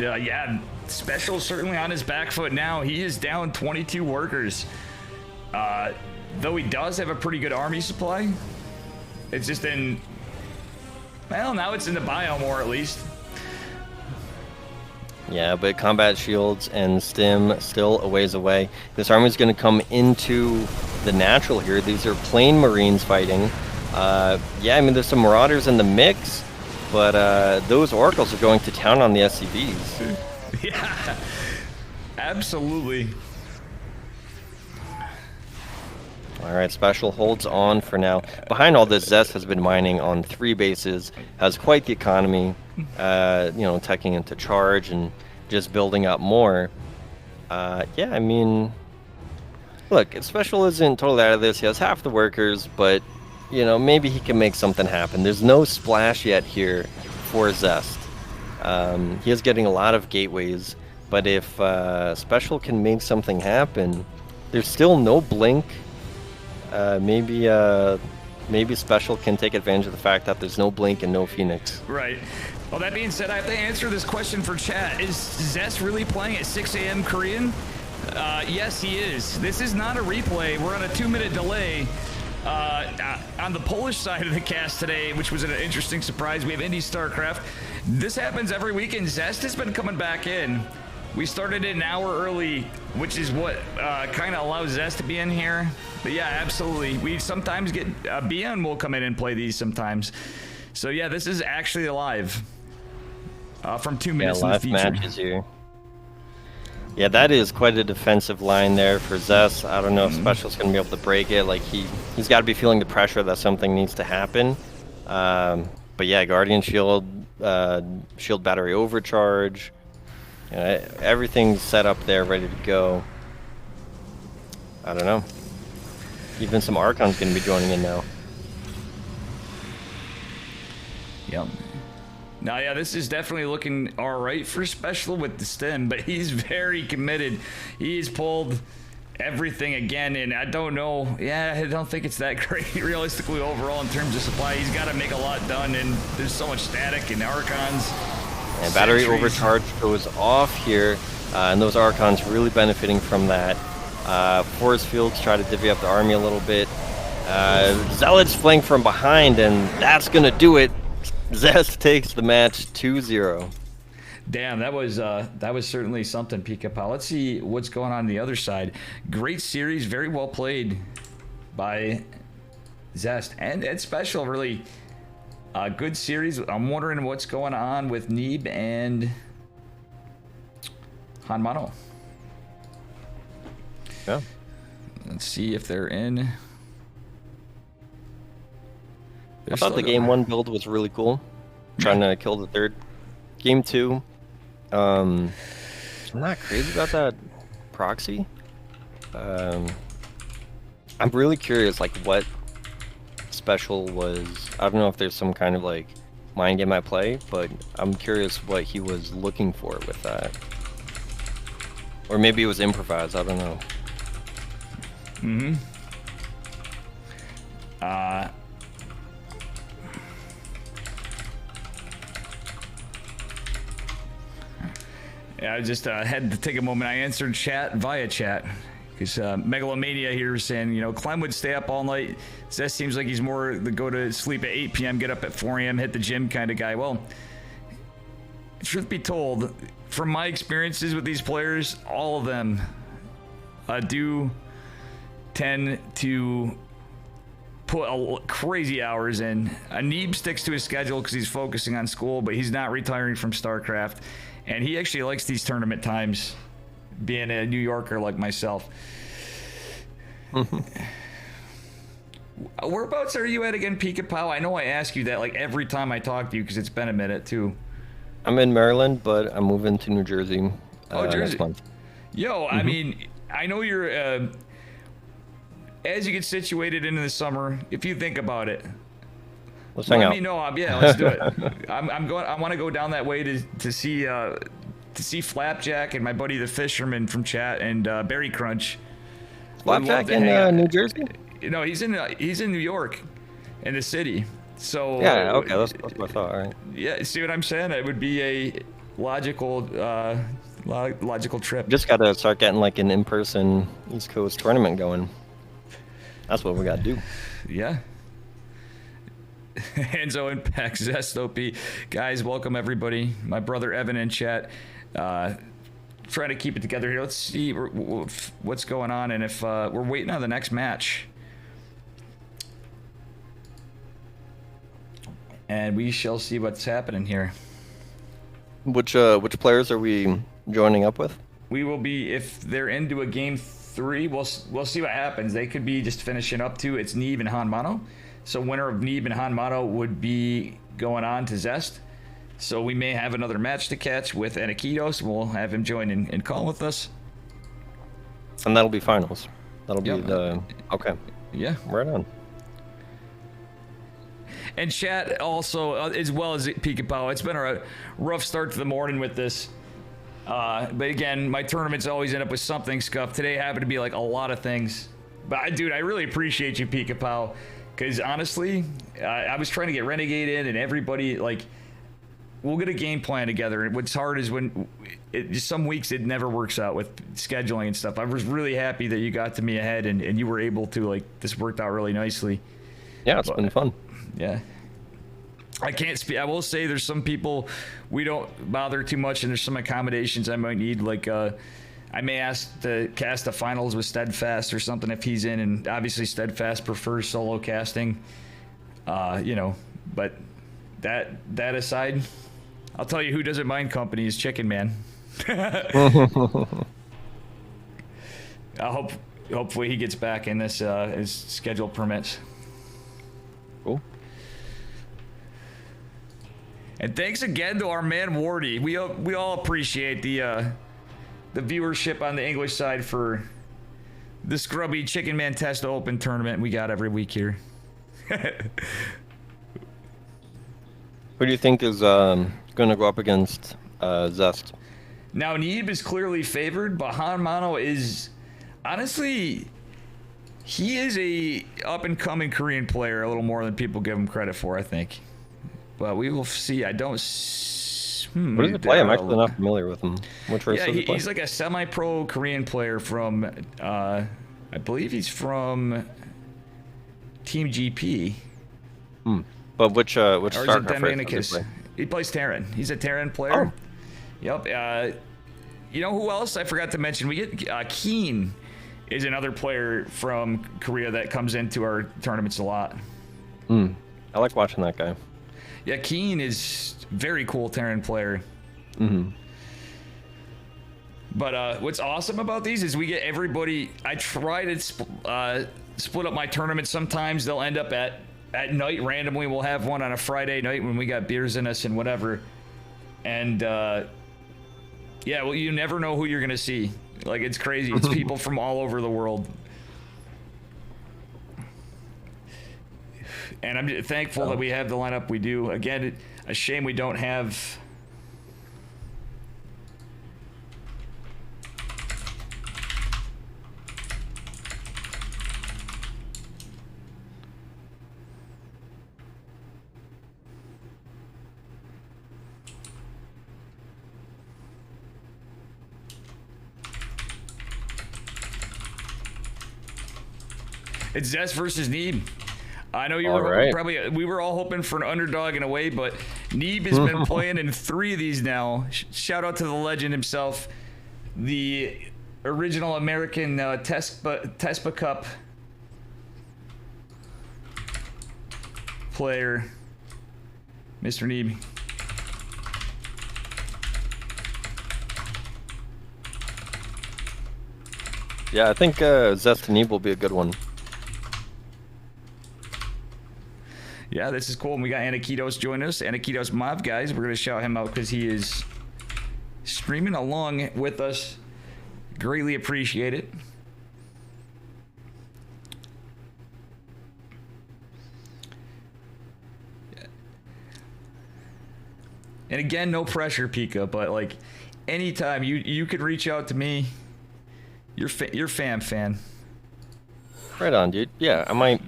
yeah, Special certainly on his back foot now. He is down 22 workers. Though he does have a pretty good army supply. It's just in, well, now it's in the biome war at least. Yeah, but combat shields and stim still a ways away. This army is going to come into the natural here. These are plain Marines fighting. Yeah, I mean, there's some Marauders in the mix, but those Oracles are going to town on the SCVs. Yeah, absolutely. All right, Special holds on for now. Behind all this, Zest has been mining on 3 bases, has quite the economy, you know, teching into charge and just building up more. Yeah, I mean, look, Special isn't totally out of this. He has half the workers, but, you know, maybe he can make something happen. There's no splash yet here for Zest. He is getting a lot of gateways, but if Special can make something happen, there's still no blink. Maybe Special can take advantage of the fact that there's no blink and no Phoenix. Right. Well, that being said, I have to answer this question for chat. Is Zest really playing at 6 a.m. Korean? Yes, he is. This is not a replay. We're on a 2-minute delay. On the Polish side of the cast today, which was an interesting surprise, we have Indie StarCraft. This happens every weekend. Zest has been coming back in. We started it an hour early, which is what kind of allows Zest to be in here. But yeah, absolutely. We sometimes get BN will come in and play these sometimes. So yeah, this is actually live from 2 minutes in the live future. matches here. Yeah, that is quite a defensive line there for Zest. I don't know if Special's going to be able to break it. Like he's got to be feeling the pressure that something needs to happen. But yeah, Guardian Shield, Shield Battery Overcharge. You know, everything's set up there, ready to go. I don't know. Even some Archon's going to be joining in now. Yep. Now, yeah, this is definitely looking all right for Special with the stem, but he's very committed. He's pulled everything again, and I don't know. Yeah, I don't think it's that great realistically overall in terms of supply. He's got to make a lot done, and there's so much static and Archons. And battery Sentries. overcharge goes off here, and those Archons really benefiting from that. Force fields try to divvy up the army a little bit. Zealots flank from behind, and that's gonna do it. Zest takes the match 2-0. Damn, that was certainly something, Pika Pal. Let's see what's going on the other side. Great series, very well played by Zest and Special. Really good series. I'm wondering what's going on with Neeb and Hanmano. Yeah. Let's see if they're in. I thought the game 1 build was really cool. Trying to kill the third. Game 2, I'm not crazy about that proxy. I'm really curious, like, what Special was. I don't know if there's some kind of like mind game at play, but I'm curious what he was looking for with that. Or maybe it was improvised. I don't know. Yeah, I just had to take a moment. I answered chat via chat because Megalomania here is saying, you know, Clem would stay up all night. Zest seems like he's more the go to sleep at 8 p.m., get up at 4 a.m., hit the gym kind of guy. Well, truth be told, from my experiences with these players, all of them do tend to put crazy hours in. Neeb sticks to his schedule because he's focusing on school, but he's not retiring from StarCraft. And he actually likes these tournament times, being a New Yorker like myself. Whereabouts are you at again, Pika Pow? I know I ask you that like every time I talk to you because it's been a minute too. I'm in Maryland, but I'm moving to New Jersey Jersey. next month. Yo, I mean, I know you're, as you get situated into the summer, if you think about it, Let's hang let out. me know. Yeah, let's do it. I'm going. I want to go down that way to see Flapjack and my buddy the Fisherman from chat and Berry Crunch. Flapjack in New Jersey? No, he's in New York, in the city. So Yeah, okay, that's what I thought. All right. yeah, see what I'm saying? It would be a logical trip. Just got to start getting like an in-person East Coast tournament going. That's what we got to do. Yeah. Enzo Impact, Zest OP. Guys, welcome everybody. My brother Evan in chat. Trying to keep it together here. Let's see what's going on and if we're waiting on the next match. And we shall see what's happening here. Which players are we joining up with? We will be, if they're into a game 3, we'll see what happens. They could be just finishing up to, it's Neeb and Hanmano. So winner of Neeb and Hanmano would be going on to Zest. So we may have another match to catch with Anakitos. We'll have him join and call with us. And that'll be finals. That'll be Yep. the... Okay. Yeah. Right on. And chat also, as well as Pika Pow, it's been a rough start to the morning with this. But again, my tournaments always end up with something scuffed. Today happened to be like a lot of things. But dude, I really appreciate you, Pika Pow. Because honestly, I was trying to get Renegade in and everybody, like, we'll get a game plan together. And what's hard is when some weeks it never works out with scheduling and stuff. I was really happy that you got to me ahead and you were able to, like, this worked out really nicely. Yeah, it's been fun. Yeah. I can't speak. I will say there's some people we don't bother too much and there's some accommodations I might need. Like, I may ask to cast the finals with Steadfast or something if he's in, and obviously Steadfast prefers solo casting. You know, but that aside, I'll tell you who doesn't mind company is Chickenman. Hopefully he gets back in this his schedule permits. Cool. And thanks again to our man Wardy. We all appreciate the viewership on the English side for the scrubby Chickenman Testa Open tournament we got every week here. Who Who do you think is going to go up against Zest? Now, Neeb is clearly favored, but Hanmano is, honestly, he is a up-and-coming Korean player, a little more than people give him credit for, I think. But we will see. I don't... What does he play? I'm actually not familiar with him. Which race does he play? He's like a semi-pro Korean player from, I believe he's from Team GP. But which Or is it StarCraft race does Dominicus? he play? He plays Terran. He's a Terran player. Oh. Yep. You know who else I forgot to mention? We get Keen is another player from Korea that comes into our tournaments a lot. I like watching that guy. Yeah, Keen is very cool Terran player. But what's awesome about these is we get everybody. I try to split up my tournaments. Sometimes they'll end up at night randomly. We'll have one on a Friday night when we got beers in us and whatever. And yeah, well, you never know who you're gonna see. Like, it's crazy. It's people from all over the world. And I'm thankful that we have the lineup we do. Again, a shame we don't have... It's Zest versus Neeb. I know you were probably, we were all hoping for an underdog in a way, but Neeb has been playing in 3 of these now. Shout out to the legend himself, the original American Tespa Cup player, Mr. Neeb. Yeah, I think Zest and Neeb will be a good one. Yeah, this is cool. And we got Anakitos joining us. Anakitos Mob, guys. We're going to shout him out because he is streaming along with us. Greatly appreciate it. And again, no pressure, Pika, but like anytime you could reach out to me. You're fan. Right on, dude. Yeah, I might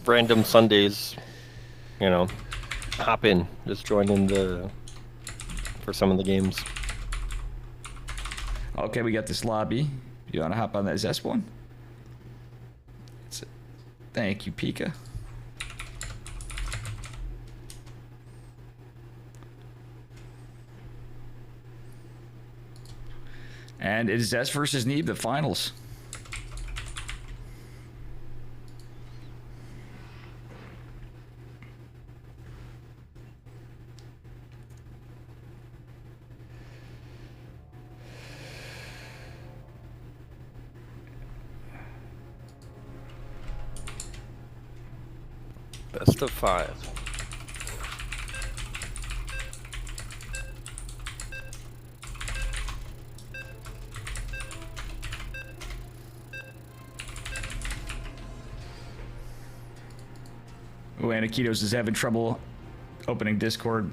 random Sundays, you know, hop in, just join in for some of the games. Okay, we got this lobby. You want to hop on that Zest one? Thank you, Pika. And it is Zest versus Neeb, the finals. Best of 5. Oh, Anakitos is having trouble opening Discord.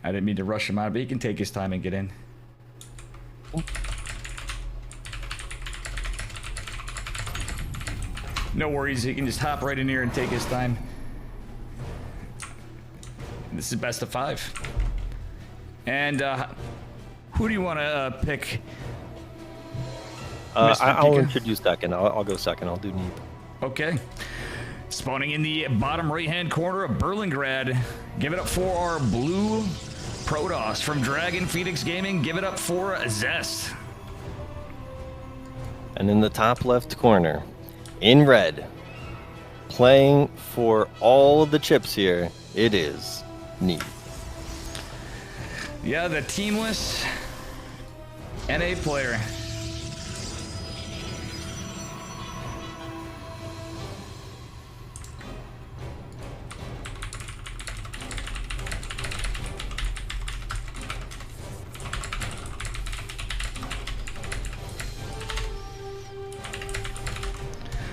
I didn't mean to rush him out, but he can take his time and get in. No worries, he can just hop right in here and take his time. This is best of 5. And who do you want to pick? I'll introduce second. I'll go second. I'll do Neeb. Okay. Spawning in the bottom right-hand corner of Berlingrad. Give it up for our blue Protoss from Dragon Phoenix Gaming. Give it up for Zest. And in the top left corner, in red, playing for all of the chips here, it is Neeb. Yeah, the teamless NA player.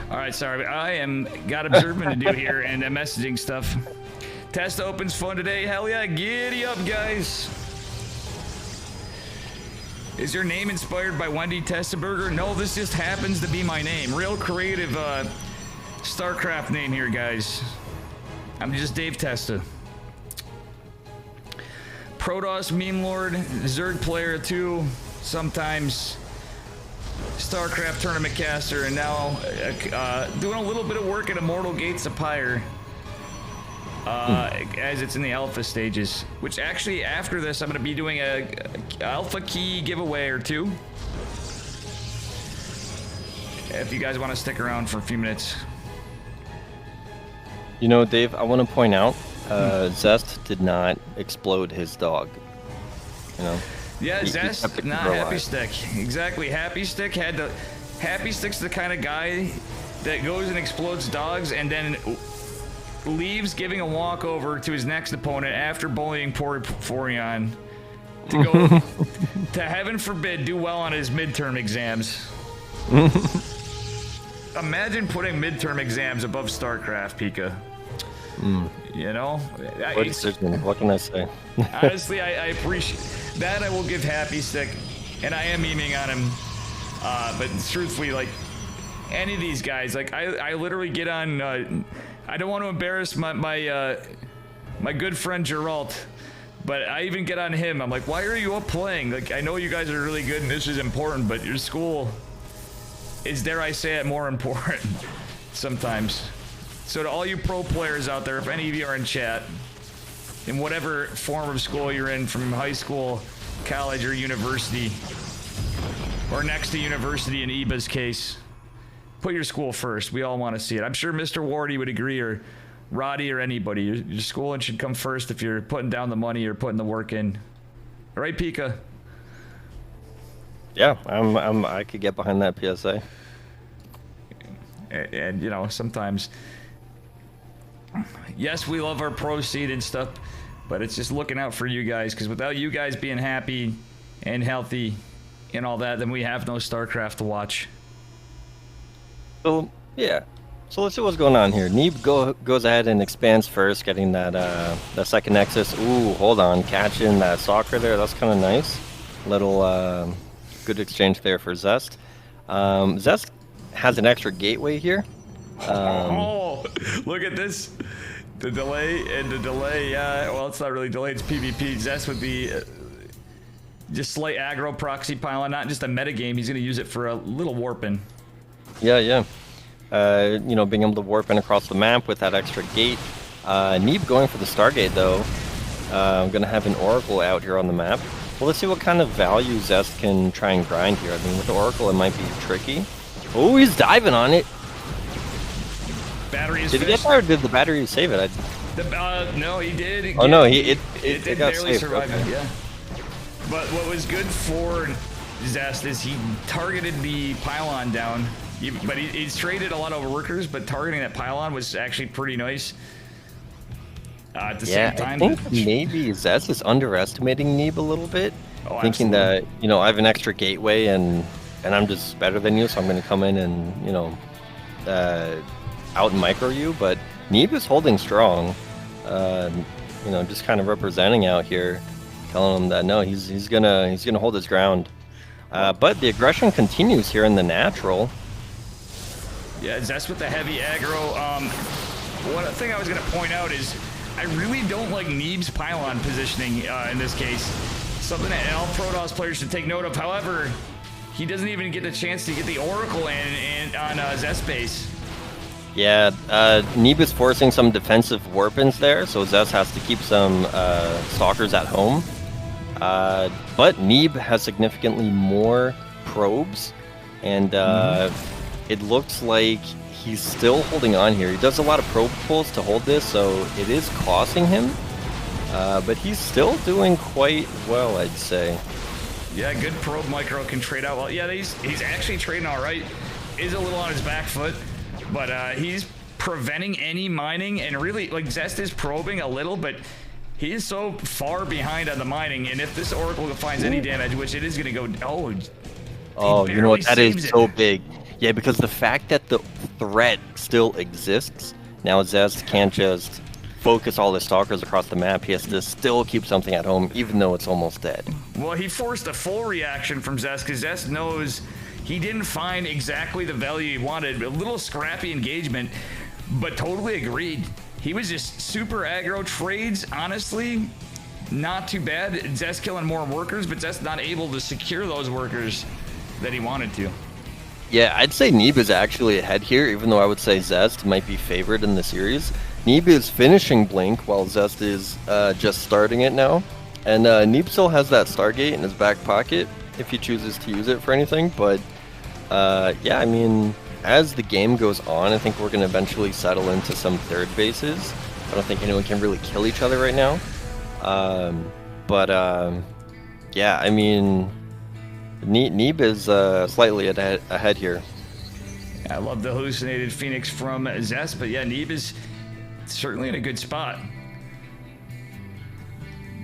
All right, sorry, I got observing to do here and messaging stuff. Testa Open's fun today. Hell yeah, giddy up, guys. Is your name inspired by Wendy Testaburger? No, this just happens to be my name. Real creative StarCraft name here, guys. I'm just Dave Testa. Protoss, Meme Lord, Zerg player 2, sometimes StarCraft tournament caster, and now doing a little bit of work at Immortal Gates of Pyre. As it's in the alpha stages, which actually after this I'm going to be doing a alpha key giveaway or two. If you guys want to stick around for a few minutes. You know, Dave, I want to point out, Zest did not explode his dog. You know. Yeah, he Zest, kept it not alive. Happy Stick. Exactly, Happy Stick had to. Happy Stick's the kind of guy that goes and explodes dogs and then leaves giving a walkover to his next opponent after bullying poor Forion to go to, heaven forbid, do well on his midterm exams. Imagine putting midterm exams above StarCraft, Pika. You know? What decision? What can I say? Honestly, I appreciate that. I will give Happy Stick, and I am memeing on him. But truthfully, like, any of these guys, like, I literally get on... I don't want to embarrass my good friend Geralt, but I even get on him. I'm like, why are you up playing? Like, I know you guys are really good and this is important, but your school is, dare I say it, more important sometimes. So to all you pro players out there, if any of you are in chat, in whatever form of school you're in, from high school, college, or university, or next to university in Eba's case, put your school first. We all want to see it. I'm sure Mr. Wardy would agree, or Roddy, or anybody. Your schooling should come first if you're putting down the money or putting the work in. All right, Pika? Yeah, I could get behind that PSA. And you know, sometimes, yes, we love our pro seed and stuff, but it's just looking out for you guys, because without you guys being happy and healthy and all that, then we have no StarCraft to watch. So, yeah. So let's see what's going on here. Neeb goes ahead and expands first, getting that second Nexus. Ooh, hold on. Catching that soccer there. That's kind of nice. Little good exchange there for Zest. Zest has an extra gateway here. Oh, look at this. The delay and the delay. Well, it's not really delayed. It's PvP. Zest would be just slight aggro proxy pylon, not just a metagame. He's going to use it for a little warping. Yeah. You know, being able to warp in across the map with that extra gate. Neeb going for the Stargate, though. I'm going to have an Oracle out here on the map. Well, let's see what kind of value Zest can try and grind here. I mean, with the Oracle, it might be tricky. Oh, he's diving on it. Battery is Did he get that, or did the battery save it? No, he did. No, it did got barely saved. survive Okay. it, yeah. But what was good for Zest is he targeted the pylon down. But he's traded a lot of workers, but targeting that pylon was actually pretty nice. At the same time, I think maybe Zest is underestimating Neeb a little bit, thinking absolutely. that, you know, I have an extra gateway and I'm just better than you, so I'm going to come in and, you know, out micro you. But Neeb is holding strong, you know, just kind of representing out here, telling him that no, he's gonna hold his ground. But the aggression continues here in the natural. Yeah, Zest with the heavy aggro. One thing I was going to point out is I really don't like Neeb's pylon positioning in this case. Something that all Protoss players should take note of. However, he doesn't even get the chance to get the Oracle in on Zest base. Yeah, Neeb is forcing some defensive warp-ins there, so Zest has to keep some stalkers at home. But Neeb has significantly more probes, and it looks like he's still holding on here. He does a lot of probe pulls to hold this, so it is costing him. But he's still doing quite well, I'd say. Yeah, good probe micro can trade out well. Yeah, he's actually trading all right. Is a little on his back foot, but he's preventing any mining, and really, like, Zest is probing a little, but he is so far behind on the mining, and if this Oracle finds any damage, which it is going to go... Oh, you know what? That is so big. Yeah, because the fact that the threat still exists, now Zest can't just focus all his stalkers across the map, he has to still keep something at home, even though it's almost dead. Well, he forced a full reaction from Zest, because Zest knows he didn't find exactly the value he wanted. A little scrappy engagement, but totally agreed. He was just super aggro. Trades, honestly, not too bad. Zest killing more workers, but Zest not able to secure those workers that he wanted to. Yeah, I'd say Neeb is actually ahead here, even though I would say Zest might be favored in the series. Neeb is finishing Blink while Zest is just starting it now. And Neeb still has that Stargate in his back pocket if he chooses to use it for anything. But yeah, I mean, as the game goes on, I think we're going to eventually settle into some third bases. I don't think anyone can really kill each other right now. Yeah, I mean, Neeb is slightly ahead here. I love the hallucinated Phoenix from Zest, but yeah, Neeb is certainly in a good spot.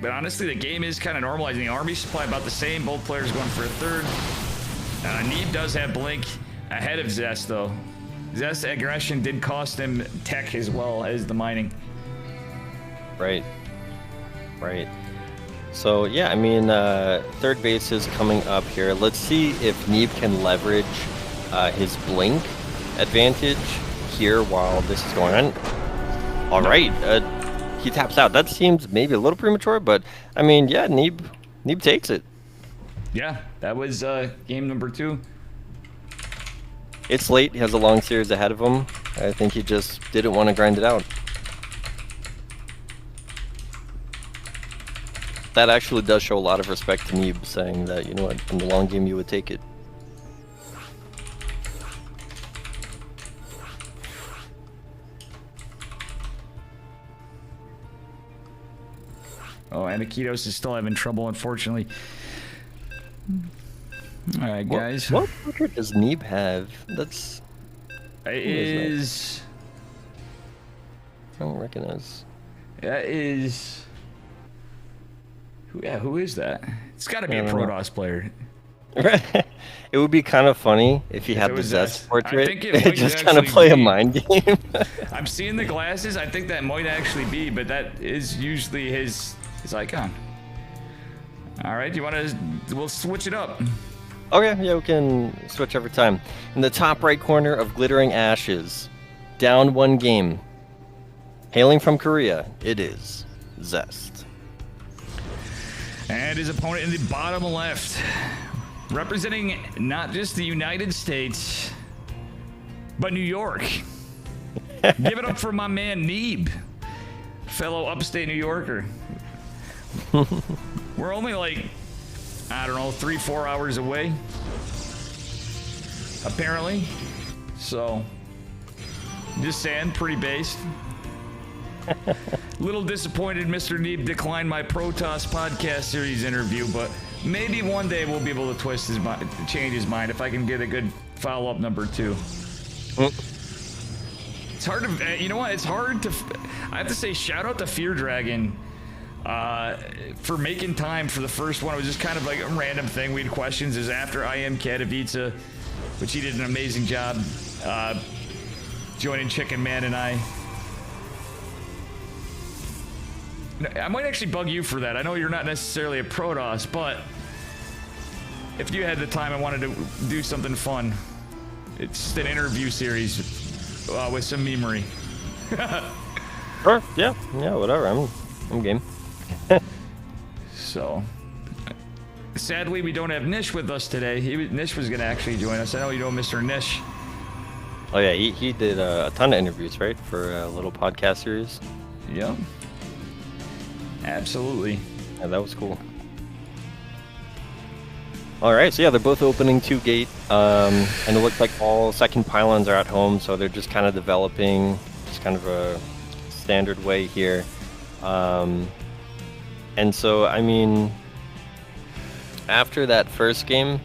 But honestly, the game is kind of normalizing. The army supply about the same, both players going for a third. Neeb does have Blink ahead of Zest, though. Zest's aggression did cost him tech as well as the mining. Right. So yeah, I mean, third base is coming up here. Let's see if Neeb can leverage his Blink advantage here while this is going on. All right, he taps out. That seems maybe a little premature, but I mean, yeah, Neeb takes it. Yeah, that was game number 2. It's late. He has a long series ahead of him. I think he just didn't want to grind it out. That actually does show a lot of respect to Neeb, saying that, you know what, in the long game you would take it. Oh, and Akitos is still having trouble, unfortunately. All right, guys. What record does Neeb have? That's... It is... I don't recognize. That is... Yeah, who is that? It's got to be a Protoss player. It would be kind of funny if he had the was Zest I portrait. think it might just kind of actually play a be. mind game. I'm seeing the glasses. I think that might actually be, but that is usually his icon. All right, you want to? We'll switch it up. Okay, yeah, we can switch every time. In the top right corner of Glittering Ashes, down 1 game. Hailing from Korea, it is Zest. And his opponent in the bottom left, representing not just the United States, but New York. Give it up for my man Neeb, fellow upstate New Yorker. We're only like, I don't know, 3-4 hours away, apparently. So, just saying, pretty based. Little disappointed Mr. Neeb declined my Protoss podcast series interview, but maybe one day we'll be able to twist his mind, change his mind if I can get a good follow-up number 2. It's hard to, you know what? It's hard to. I have to say, shout out to Fear Dragon for making time for the first one. It was just kind of like a random thing. We had questions. Is after I Am Katowice, which he did an amazing job joining Chickenman and I might actually bug you for that. I know you're not necessarily a Protoss, but if you had the time and wanted to do something fun, it's just an interview series with some memery. Sure, yeah, whatever. I'm game. So, sadly, we don't have Nish with us today. Nish was going to actually join us. I know you know Mr. Nish. Oh yeah, he did a ton of interviews, right, for a little podcast series. Yep. Absolutely. Yeah, that was cool. All right, so yeah, they're both opening 2 gate, and it looks like all second pylons are at home, so they're just kind of developing, just kind of a standard way here. And so, I mean, after that first game,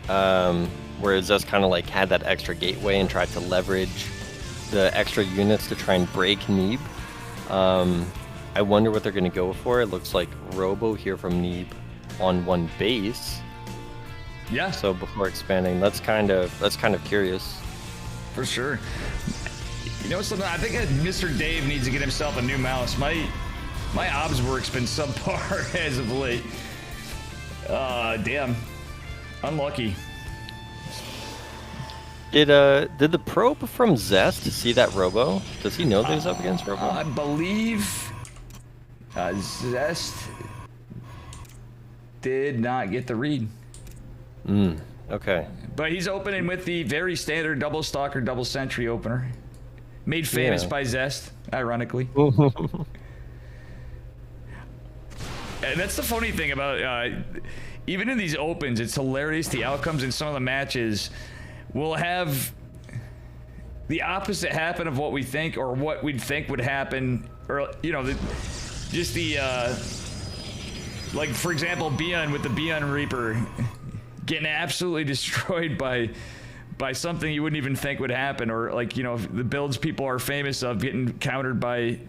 where Zest kind of like had that extra gateway and tried to leverage the extra units to try and break Neeb, I wonder what they're going to go for. It looks like Robo here from Neeb on 1 base. Yeah. So before expanding, that's kind of curious. For sure. You know something? I think Mr. Dave needs to get himself a new mouse. My obs work's been subpar as of late. Damn. Unlucky. Did the probe from Zest see that Robo? Does he know that he's up against Robo? I believe Zest did not get the read. Okay. But he's opening with the very standard double stalker, double sentry opener. Made famous by Zest, ironically. And that's the funny thing about, even in these opens, it's hilarious. The outcomes in some of the matches will have the opposite happen of what we think, or what we'd think would happen, or, you know, like, for example, Bion with the Bion Reaper getting absolutely destroyed by something you wouldn't even think would happen, or, like, you know, the builds people are famous of getting countered by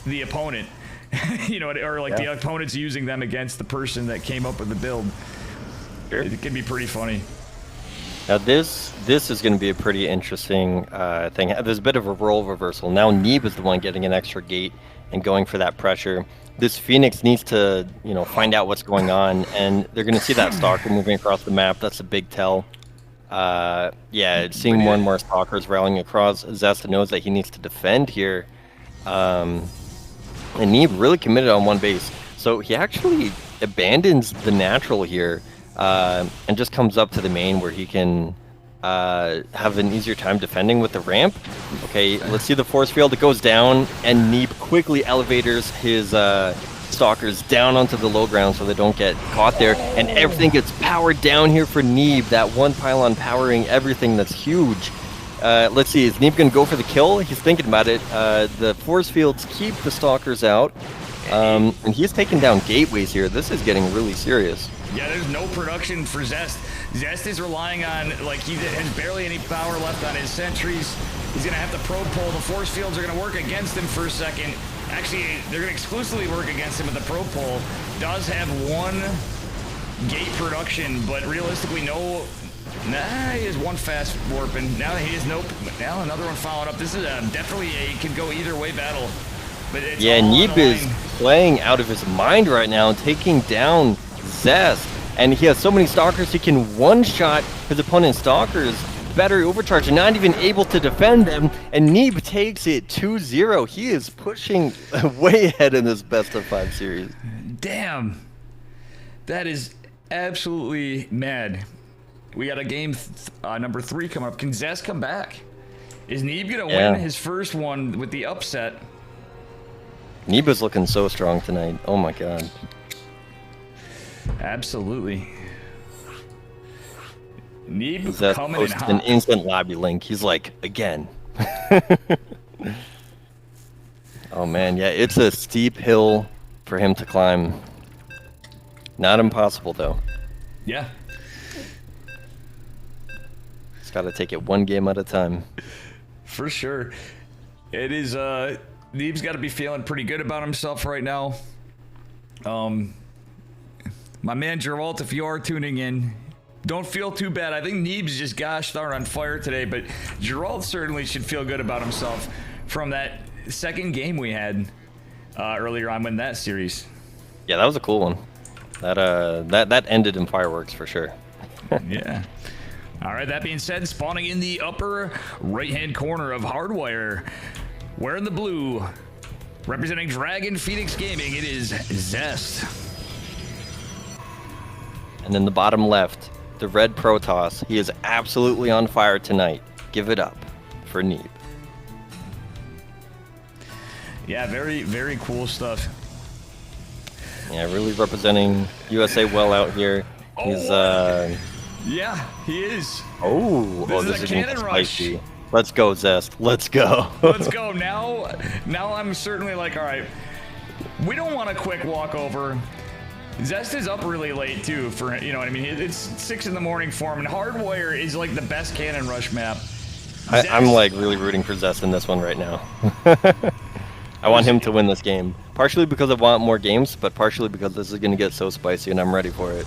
the opponent. You know, or like the opponent's using them against the person that came up with the build. Sure. It can be pretty funny. Now this is going to be a pretty interesting thing. There's a bit of a role reversal. Now Neeb is the one getting an extra gate and going for that pressure. This Phoenix needs to, you know, find out what's going on, and they're going to see that Stalker moving across the map. That's a big tell. Yeah, seeing more and more Stalkers rallying across. Zesta knows that he needs to defend here. And Neeb really committed on one base. So he actually abandons the natural here and just comes up to the main where he can have an easier time defending with the ramp. Okay, let's see the force field. It goes down, and Neeb quickly elevators his Stalkers down onto the low ground so they don't get caught there. And everything gets powered down here for Neeb. That one pylon powering everything. That's huge. Let's see, is Neeb going to go for the kill? He's thinking about it. The force fields keep the Stalkers out. And he's taking down gateways here. This is getting really serious. Yeah, there's no production for Zest. Zest is relying on, like, he has barely any power left on his sentries. He's going to have to probe pull. The force fields are going to work against him for a second. Actually, they're going to exclusively work against him, but the probe pull does have one gate production, but realistically no. Nah, he has one fast warp, and now he has now another one following up. This is definitely could go either way battle. But it's Neeb is playing out of his mind right now, taking down Zest, and he has so many Stalkers he can one-shot his opponent's Stalkers. Battery overcharge and not even able to defend them, and Neeb takes it 2-0. He is pushing way ahead in this best of 5 series. Damn, that is absolutely mad. We got a game number 3 coming up. Can Zest come back? Is Neeb gonna win his first one with the upset? Neeb is looking so strong tonight. Oh my god. Absolutely. Neeb Zest coming in posts hot. an instant lobby link. He's like, again. Oh man, yeah, it's a steep hill for him to climb. Not impossible though. Yeah. He's got to take it one game at a time. For sure. It is, Neeb's got to be feeling pretty good about himself right now. My man Geralt, if you are tuning in, don't feel too bad. I think Neeb's just gosh darn on fire today, but Geralt certainly should feel good about himself from that second game we had earlier on in that series. Yeah, that was a cool one. That ended in fireworks for sure. Yeah. All right, that being said, spawning in the upper right-hand corner of Hardwire, wearing the blue, representing Dragon Phoenix Gaming, it is Zest. And then the bottom left, the red Protoss. He is absolutely on fire tonight. Give it up for Neeb. Yeah, very, very cool stuff. Yeah, really representing USA well out here. He's Yeah, he is. This is a is cannon rush. spicy. Let's go, Zest. Let's go. Let's go. Now I'm certainly like, all right, we don't want a quick walkover. Zest is up really late too for, you know what I mean? It's 6 in the morning for him, and Hardwire is like the best cannon rush map. I'm like really rooting for Zest in this one right now. I want him to win this game. Partially because I want more games, but partially because this is going to get so spicy and I'm ready for it.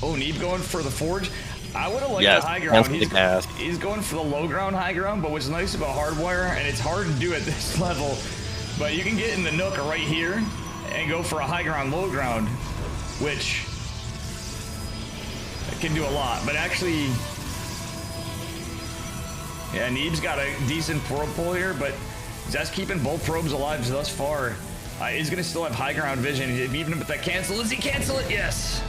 Oh, Neeb going for the Forge. I would have liked Yes, the high ground. cancel the cast. He's going for the low ground, high ground, but what's nice about hardwire, and it's hard to do at this level, but you can get in the nook right here and go for a high ground, low ground, which can do a lot. But actually, yeah, Neeb's got a decent probe pull here, but Zest keeping both probes alive thus far. He's going to still have high ground vision, even with that cancel. Does he cancel it? Yes.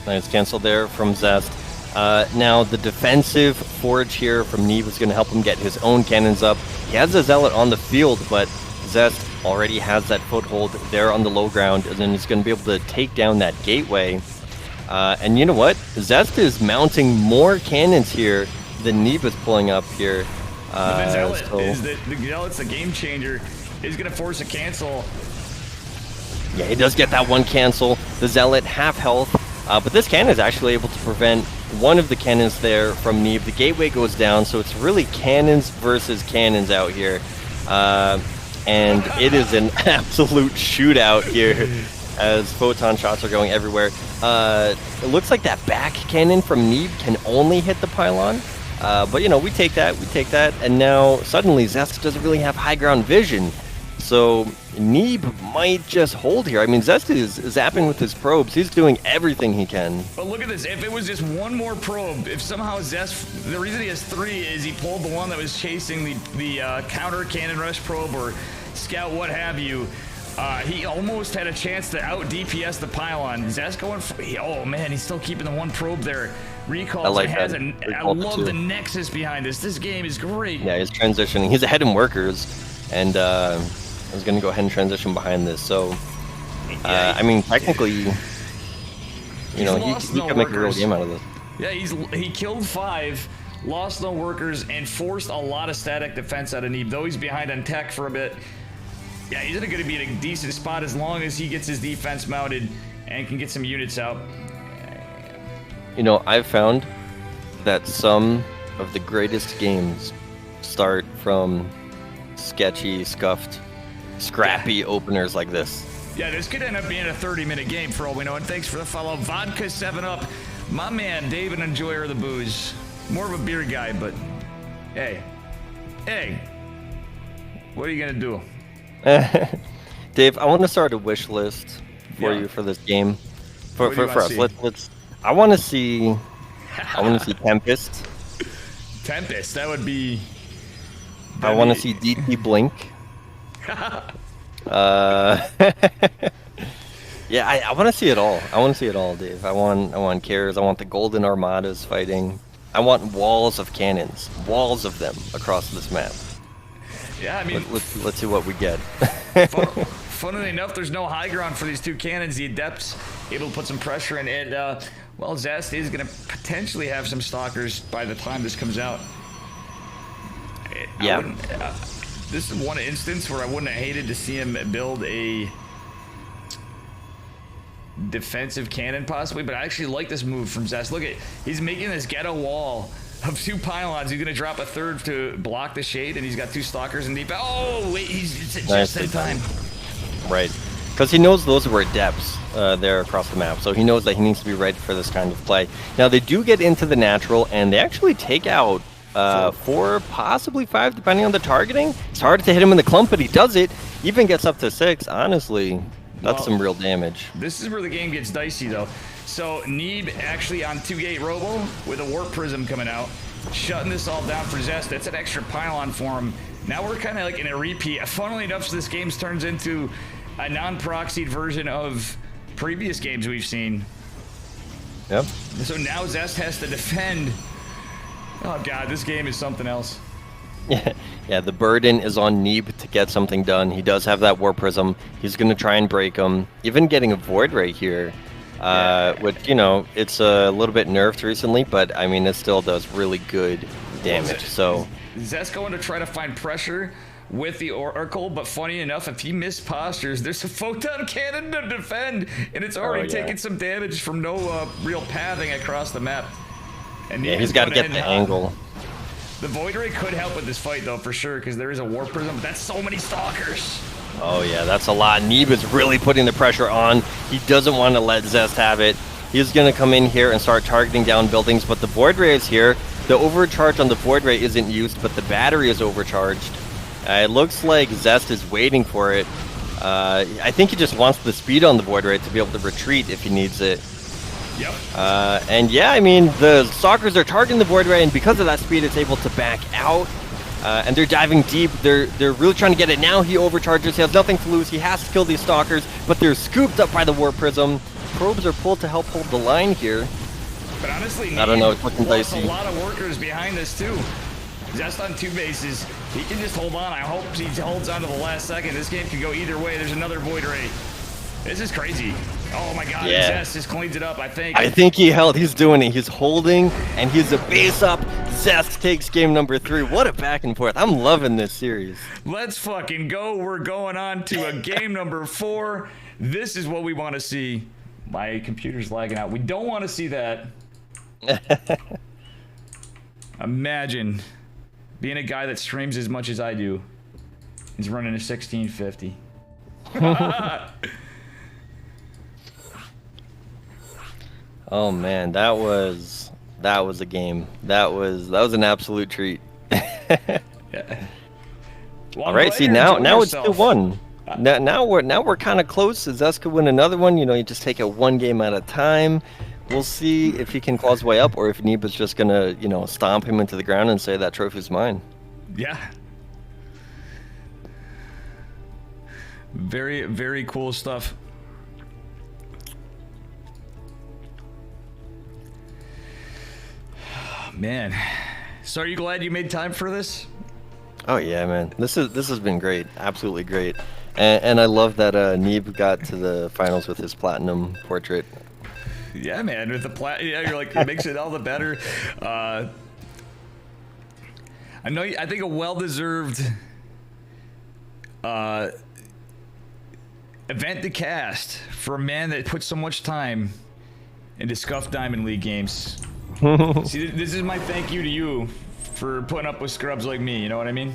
Nice cancel there from Zest. Now the defensive forge here from Neeb is going to help him get his own cannons up. He has a Zealot on the field, but Zest already has that foothold there on the low ground, and then he's going to be able to take down that gateway. And you know what? Zest is mounting more cannons here than Neeb is pulling up here. The Zealot is the Zealot's the game changer. He's going to force a cancel. Yeah, he does get that one cancel. The Zealot half health, but this cannon is actually able to prevent one of the cannons there from Neeb. The gateway goes down, so it's really cannons versus cannons out here. And it is an absolute shootout here as photon shots are going everywhere. It looks like that back cannon from Neeb can only hit the pylon. But, you know, we take that. And now suddenly Zest doesn't really have high ground vision. So Neeb might just hold here. I mean, Zest is zapping with his probes. He's doing everything he can. But look at this. If it was just one more probe, if somehow Zest, the reason he has 3 is he pulled the one that was chasing the counter cannon rush probe or scout, what have you. He almost had a chance to out DPS the pylon. Zest going for, oh man, he's still keeping the one probe there. Recalls. I like that. I love the nexus behind this. This game is great. Yeah, he's transitioning. He's ahead in workers, and I was going to go ahead and transition behind this. So, I mean, technically, you know, he could make a real game out of this. Yeah, he killed 5, lost no workers, and forced a lot of static defense out of Neeb. Though he's behind on tech for a bit. Yeah, he's going to be in a decent spot as long as he gets his defense mounted and can get some units out. You know, I've found that some of the greatest games start from sketchy, scuffed, scrappy openers like this. Yeah, this could end up being a 30-minute game for all we know. And thanks for the follow. Vodka 7-Up. My man, Dave, an enjoyer of the booze. More of a beer guy, but hey. What are you going to do? Dave, I want to start a wish list for you for this game. For us. Let's I want to see Tempest. Tempest, that would be I want to see DT Blink. Yeah, I want to see it all. I want to see it all, Dave. I want Cares. I want the Golden Armadas fighting. I want walls of cannons, walls of them across this map. Yeah, I mean, let's see what we get. Funnily enough, there's no high ground for these 2 cannons. The Adept's able to put some pressure in it. Well, Zest is going to potentially have some stalkers by the time this comes out. Yeah. This is one instance where I wouldn't have hated to see him build a defensive cannon possibly, but I actually like this move from Zest. Look at, he's making this ghetto wall of 2 pylons. He's going to drop a 3rd to block the shade, and he's got 2 stalkers in deep. Oh, wait, it's just in time. Right. Because he knows those were depths there across the map, so he knows that he needs to be ready for this kind of play. Now, they do get into the natural, and they actually take out 4, possibly 5, depending on the targeting. It's hard to hit him in the clump, but he does it. Even gets up to 6. Honestly, that's some real damage. This is where the game gets dicey, though. So, Neeb actually on 2-gate Robo with a Warp Prism coming out, shutting this all down for Zest. That's an extra pylon for him. Now we're kind of like in a repeat. Funnily enough, this game turns into a non-proxied version of previous games we've seen. Yep. So now Zest has to defend. Oh god, this game is something else. Yeah, the burden is on Neeb to get something done. He does have that War Prism. He's going to try and break him. Even getting a Void Ray here, which, you know, it's a little bit nerfed recently, but, I mean, it still does really good damage. So Zest going to try to find pressure with the Oracle, but funny enough, if he missed postures, there's a photon cannon to defend, and it's already taking some damage from no real pathing across the map. And yeah, he's got to get the angle. The Void Ray could help with this fight, though, for sure, because there is a Warp Prism, but that's so many Stalkers. Oh, yeah, that's a lot. Neeb is really putting the pressure on. He doesn't want to let Zest have it. He's going to come in here and start targeting down buildings, but the Void Ray is here. The overcharge on the Void Ray isn't used, but the battery is overcharged. It looks like Zest is waiting for it. I think he just wants the speed on the Void Ray to be able to retreat if he needs it. Yep. And yeah, I mean, the Stalkers are targeting the Void Ray, and because of that speed, it's able to back out. And they're diving deep. They're really trying to get it now. He overcharges. He has nothing to lose. He has to kill these Stalkers, but they're scooped up by the Warp Prism. Probes are pulled to help hold the line here. But honestly, I don't know. It's looking lost dicey. a lot of workers behind this too. Zest on 2 bases. He can just hold on. I hope he holds on to the last second. This game could go either way. There's another Void Ray. This is crazy. Oh my God, Yeah. Zest just cleans it up, I think. I think he held. He's doing it. He's holding, and he's a base up. Zest takes game number 3. What a back and forth. I'm loving this series. Let's fucking go. We're going on to a game number 4. This is what we want to see. My computer's lagging out. We don't want to see that. Imagine being a guy that streams as much as I do. He's running a 1650. Oh man, that was a game. That was an absolute treat. Yeah. Well, All I'm right, glad see you're now enjoying it's yourself. 2-1. Now we're kind of close. Zest could win another one. You know, you just take it one game at a time. We'll see if he can claw his way up, or if Neeba's just gonna, you know, stomp him into the ground and say that trophy's mine. Yeah. Very, very cool stuff. Man. So are you glad you made time for this? Oh yeah, man. This has been great. Absolutely great. And I love that Neeb got to the finals with his platinum portrait. Yeah, man. With the yeah, you're like, it makes it all the better. I think a well-deserved event to cast for a man that put so much time into Scuff Diamond League games. See, this is my thank you to you for putting up with scrubs like me. You know what I mean?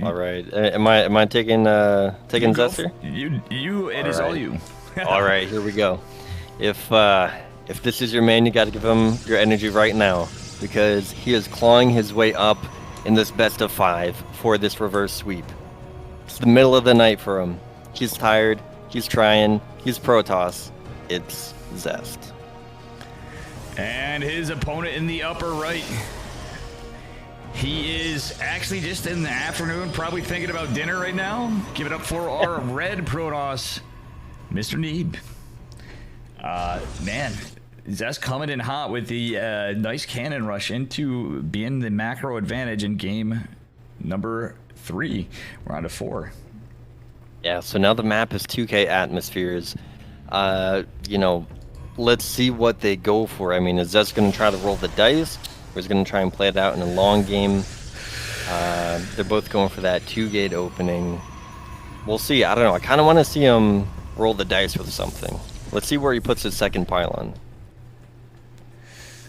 All right. Am I taking Zest here? It is all you. All right, here we go. If this is your man, you got to give him your energy right now, because he is clawing his way up in this best of 5 for this reverse sweep. It's the middle of the night for him. He's tired. He's trying. He's Protoss. It's Zest. And his opponent in the upper right. He is actually just in the afternoon, probably thinking about dinner right now. Give it up for our red Protoss, Mr. Neeb. Man, Zest coming in hot with the nice cannon rush into being the macro advantage in game number 3. We're on to 4. Yeah, so now the map is 2K atmospheres. You know, let's see what they go for. I mean, is Zest going to try to roll the dice, or is going to try and play it out in a long game? They're both going for that 2-gate opening. We'll see. I don't know. I kind of want to see him roll the dice with something. Let's see where he puts his second pylon.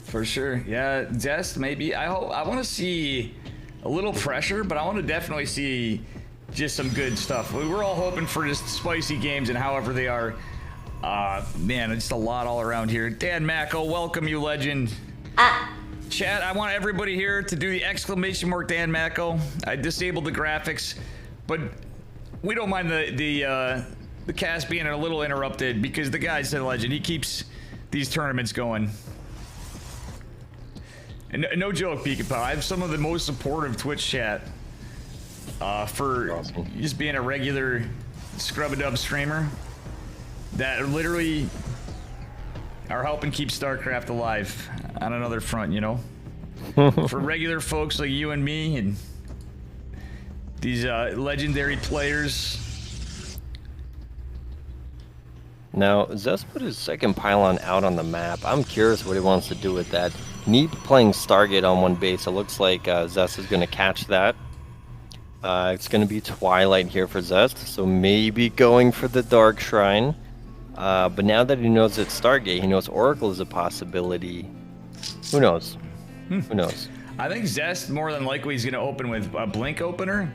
For sure. Yeah, Zest maybe. I want to see a little pressure, but I want to definitely see just some good stuff. We're all hoping for just spicy games, and however they are. Man, just a lot all around here. Dan Macko, welcome, you legend. Chat, I want everybody here to do the exclamation mark Dan Macko. I disabled the graphics, but we don't mind the cast being a little interrupted because the guy's a legend. He keeps these tournaments going. And no joke, Pikachu. I have some of the most supportive Twitch chat for Awesome. just being a regular scrub-a-dub streamer that literally are helping keep StarCraft alive on another front, you know? For regular folks like you and me and these legendary players. Now, Zest put his second pylon out on the map. I'm curious what he wants to do with that. Neep playing Stargate on one base. It looks like Zest is going to catch that. It's going to be Twilight here for Zest, so maybe going for the Dark Shrine. But now that he knows it's Stargate, he knows Oracle is a possibility. Who knows? Who knows? I think Zest more than likely is going to open with a Blink opener.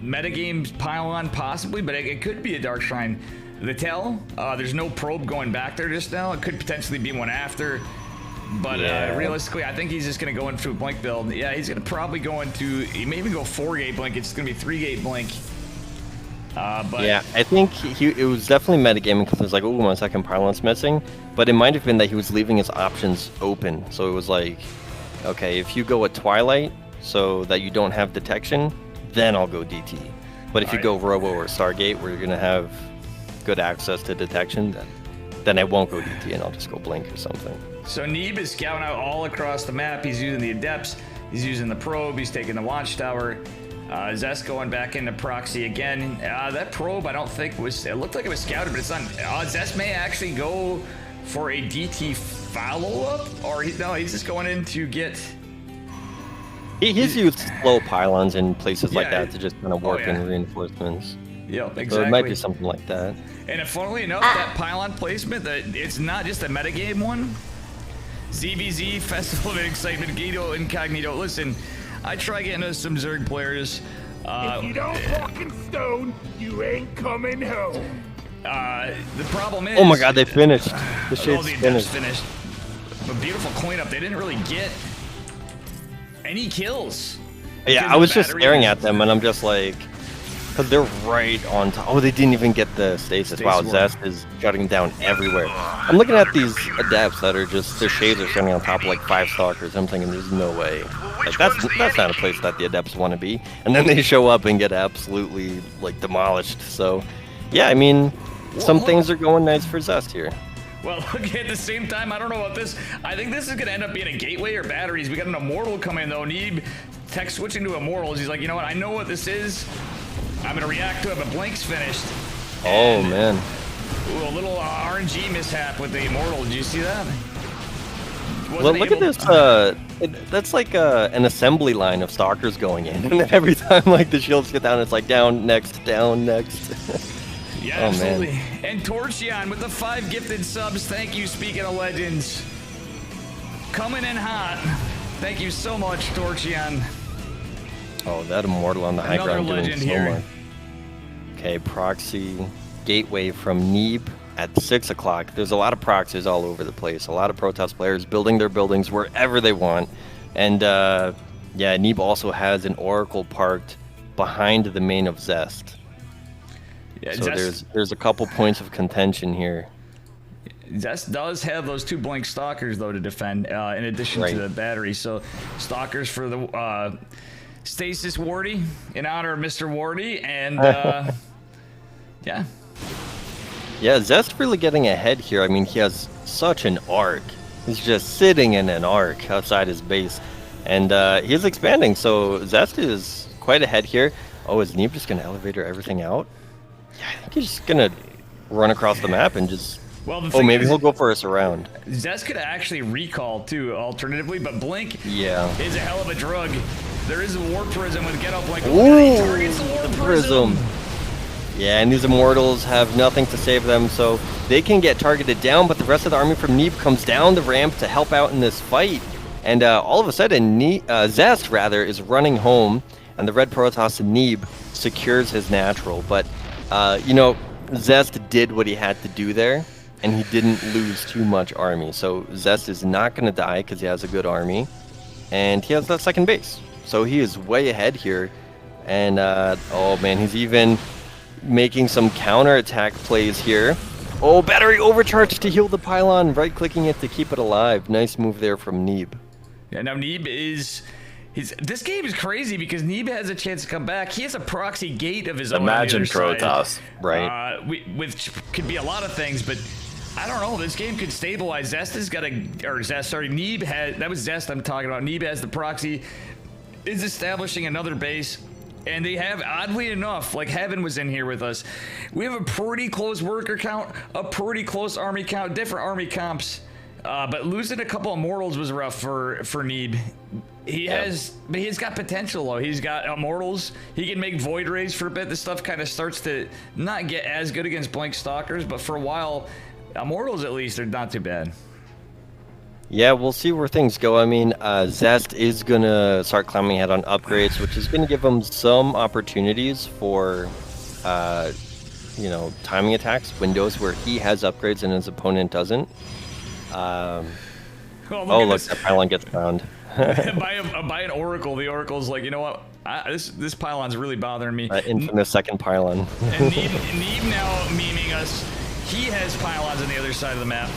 metagame pylon possibly, but it could be a Dark Shrine. The tell, there's no probe going back there just now. It could potentially be one after. But realistically, I think he's just going to go into a blink build. Yeah, he's going to probably go into, he may even go 4-gate blink. It's going to be 3-gate blink. But yeah, I think it was definitely metagaming because it was like, oh, my second pylon's missing. But it might have been that he was leaving his options open. So it was like, okay, if you go at Twilight so that you don't have detection, then I'll go DT. But if you go Robo or Stargate where you're going to have good access to detection, then I won't go DT and I'll just go blink or something. So Neeb is scouting out all across the map. He's using the Adepts. He's using the Probe. He's taking the Watchtower. Zest going back into Proxy again. That Probe, I don't think was... It looked like it was scouted, but it's not... Zest may actually go for a DT follow-up? Or no, he's just going in to get... He's used slow pylons in places like that to just kind of work in reinforcements. Yeah, exactly. So it might be something like that. And funnily enough, that pylon placement, it's not just a metagame one. ZVZ, Festival of Excitement, Gato Incognito. Listen, I try getting us some Zerg players. If you don't fucking stone, you ain't coming home. The problem is... Oh my god, they finished. The shit's finished. But beautiful cleanup. They didn't really get any kills. Yeah, I was just staring at them and I'm just like... Because they're right on top. Oh, they didn't even get the stasis. Wow, Zest is shutting down everywhere. I'm looking at these Adepts that are just, their shades are standing on top of like 5 Stalkers. I'm thinking there's no way. Like, that's not a place that the Adepts want to be. And then they show up and get absolutely like demolished. So, yeah, I mean, some things are going nice for Zest here. Well, look, at the same time, I don't know about this. I think this is going to end up being a gateway or batteries. We got an Immortal coming, though. Neeb tech switching to Immortals. He's like, you know what? I know what this is. I'm going to react to it, but Blink's finished. Oh, man. Ooh, a little RNG mishap with the Immortal. Did you see that? Well, look at this. That's like an assembly line of Stalkers going in. And then every time like the shields get down, it's like down, next, down, next. Yeah, absolutely. Man. And Torchion with the 5 gifted subs. Thank you, speaking of legends. Coming in hot. Thank you so much, Torchion. Oh, that Immortal on the high ground doing so much. Okay, Proxy, Gateway from Neeb at 6 o'clock. There's a lot of proxies all over the place. A lot of Protoss players building their buildings wherever they want. And yeah, Neeb also has an Oracle parked behind the main of Zest. Yeah, so there's a couple points of contention here. Zest does have those 2 Blink Stalkers, though, to defend, in addition to the battery. So, Stalkers for the Stasis Wardy, in honor of Mr. Wardy, and, yeah. Yeah, Zest really getting ahead here. I mean, he has such an arc. He's just sitting in an arc outside his base. And he's expanding, so Zest is quite ahead here. Oh, is Neeb just going to elevator everything out? Yeah, I think he's just going to run across the map and just... Well, maybe he'll go for a surround. Zest could actually recall, too, alternatively, but Blink is a hell of a drug. There is a War Prism with Get Up Blink. Ooh, targets the War Prism. Yeah, and these Immortals have nothing to save them, so they can get targeted down, but the rest of the army from Neeb comes down the ramp to help out in this fight. And all of a sudden, Zest, is running home, and the Red Protoss Neeb secures his natural. But, you know, Zest did what he had to do there, and he didn't lose too much army. So Zest is not going to die because he has a good army, and he has that second base. So he is way ahead here. And, oh man, he's even making some counterattack plays here. Oh, battery overcharged to heal the pylon, right-clicking it to keep it alive. Nice move there from Neeb. Yeah, now Neeb is... This game is crazy because Neeb has a chance to come back. He has a proxy gate of his own. Imagine Protoss. Right. Which could be a lot of things, but I don't know. This game could stabilize. Zest has got a... Or Zest, sorry. Neeb has... That was Zest I'm talking about. Neeb has the proxy. Is establishing another base. And they have, oddly enough, like Heaven was in here with us, we have a pretty close worker count, a pretty close army count, different army comps. But losing a couple of Immortals was rough for Neeb. But he's got potential though. He's got Immortals. He can make Void Rays for a bit. This stuff kind of starts to not get as good against Blink Stalkers, but for a while, Immortals at least are not too bad. Yeah, we'll see where things go. I mean, Zest is gonna start climbing ahead on upgrades, which is gonna give him some opportunities for, you know, timing attacks, windows where he has upgrades and his opponent doesn't. Oh, look, that pylon gets found. by an oracle. The oracle's like, you know what? This pylon's really bothering me. Infamous second pylon. And Neeb now memeing us. He has pylons on the other side of the map.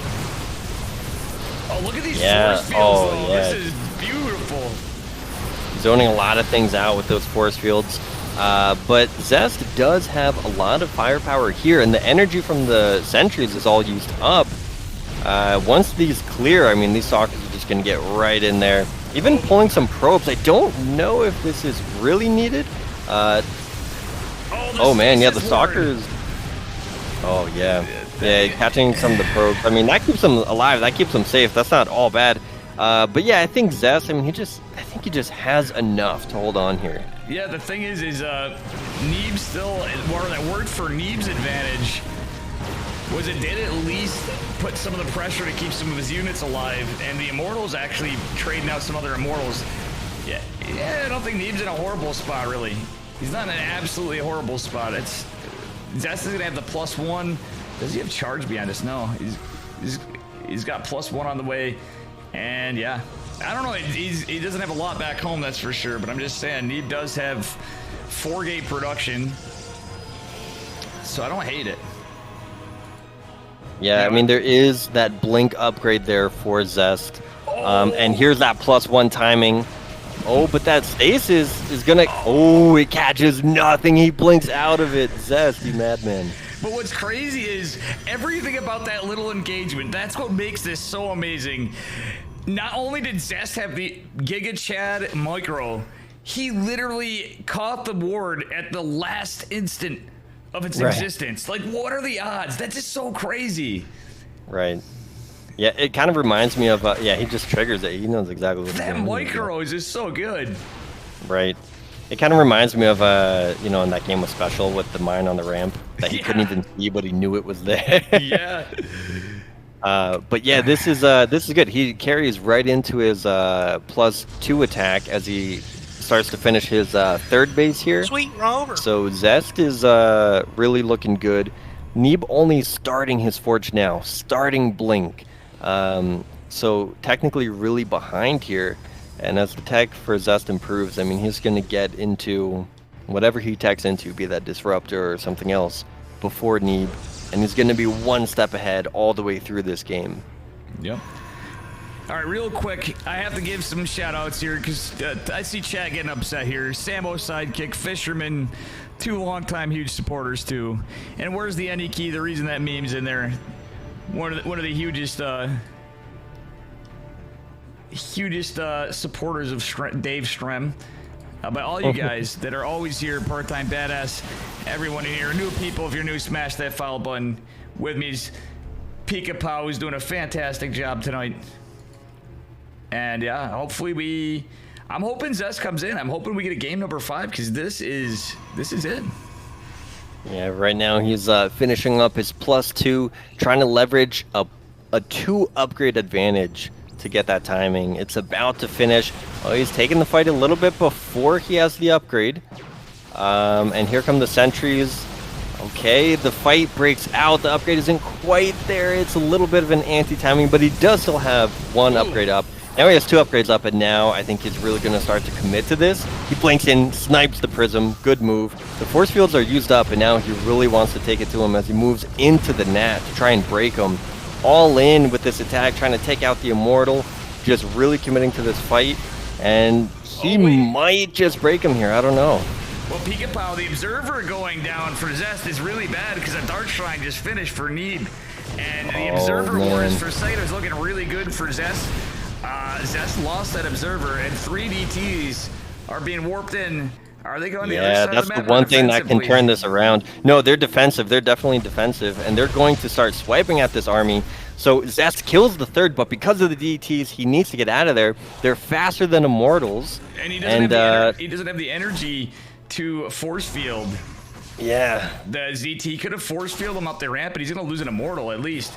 Oh, look at these force fields, though. Yeah. This is beautiful. Zoning a lot of things out with those force fields. But Zest does have a lot of firepower here, and the energy from the sentries is all used up. Once these clear, I mean, these stalkers are just going to get right in there. Even pulling some probes. I don't know if this is really needed. Oh man, yeah, the stalkers. Oh yeah, yeah, catching some of the probes. I mean, that keeps them alive. That keeps them safe. That's not all bad. But yeah, I think Zest. I mean, I think he just has enough to hold on here. Yeah, the thing is Neeb still, what that worked for Neeb's advantage was it did at least put some of the pressure to keep some of his units alive, and the Immortals actually trading out some other Immortals. Yeah, I don't think Neeb's in a horrible spot, really. He's not in an absolutely horrible spot. Zest is gonna have the +1. Does he have charge behind us? No, he's got +1 on the way, and yeah, I don't know. He doesn't have a lot back home, that's for sure. But I'm just saying, Neeb does have 4-gate production, so I don't hate it. Yeah, I mean, there is that blink upgrade there for Zest. And here's that +1 timing. Oh, but that stasis is gonna... Oh, it catches nothing. He blinks out of it. Zest, you madman. But what's crazy is everything about that little engagement. That's what makes this so amazing. Not only did Zest have the Giga Chad micro, he literally caught the ward at the last instant of its existence. Like, what are the odds? That's just so crazy. Right. Yeah, it kind of reminds me of, yeah, he just triggers it. He knows exactly what that micro is just so good. Right. It kind of reminds me of, you know, in that game with Special with the mine on the ramp that he couldn't even see, but he knew it was there. Yeah. But yeah, this is good. He carries right into his +2 attack as he starts to finish his third base here. Sweet Rover. So Zest is really looking good. Neeb only starting his Forge now, starting Blink. So technically really behind here. And as the tech for Zest improves, I mean, he's going to get into whatever he techs into, be that Disruptor or something else, before Neeb. And he's going to be one step ahead all the way through this game. Yep. All right, real quick, I have to give some shout-outs here because I see Chad getting upset here. Samo Sidekick, Fisherman, 2 longtime huge supporters too. And where's the any key? The reason that meme's in there, one of the hugest supporters of Dave Strem. By all you guys that are always here, part-time badass, everyone in here, new people, if you're new, smash that follow button. With me is Pika Pow, who's doing a fantastic job tonight. And yeah, hopefully I'm hoping Zest comes in. I'm hoping we get a game number 5 because this is it. Yeah, right now he's finishing up his +2, trying to leverage a 2 upgrade advantage to get that timing. It's about to finish. Oh, he's taking the fight a little bit before he has the upgrade. And here come the sentries. Okay, the fight breaks out. The upgrade isn't quite there. It's a little bit of an anti-timing, but he does still have 1 upgrade up. Now he has 2 upgrades up, and now I think he's really going to start to commit to this. He blinks in, snipes the Prism. Good move. The force fields are used up, and now he really wants to take it to him as he moves into the Nat to try and break him. All in with this attack, trying to take out the Immortal. Just really committing to this fight, and he might just break him here. I don't know. Well, Pika Pow, the Observer going down for Zest is really bad because a Dark Shrine just finished for Neeb. And the Observer Wars for Saito is looking really good for Zest. Zest lost that Observer, and 3 DTs are being warped in. Are they going the other side that's of the map? The one thing that can turn this around. No, they're defensive. They're definitely defensive, and they're going to start swiping at this army. So Zest kills the 3rd, but because of the DTs, he needs to get out of there. They're faster than Immortals. And he doesn't have the energy to force field. Yeah. The ZT could have force field him up the ramp, but he's going to lose an Immortal at least.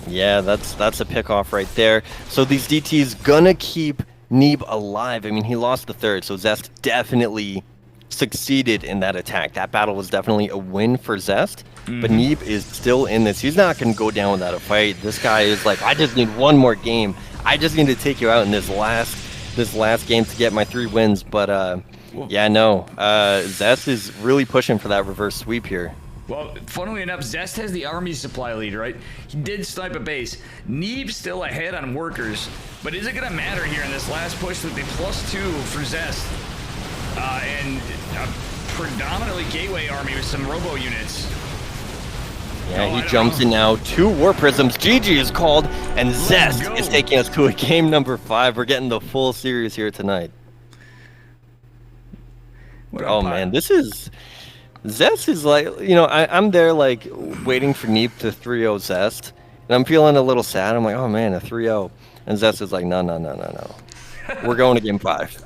Yeah, that's a pick off right there. So these DTs gonna keep Neeb alive. I mean, he lost the third, so Zest definitely succeeded in that attack. That battle was definitely a win for Zest, but Neeb is still in this. He's not gonna go down without a fight. This guy is like, I just need one more game. I just need to take you out in this last game to get my 3 wins. But yeah, no, Zest is really pushing for that reverse sweep here. Well, funnily enough, Zest has the army supply lead, right? He did snipe a base. Neeb's still ahead on workers, but is it going to matter here in this last push with the +2 for Zest? And a predominantly gateway army with some robo units. Yeah, he jumps in now. 2 War Prisms. GG is called, and Zest is taking us to a game number 5. We're getting the full series here tonight. Oh man, this is... Zest is like, you know, I'm there like waiting for Neeb to 3-0 Zest, and I'm feeling a little sad. I'm like, oh man, a 3-0. And Zest is like, no. We're going to game 5.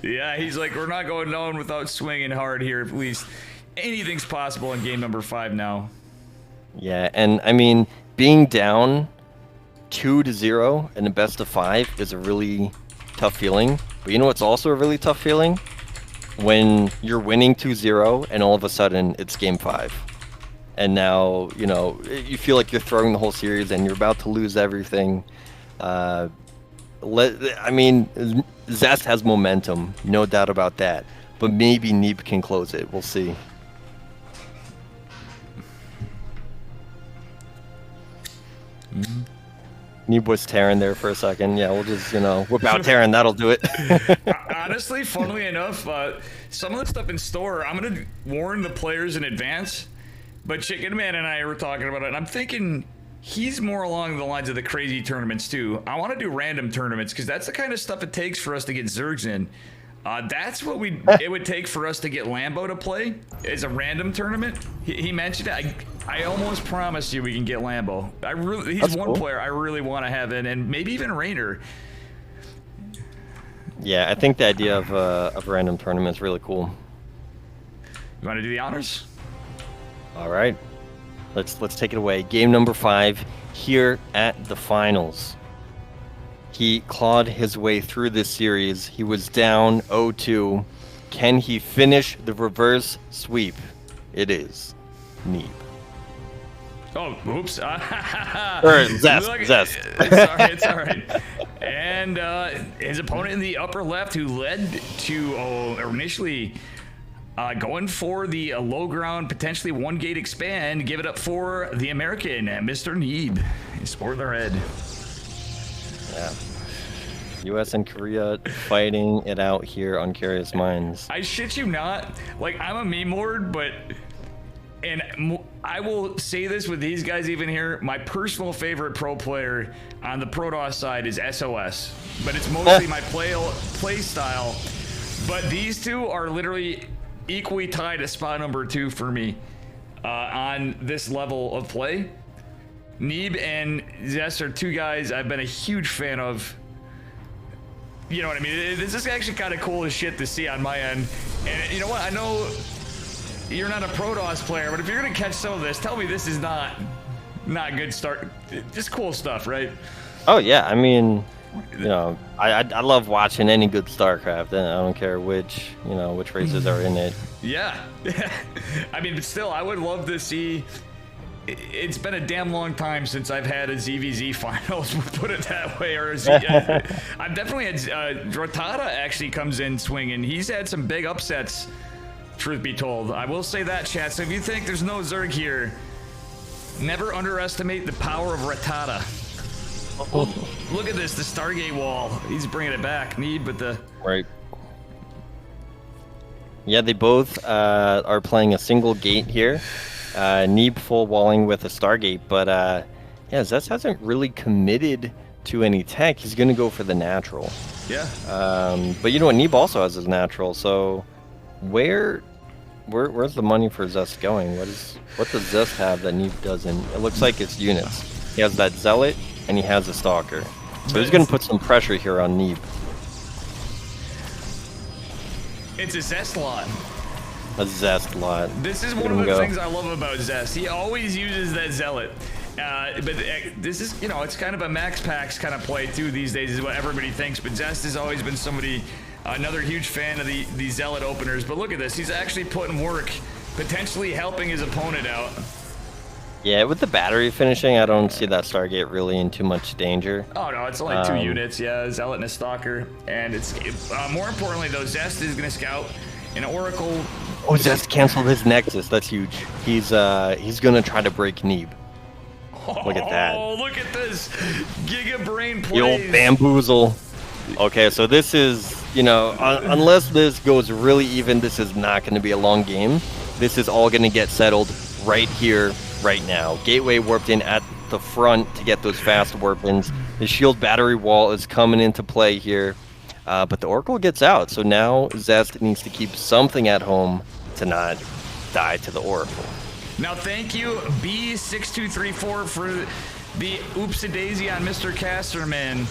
Yeah, he's like, we're not going down without swinging hard here. At least anything's possible in game number 5 now. Yeah, and I mean, being down 2-0 in the best of 5 is a really tough feeling. But you know what's also a really tough feeling? When you're winning 2-0 and all of a sudden it's game 5. And now, you know, you feel like you're throwing the whole series and you're about to lose everything. I mean, Zest has momentum, no doubt about that. But maybe Neeb can close it. We'll see. Neeb was Terran there for a second. Yeah, we'll just, you know, whip out Terran. That'll do it. Honestly, funnily enough, some of the stuff in store, I'm going to warn the players in advance. But Chickenman and I were talking about it, and I'm thinking he's more along the lines of the crazy tournaments, too. I want to do random tournaments, because that's the kind of stuff it takes for us to get Zergs in. That's what it would take for us to get Lambo to play, is a random tournament. He mentioned it. I almost promise you we can get Lambo. He's That's one cool. player I really want to have in, and maybe even Rainer. Yeah, I think the idea of random tournament is really cool. You want to do the honors? All right, let's take it away. Game number 5 here at the finals. He clawed his way through this series. He was down 0-2. Can he finish the reverse sweep? It is Neeb. Oh, oops. Or Zest. Look, Zest. It's all right. And his opponent in the upper left, who led to initially going for the low ground, potentially 1-gate expand, give it up for the American, Mr. Neeb. Spoiler head. Yeah. U.S. and Korea fighting it out here on Curious Minds. I shit you not. Like, I'm a meme lord, but... And I will say this with these guys even here, my personal favorite pro player on the Protoss side is SOS. But it's mostly my play style. But these two are literally equally tied at spot number 2 for me on this level of play. Neeb and Zest are 2 guys I've been a huge fan of. You know what I mean? This is actually kind of cool as shit to see on my end. And you know what? I know you're not a Protoss player, but if you're gonna catch some of this, tell me this is not good start. Just cool stuff, right? Oh yeah, I mean, you know, I love watching any good StarCraft. I don't care which races are in it. Yeah. I mean, but still, I would love to see. It's been a damn long time since I've had a ZVZ finals, we'll put it that way. Or I've definitely had Rattata actually comes in swinging. He's had some big upsets, truth be told. I will say that, chat. So if you think there's no Zerg here, never underestimate the power of Rattata. Oh, look at this, the Stargate wall. He's bringing it back. Neeb with the... Right. Yeah, they both are playing a single gate here. Neeb full walling with a Stargate, but yeah, Zest hasn't really committed to any tech. He's gonna go for the natural. Yeah. But you know what? Neeb also has his natural. So where's the money for Zest going? What does Zest have that Neeb doesn't? It looks like it's units. He has that Zealot and he has a Stalker. So he's gonna put some pressure here on Neeb. It's a Zest lot. A Zest lot. This is one of the things I love about Zest. He always uses that Zealot. But this is, you know, it's kind of a max packs kind of play too these days is what everybody thinks. But Zest has always been somebody, another huge fan of the Zealot openers. But look at this, he's actually putting work, potentially helping his opponent out. Yeah, with the battery finishing, I don't see that Stargate really in too much danger. Oh no, it's only 2 units, yeah, Zealot and a Stalker. And it's more importantly though, Zest is gonna scout an Oracle. Oh, Zest canceled his Nexus. That's huge. He's gonna try to break Neeb. Look at that. Oh, look at this. Giga Brain The old plays. bamboozle. Okay, so this is, you know, unless this goes really even, this is not going to be a long game. This is all going to get settled right here, right now. Gateway warped in at the front to get those fast warp-ins. The shield battery wall is coming into play here. But the Oracle gets out, so now Zest needs to keep something at home to not die to the Oracle. Now, thank you, B6234, for the oopsie-daisy on Mr. Casterman.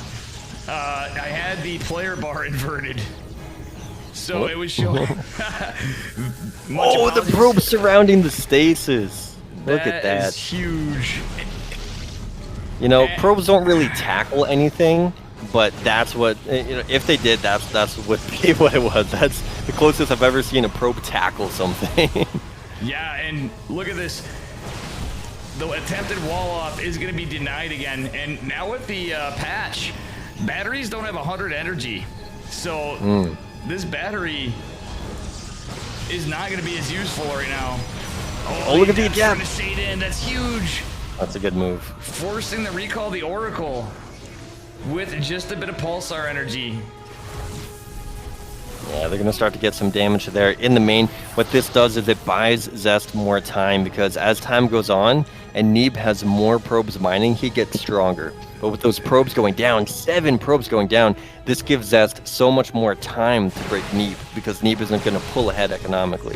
I had the player bar inverted, so it was showing. Oh, the probe surrounding the stasis. Look at That that. is huge. You know, probes don't really tackle anything, but that's what, you know, if they did, that's what it was. That's the closest I've ever seen a probe tackle something. Yeah, and look at this. The attempted wall off is going to be denied again. And now with the patch, batteries don't have 100 energy. So this battery is not going to be as useful right now. Oh, look at the gap. That's huge. That's a good move. Forcing the recall of the Oracle with just a bit of pulsar energy. Yeah, they're going to start to get some damage there in the main. What this does is it buys Zest more time, because as time goes on and Neeb has more probes mining, he gets stronger. But with those probes going down, 7 probes going down, this gives Zest so much more time to break Neeb, because Neeb isn't going to pull ahead economically.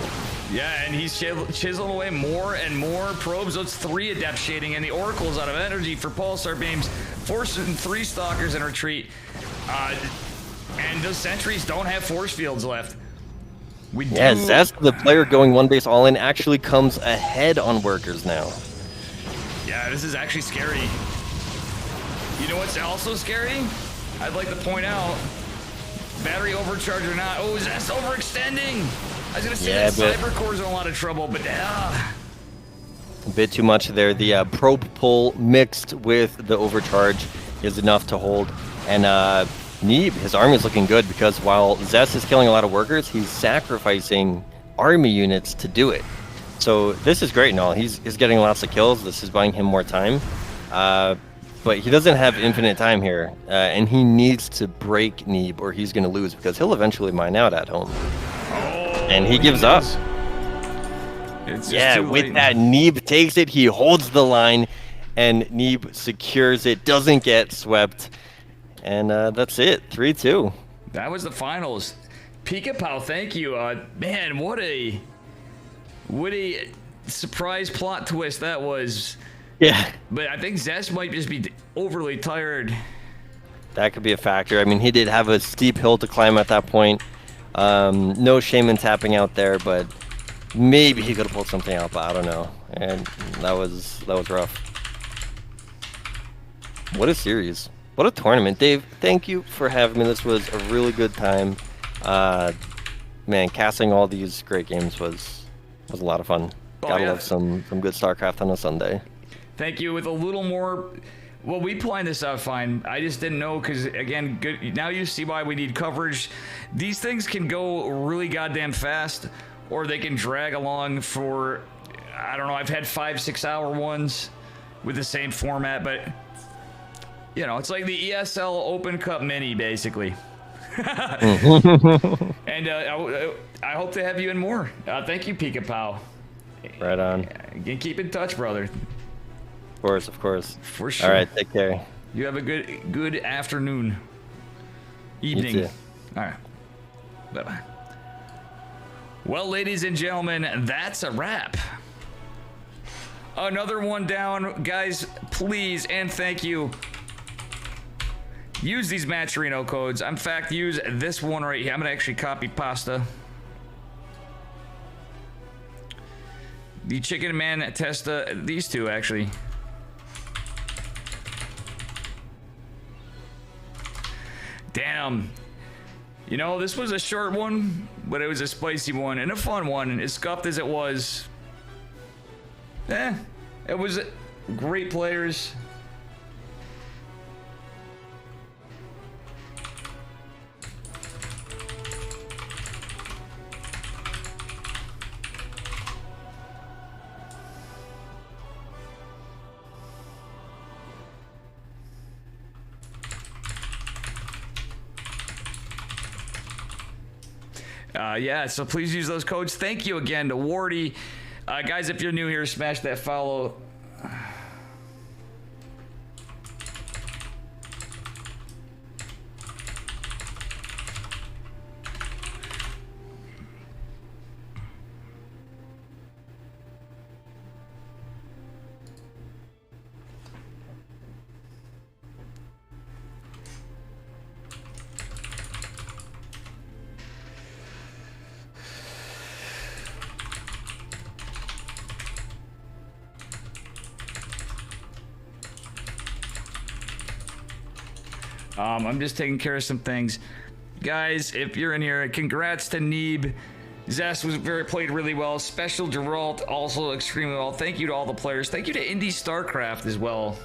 Yeah, and he's chiseling away more and more probes. So it's 3 adept shading, and the Oracle's out of energy for pulsar beams, forcing 3 stalkers in retreat. And those sentries don't have force fields left. Yeah, Zest, the player going 1 base all in, actually comes ahead on workers now. Yeah, this is actually scary. You know what's also scary? I'd like to point out, battery overcharge or not. Oh, Zest overextending. I was gonna say that Cybercore's in a lot of trouble, but a bit too much there. The probe pull mixed with the overcharge is enough to hold. And Neeb, his army is looking good, because while Zest is killing a lot of workers, he's sacrificing army units to do it. So this is great and all. He's getting lots of kills. This is buying him more time. But he doesn't have infinite time here. And he needs to break Neeb or he's going to lose, because he'll eventually mine out at home. And he gives up. Yeah, with that, Neeb takes it. He holds the line. And Neeb secures it. Doesn't get swept. And that's it, 3-2. That was the finals. Pika Pow, thank you. Man, what a surprise plot twist that was. Yeah. But I think Zest might just be overly tired. That could be a factor. I mean, he did have a steep hill to climb at that point. No Shaman tapping out there, but maybe he could have pulled something out, but I don't know. And that was rough. What a series. What a tournament. Dave, thank you for having me. This was a really good time. Man, casting all these great games was a lot of fun. Gotta love some good StarCraft on a Sunday. Thank you. With a little more... Well, we planned this out fine. I just didn't know, because, again, good. Now you see why we need coverage. These things can go really goddamn fast, or they can drag along for... I don't know, I've had 5-6 hour ones with the same format, but... You know, it's like the ESL Open Cup Mini, basically. And I hope to have you in more. Thank you, Pika Pow. Right on. Keep in touch, brother. Of course, of course. For sure. All right, take care. You have a good afternoon. Evening. You too. All right. Bye-bye. Well, ladies and gentlemen, that's a wrap. Another one down. Guys, please and thank you. Use these matcherino codes. In fact, use this one right here. I'm going to actually copy pasta. The Chickenman Testa, these two actually. Damn. You know, this was a short one, but it was a spicy one and a fun one. And as scuffed as it was, it was great players. Yeah, so please use those codes. Thank you again to Wardy. Guys, if you're new here, smash that follow. I'm just taking care of some things. Guys, if you're in here, congrats to Neeb. Zest was played really well. Special Geralt also extremely well. Thank you to all the players. Thank you to Indie StarCraft as well.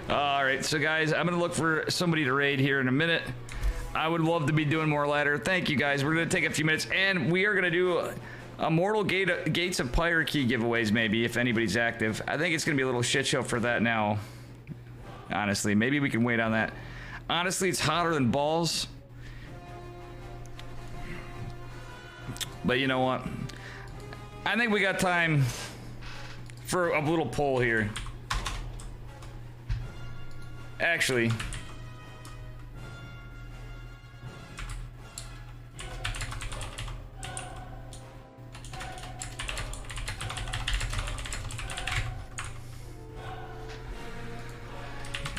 Alright, so guys, I'm gonna look for somebody to raid here in a minute. I would love to be doing more ladder. Thank you guys. We're gonna take a few minutes and we are gonna do a Mortal Gates of Pyre-Key giveaways, maybe, if anybody's active. I think it's gonna be a little shit show for that now. Honestly, maybe we can wait on that. Honestly, it's hotter than balls. But you know what? I think we got time for a little poll here. Actually,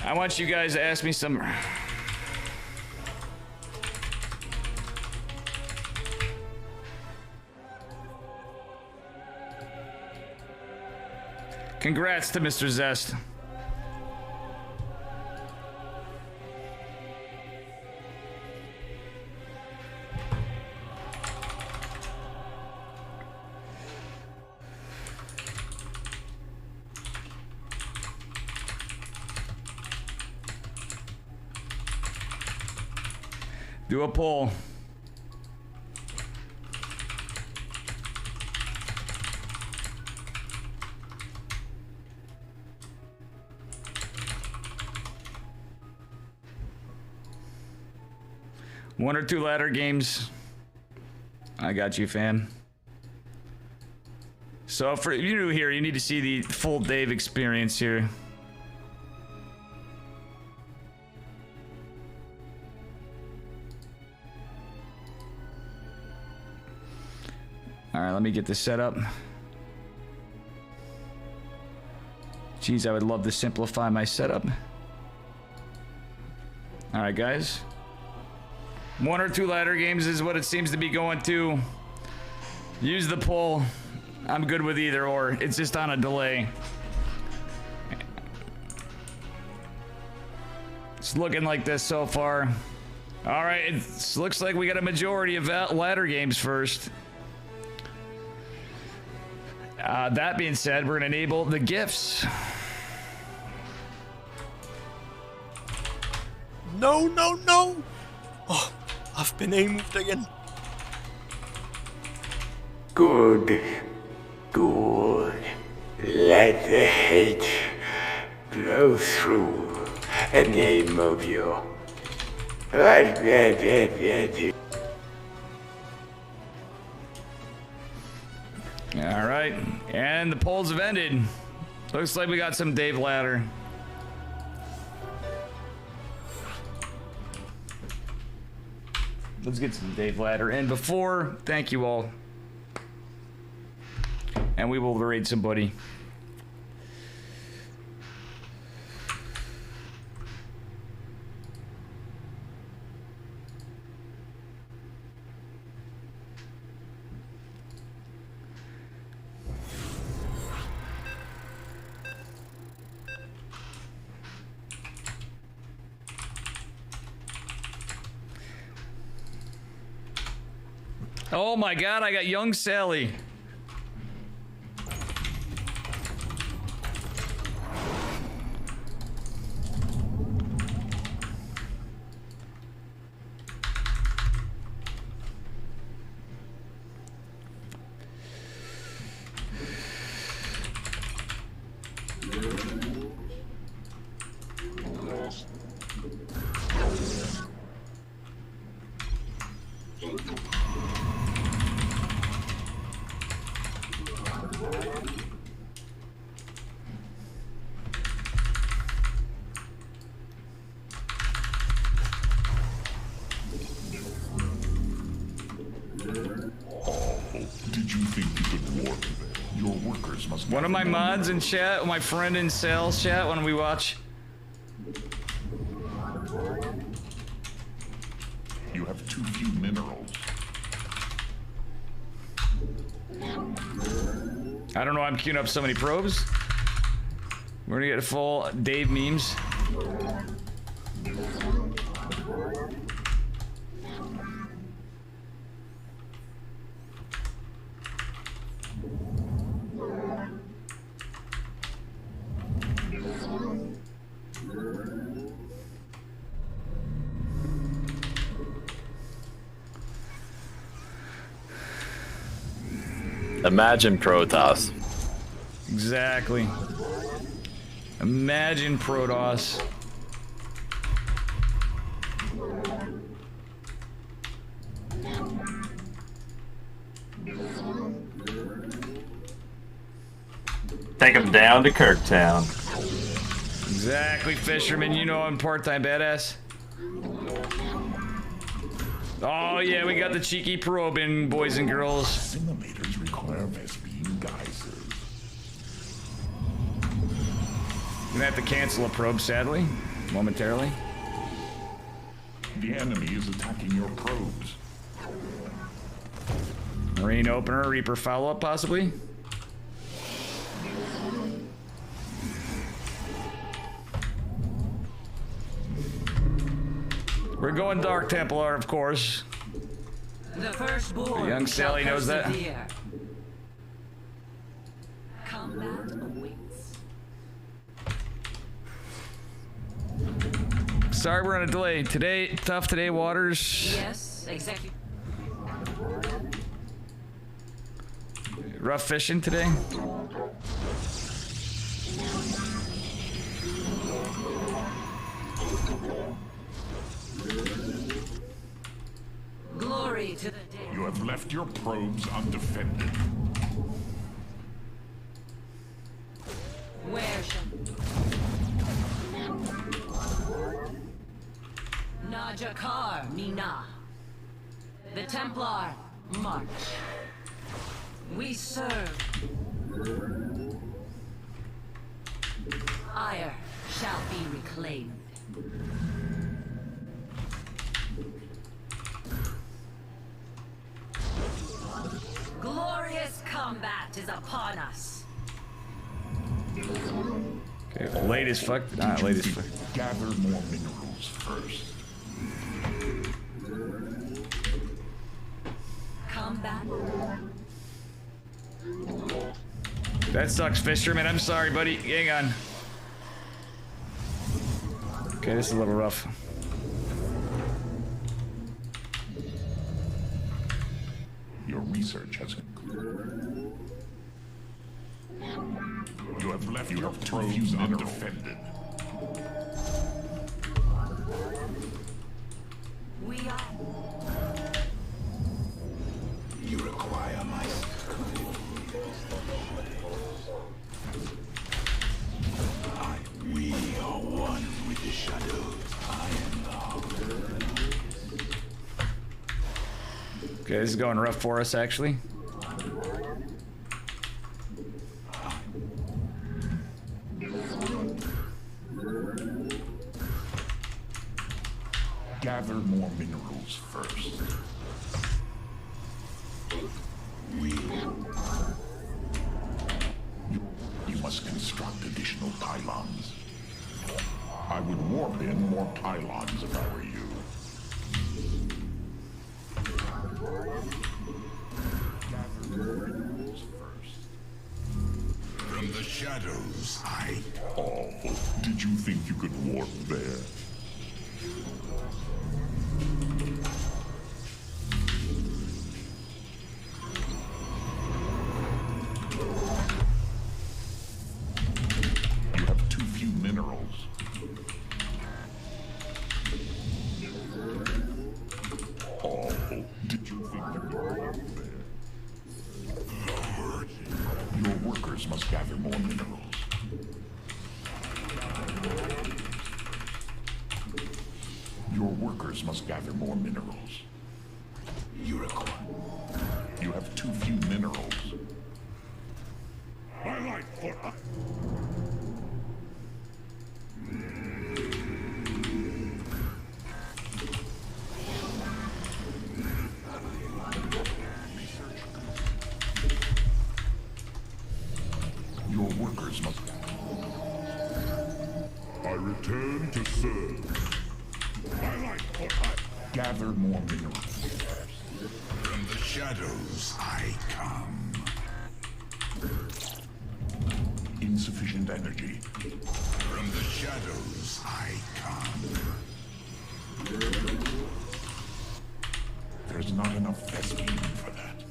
I want you guys to ask me some. Congrats to Mr. Zest. Do a poll. One or two ladder games. I got you, fam. So for you new here, you need to see the full Dave experience here. All right, let me get this set up. Geez, I would love to simplify my setup. All right, guys. One or two ladder games is what it seems to be going to. Use the poll. I'm good with either or. It's just on a delay. It's looking like this so far. All right, it looks like we got a majority of ladder games first. That being said, we're going to enable the gifts. No, no, no! Oh, I've been aimed again. Good. Good. Let the hate blow through the name of you. All right, and the polls have ended. Looks like we got some Dave Ladder. Let's get some Dave Ladder. And before, thank you all. And we will raid somebody. Oh my god, I got young Sally. One of my mods in chat, my friend in sales chat, when we watch. You have too few minerals. I don't know, I'm queuing up so many probes. We're gonna get full Dave memes. Imagine Protoss. Exactly. Imagine Protoss. Take him down to Kirktown. Exactly, Fisherman. You know I'm part-time badass. Oh yeah, we got the cheeky probing, boys and girls. Centimeters require Vespine geysers. Gonna have to cancel a probe, sadly, momentarily. The enemy is attacking your probes. Marine opener, Reaper follow-up, possibly. We're going Dark Templar, of course. The firstborn Young Sally knows that. Combat awaits. Sorry, we're on a delay. Today, tough today, Waters. Yes, exactly. Rough fishing today. Glory to the day. You have left your probes undefended. Where shall Najakar Mina. The Templar march. We serve. Ire shall be reclaimed. Glorious combat is upon us. Okay, late as fuck. Not late as fuck. Gather more minerals first. Combat. That sucks, Fisherman. I'm sorry, buddy. Hang on. Okay, this is a little rough. Your research has concluded. You have left your probes undefended. We are. You require my service. Okay, this is going rough for us, actually. Gather more minerals first. You must construct additional pylons. I would warp in more pylons if I were you. Gather more minerals first. From the shadows, I... Oh, did you think you could warp there? You have too few minerals. Oh, did you think you could warp there? Your workers must gather more minerals. Your workers must gather more minerals. You have too few minerals. I like what Your workers must... I return to serve. I like what I... Gather more minerals. From the shadows I come. Insufficient energy. From the shadows I come. There's not enough Vespine for that.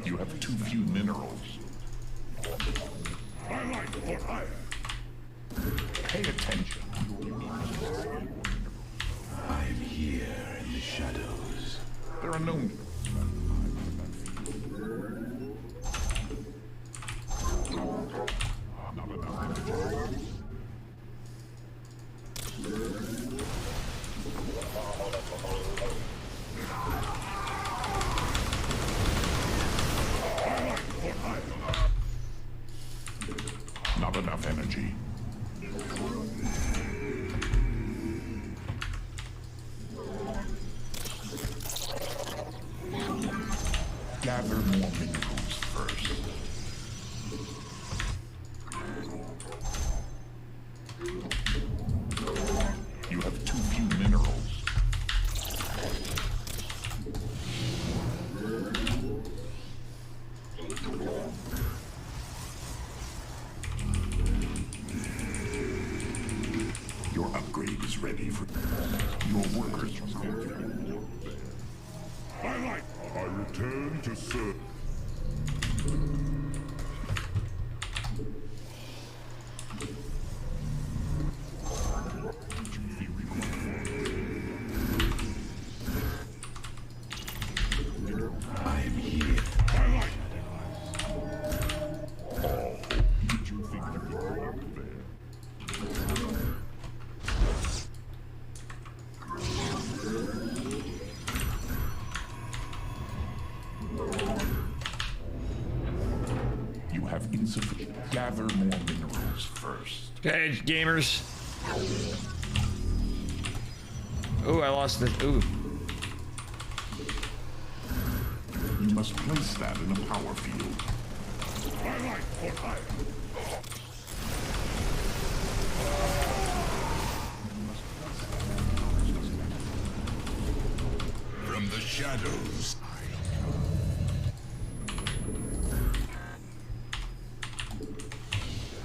You have too few minerals. I like what I have. Pay attention. I'm here in the shadows. There are no... Not enough energy. Not enough energy. Gather more minerals first. You have too few minerals. Your upgrade is ready for... Your workers are there. I return to serve. I am here. I like... Oh, did you think you could walk there? You have insufficient. Gather more minerals first. Okay, gamers. Ooh, I lost it. Ooh. You must place that in a power field. I like what I... From the shadows.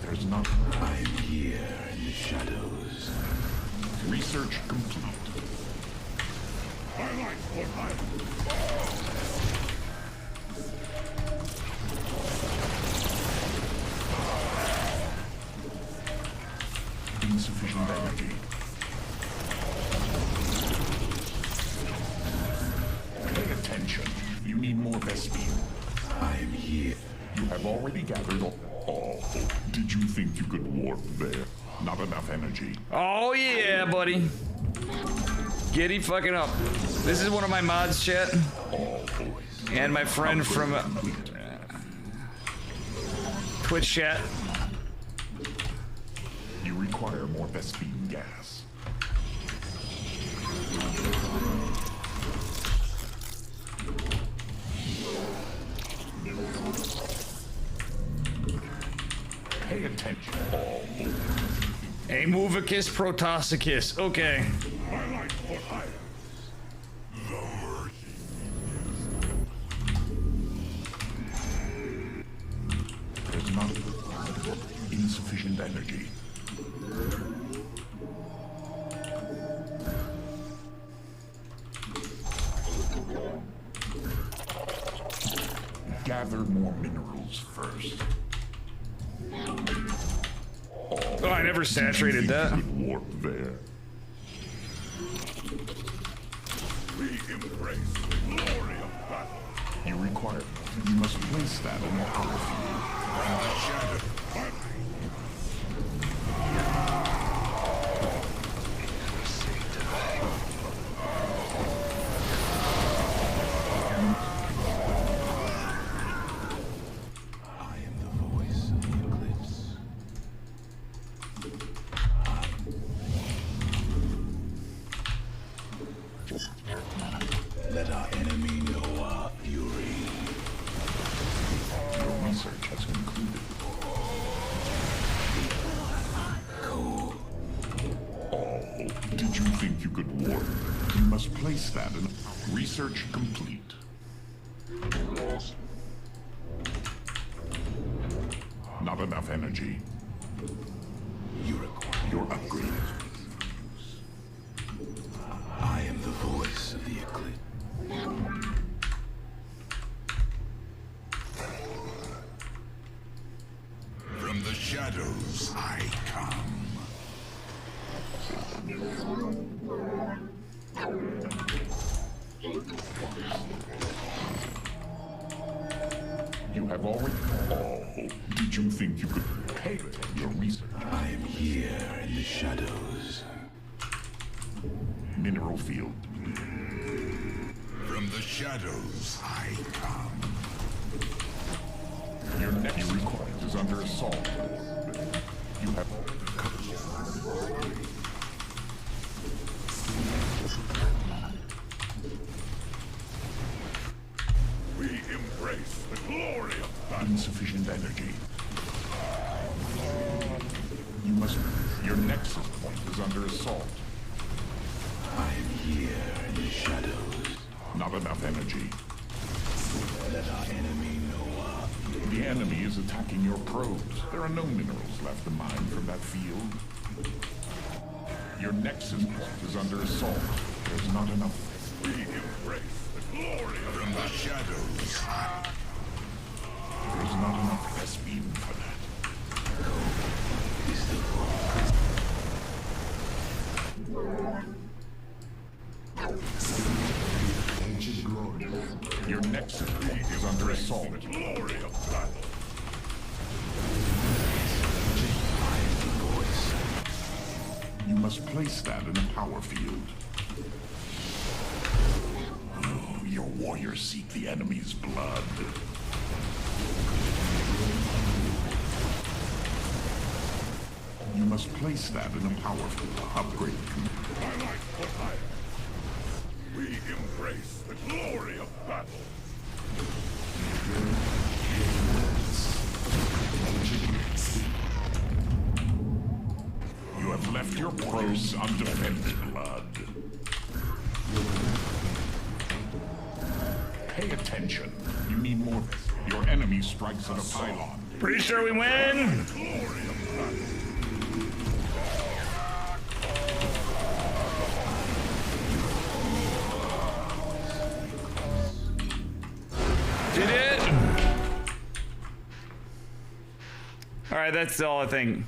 There's not... I'm here in the shadows. Research complete. I like what I... Insufficient energy. Pay attention. You need more Vespine. I'm here. You have already gathered all... Oh, did you think you could warp there? Not enough energy. Oh yeah, buddy. Giddy fucking up. This is one of my mods, chat. And my friend from Twitch chat. You require more Vespene gas. Pay attention. A Movicus Protosicus. Okay. I like what I am. The mercy. There's not insufficient energy. Gather more minerals first. Oh, I never saturated that. Warp there. We embrace the glory of battle. You require. You must place that in the power field. And the shadow. I am the voice of the eclipse. Let our enemy know our fury. Your research has concluded. Oh, did you think you could warp? You must place that in research complete. Not enough energy. You require your upgrade. I am the voice of the eclipse. From the shadows I come. You have already... Oh, did you think you could pay your research? I am here in the shadows. Mineral field. From the shadows I come. Your next request is under assault. You have... We embrace the glory of battle. Insufficient energy. You must... Your nexus point is under assault. I am here in the shadows. Not enough energy. Let our enemy know our... The enemy is attacking your probes. There are no minerals left to mine from that field. Your nexus point is under assault. There's not enough. We embrace the glory from the shadows. There's not enough Vespene for that. Is the your nexus point is under assault. The glory of battle. I am the voice. You must place that in a power field. Oh, your warriors seek the enemy's blood. You must place that in a power field. Upgrade. I like what I am. We embrace the glory of battle. You have left your probes undefended, blood. Pay attention. You need more. Your enemy strikes at a pylon. Pretty sure we win. Did it? All right, that's all I think.